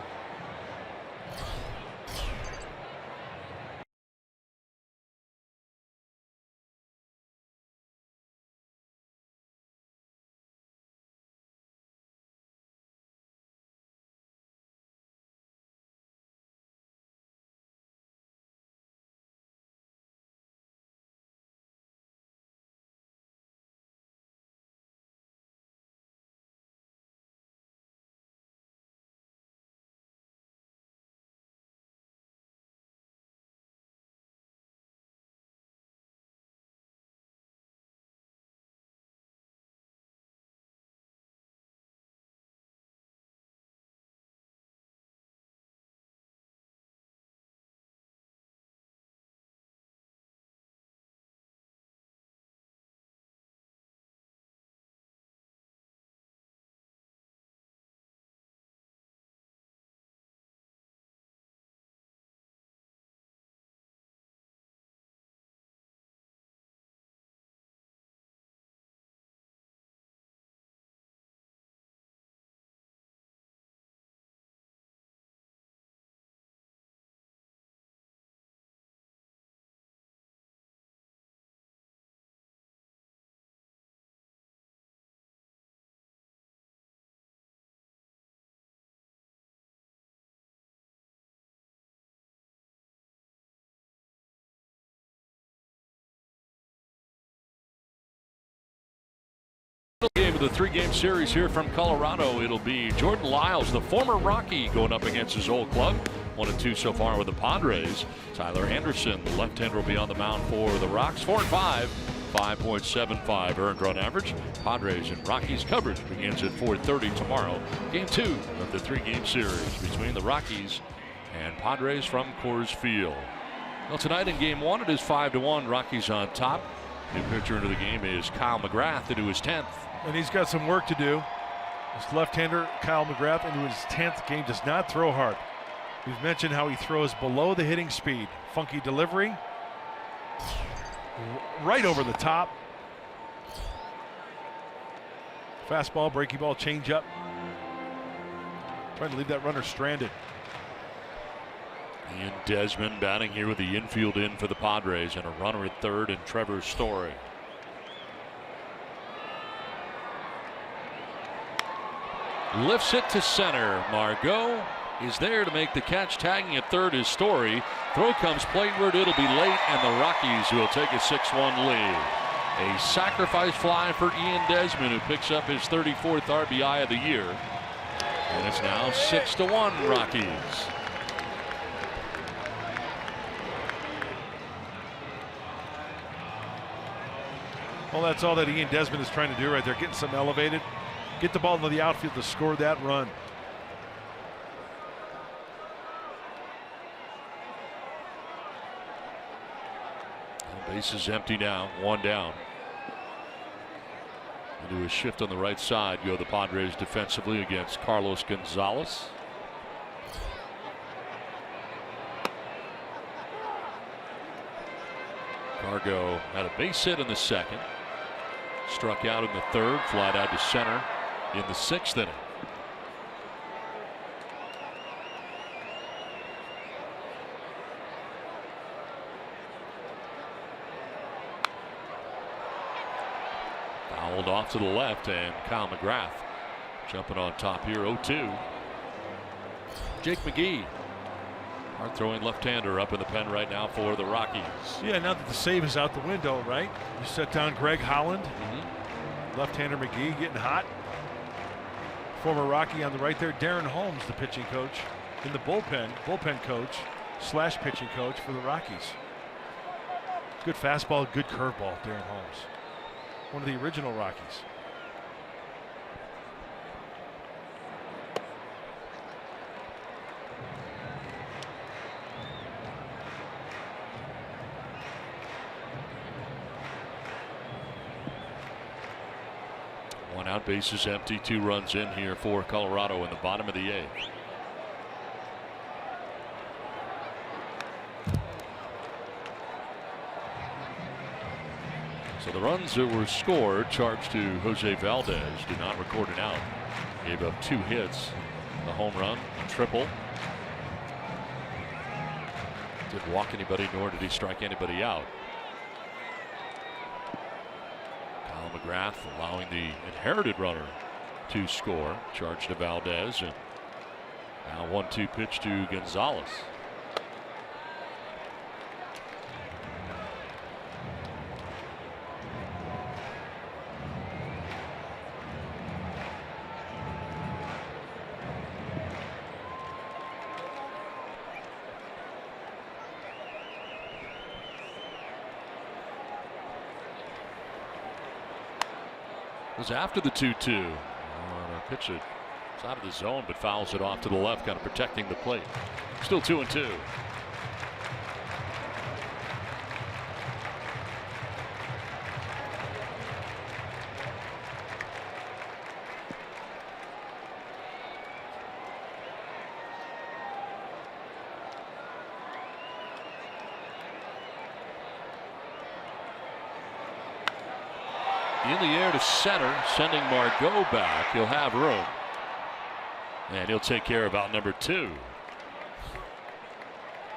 Game of the three-game series here from Colorado. It'll be Jordan Lyles, the former Rocky, going up against his old club. 1-2 so far with the Padres. Tyler Anderson, the left-hander, will be on the mound for the Rocks. 4-5, 5.75 earned run average. Padres and Rockies coverage begins at 4:30 tomorrow. Game 2 of the three-game series between the Rockies and Padres from Coors Field. Well, tonight in Game 1, it is 5-1. Rockies on top. New pitcher into the game is Kyle McGrath into his 10th. And he's got some work to do. This left-hander, Kyle McGrath, into his 10th game, does not throw hard. We've mentioned how he throws below the hitting speed. Funky delivery. Right over the top. Fastball, breaking ball, change up. Trying to leave that runner stranded. Ian Desmond batting here with the infield in for the Padres, and a runner at third and Trevor Story. Lifts it to center. Margot is there to make the catch. Tagging at third is Story. Throw comes plateward. It'll be late, and the Rockies will take a 6-1 lead. A sacrifice fly for Ian Desmond, who picks up his 34th RBI of the year. And it's now 6-1 Rockies. Well, that's all that Ian Desmond is trying to do right there, getting some elevated. Get the ball into the outfield to score that run. Base is empty now, one down. Into a shift on the right side go the Padres defensively against Carlos Gonzalez. Cargo had a base hit in the second. Struck out in the third, flied out to center in the sixth inning. Fouled off to the left, and Kyle McGrath jumping on top here. 0-2. Jake McGee, hard throwing left-hander, up in the pen right now for the Rockies. Yeah, now that the save is out the window, right? You set down Greg Holland. Left-hander McGee getting hot. Former Rocky on the right there. Darren Holmes, the pitching coach in the bullpen coach / pitching coach for the Rockies. Good fastball, good curveball, Darren Holmes. One of the original Rockies. One out, base is empty, 2 runs in here for Colorado in the bottom of the 8th. So the runs that were scored, charged to Jose Valdez, did not record an out. Gave up 2 hits, a home run, a triple. Didn't walk anybody, nor did he strike anybody out. Kyle McGrath allowing the inherited runner to score, charged to Valdez, and now 1-2 pitch to Gonzalez. Was after the 2-2. Pitch it. It's out of the zone, but fouls it off to the left, kind of protecting the plate. Still 2-2. In the air to center, sending Margot back. He'll have room. And he'll take care of out number 2.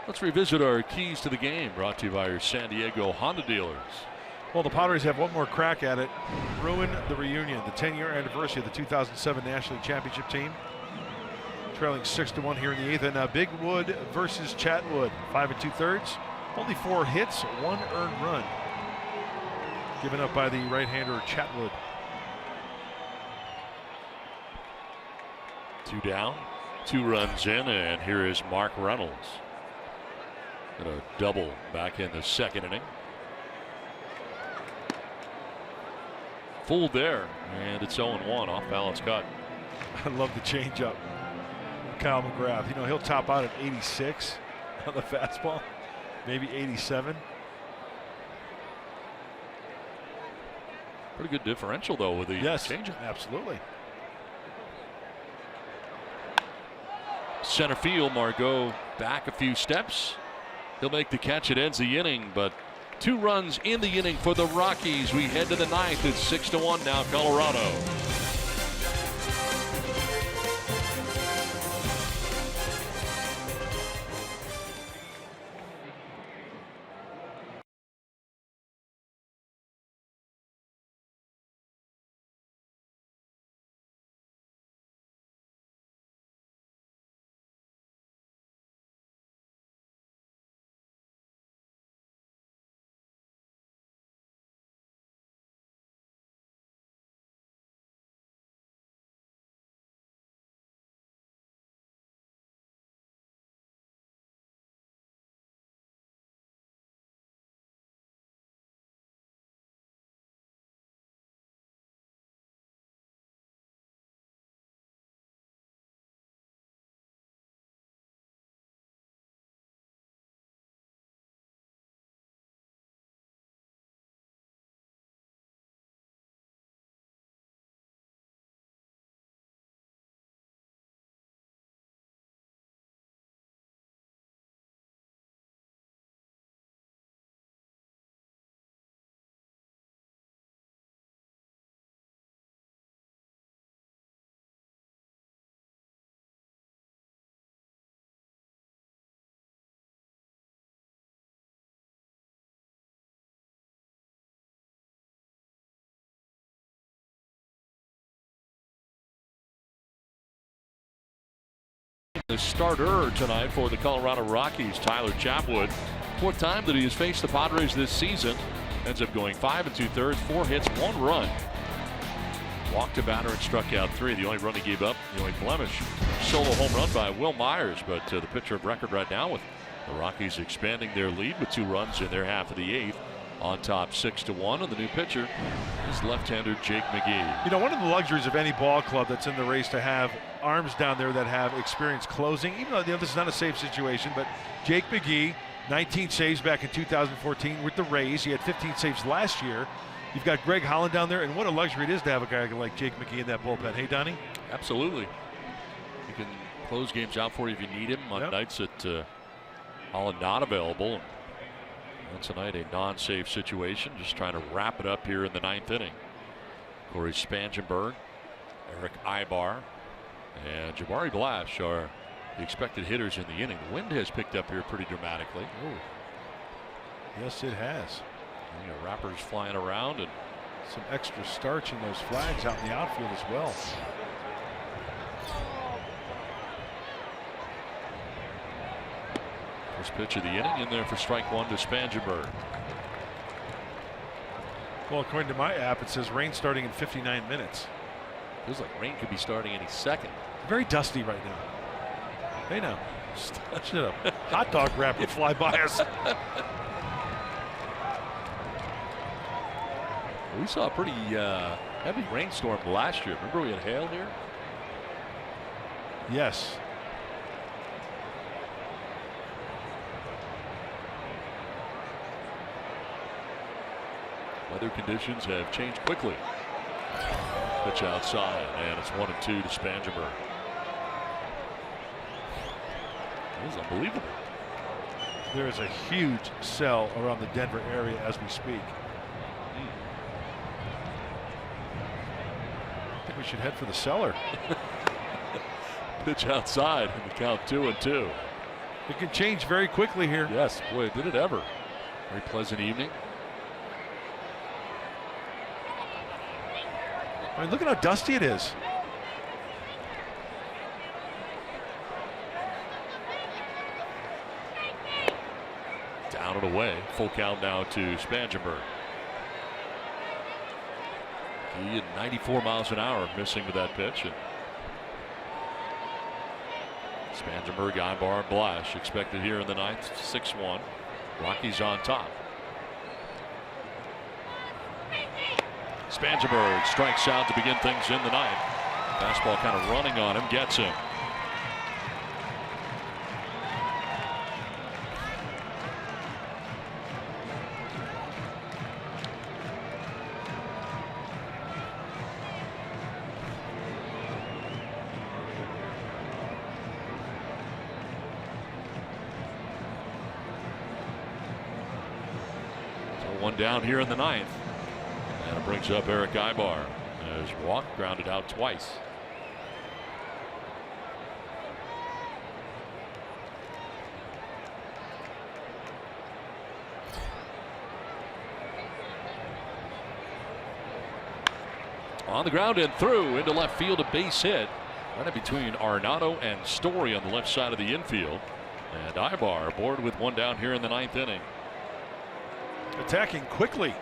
Let's revisit our keys to the game, brought to you by your San Diego Honda dealers. Well, the Padres have one more crack at it. Ruin the reunion, the 10-year anniversary of the 2007 National League Championship team. Trailing 6-1 here in the 8th. And Big Wood versus Chatwood, 5 2/3. Only 4 hits, 1 earned run. Given up by the right-hander Chatwood. 2 down, 2 runs in, and here is Mark Reynolds. Got a double back in the 2nd inning. Fooled there, and it's 0-1, off balance cut. I love the changeup. Kyle McGrath, you know, he'll top out at 86 on the fastball, maybe 87. Pretty good differential, though, with the changeup. Absolutely. Center field, Margot back a few steps. He'll make the catch. It ends the inning, but 2 runs in the inning for the Rockies. We head to the 9th. It's 6-1 now, Colorado. The starter tonight for the Colorado Rockies, Tyler Chatwood. 4th time that he has faced the Padres this season. Ends up going 5 2/3, 4 hits, 1 run. Walked a batter and struck out 3. The only run he gave up, the only blemish, solo home run by Will Myers. But the pitcher of record right now, with the Rockies expanding their lead with 2 runs in their half of the 8th. On top 6-1, and the new pitcher is left-hander Jake McGee. You know, one of the luxuries of any ball club that's in the race to have arms down there that have experience closing, even though this is not a safe situation, but Jake McGee, 19 saves back in 2014 with the Rays. He had 15 saves last year. You've got Greg Holland down there, and what a luxury it is to have a guy like Jake McGee in that bullpen. Hey, Donnie? Absolutely. He can close games out for you if you need him on nights that Holland not available. And tonight a non-safe situation, just trying to wrap it up here in the 9th inning. Corey Spangenberg, Eric Ibar, and Jabari Blash are the expected hitters in the inning. The wind has picked up here pretty dramatically. Ooh. Yes, it has. You know, wrappers flying around and some extra starch in those flags out in the outfield as well. First pitch of the inning in there for strike one to Spangenberg. Well, according to my app, it says rain starting in 59 minutes. Feels like rain could be starting any second. Very dusty right now. Hey now, should a hot dog wrapper fly by us. We saw a pretty heavy rainstorm last year. Remember we had hail here? Yes. Weather conditions have changed quickly. Pitch outside, and it's 1-2 to Spangenberg. That was unbelievable. There is a huge cell around the Denver area as we speak. I think we should head for the cellar. Pitch outside, and the count 2-2. It can change very quickly here. Yes, boy, did it ever. Very pleasant evening. I mean, look at how dusty it is. Down and away. Full count now to Spangenberg. He at 94 miles an hour missing with that pitch. And Spangenberg, Ibar, Blash expected here in the 9th. 6-1. Rockies on top. Spangenberg strikes out to begin things in the 9th. Fastball kind of running on him, gets him. So one down here in the 9th. And it brings up Eric Ibar as walk grounded out twice. On the ground and through into left field, a base hit right in between Arenado and Story on the left side of the infield. And Ibar aboard with one down here in the 9th inning. Attacking quickly.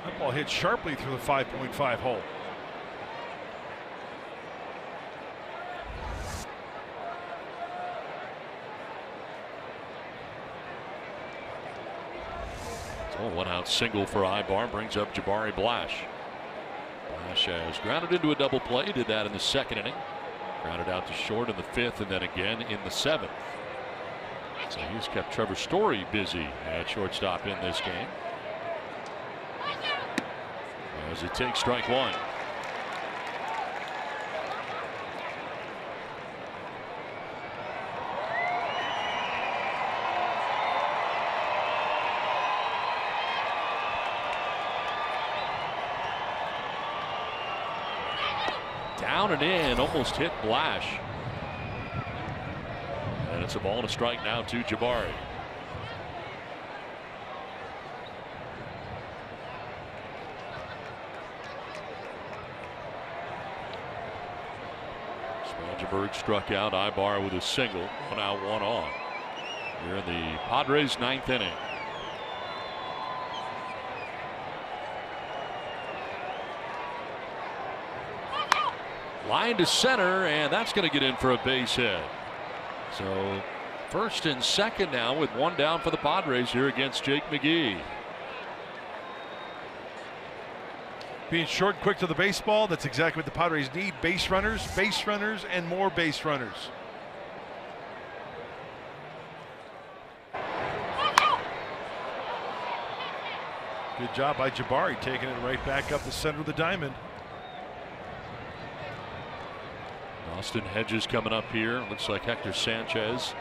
That ball hit sharply through the 5.5 hole. So a one-out single for Ibar brings up Jabari Blash. Blash has grounded into a double play. Did that in the 2nd inning. Grounded out to short in the 5th and then again in the 7th. So he's kept Trevor Story busy at shortstop in this game. As it takes strike one. Down and in, almost hit Blash. And it's a ball and a strike now to Jabari. Spangenberg struck out Ibar with a single. 1 out, 1 on. Here in the Padres 9th inning. Line to center, and that's going to get in for a base hit. So first and second now with one down for the Padres here against Jake McGee. Being short and quick to the baseball, that's exactly what the Padres need. Base runners, and more base runners. Good job by Jabari, taking it right back up the center of the diamond. Austin Hedges coming up here. Looks like Hector Sanchez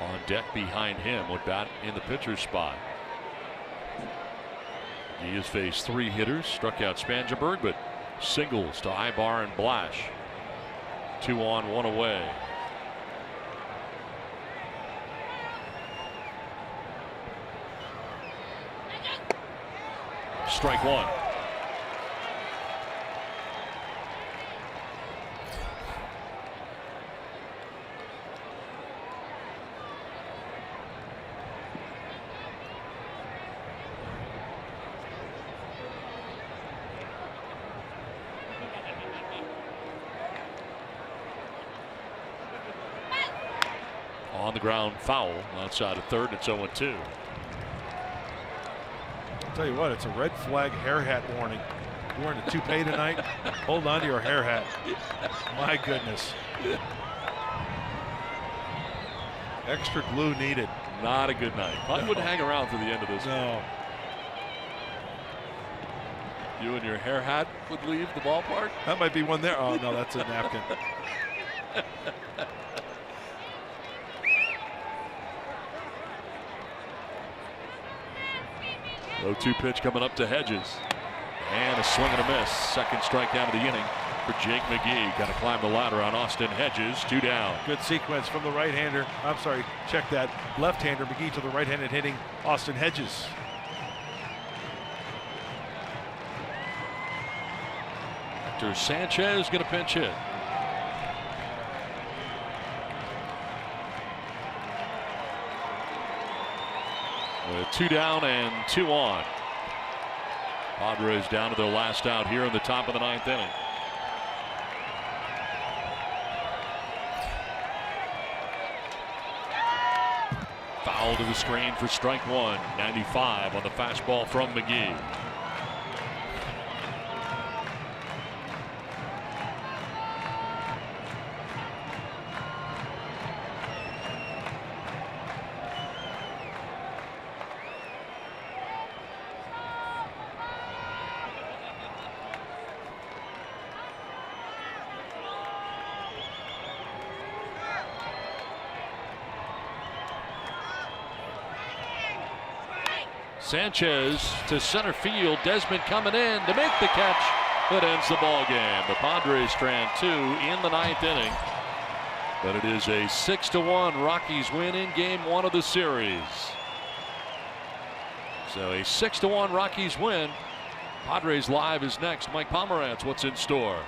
on deck behind him would bat in the pitcher's spot. He has faced 3 hitters, struck out Spangenberg, but singles to Ibar and Blash. 2 on, 1 away. Strike 1. On the ground foul outside of third. It's 0-2. I'll tell you what, it's a red flag hair hat warning. You're wearing a toupee tonight? Hold on to your hair hat. My goodness. Extra glue needed. Not a good night. I wouldn't hang around for the end of this. No. You and your hair hat would leave the ballpark? That might be one there. Oh, no, that's a napkin. 0-2 pitch coming up to Hedges. And a swing and a miss. Second strikeout of the inning for Jake McGee. Got to climb the ladder on Austin Hedges. 2 down. Good sequence from the right-hander. I'm sorry, check that. Left-hander McGee to the right-handed hitting Austin Hedges. After Sanchez going to pinch hit. With 2 down and 2 on. Padres down to their last out here in the top of the 9th inning. Foul to the screen for strike 1. 95 on the fastball from McGee. Sanchez to center field. Desmond coming in to make the catch that ends the ball game. The Padres strand 2 in the 9th inning. But it is a 6-1 Rockies win in game 1 of the series. So a 6-1 Rockies win. Padres Live is next. Mike Pomerantz, what's in store?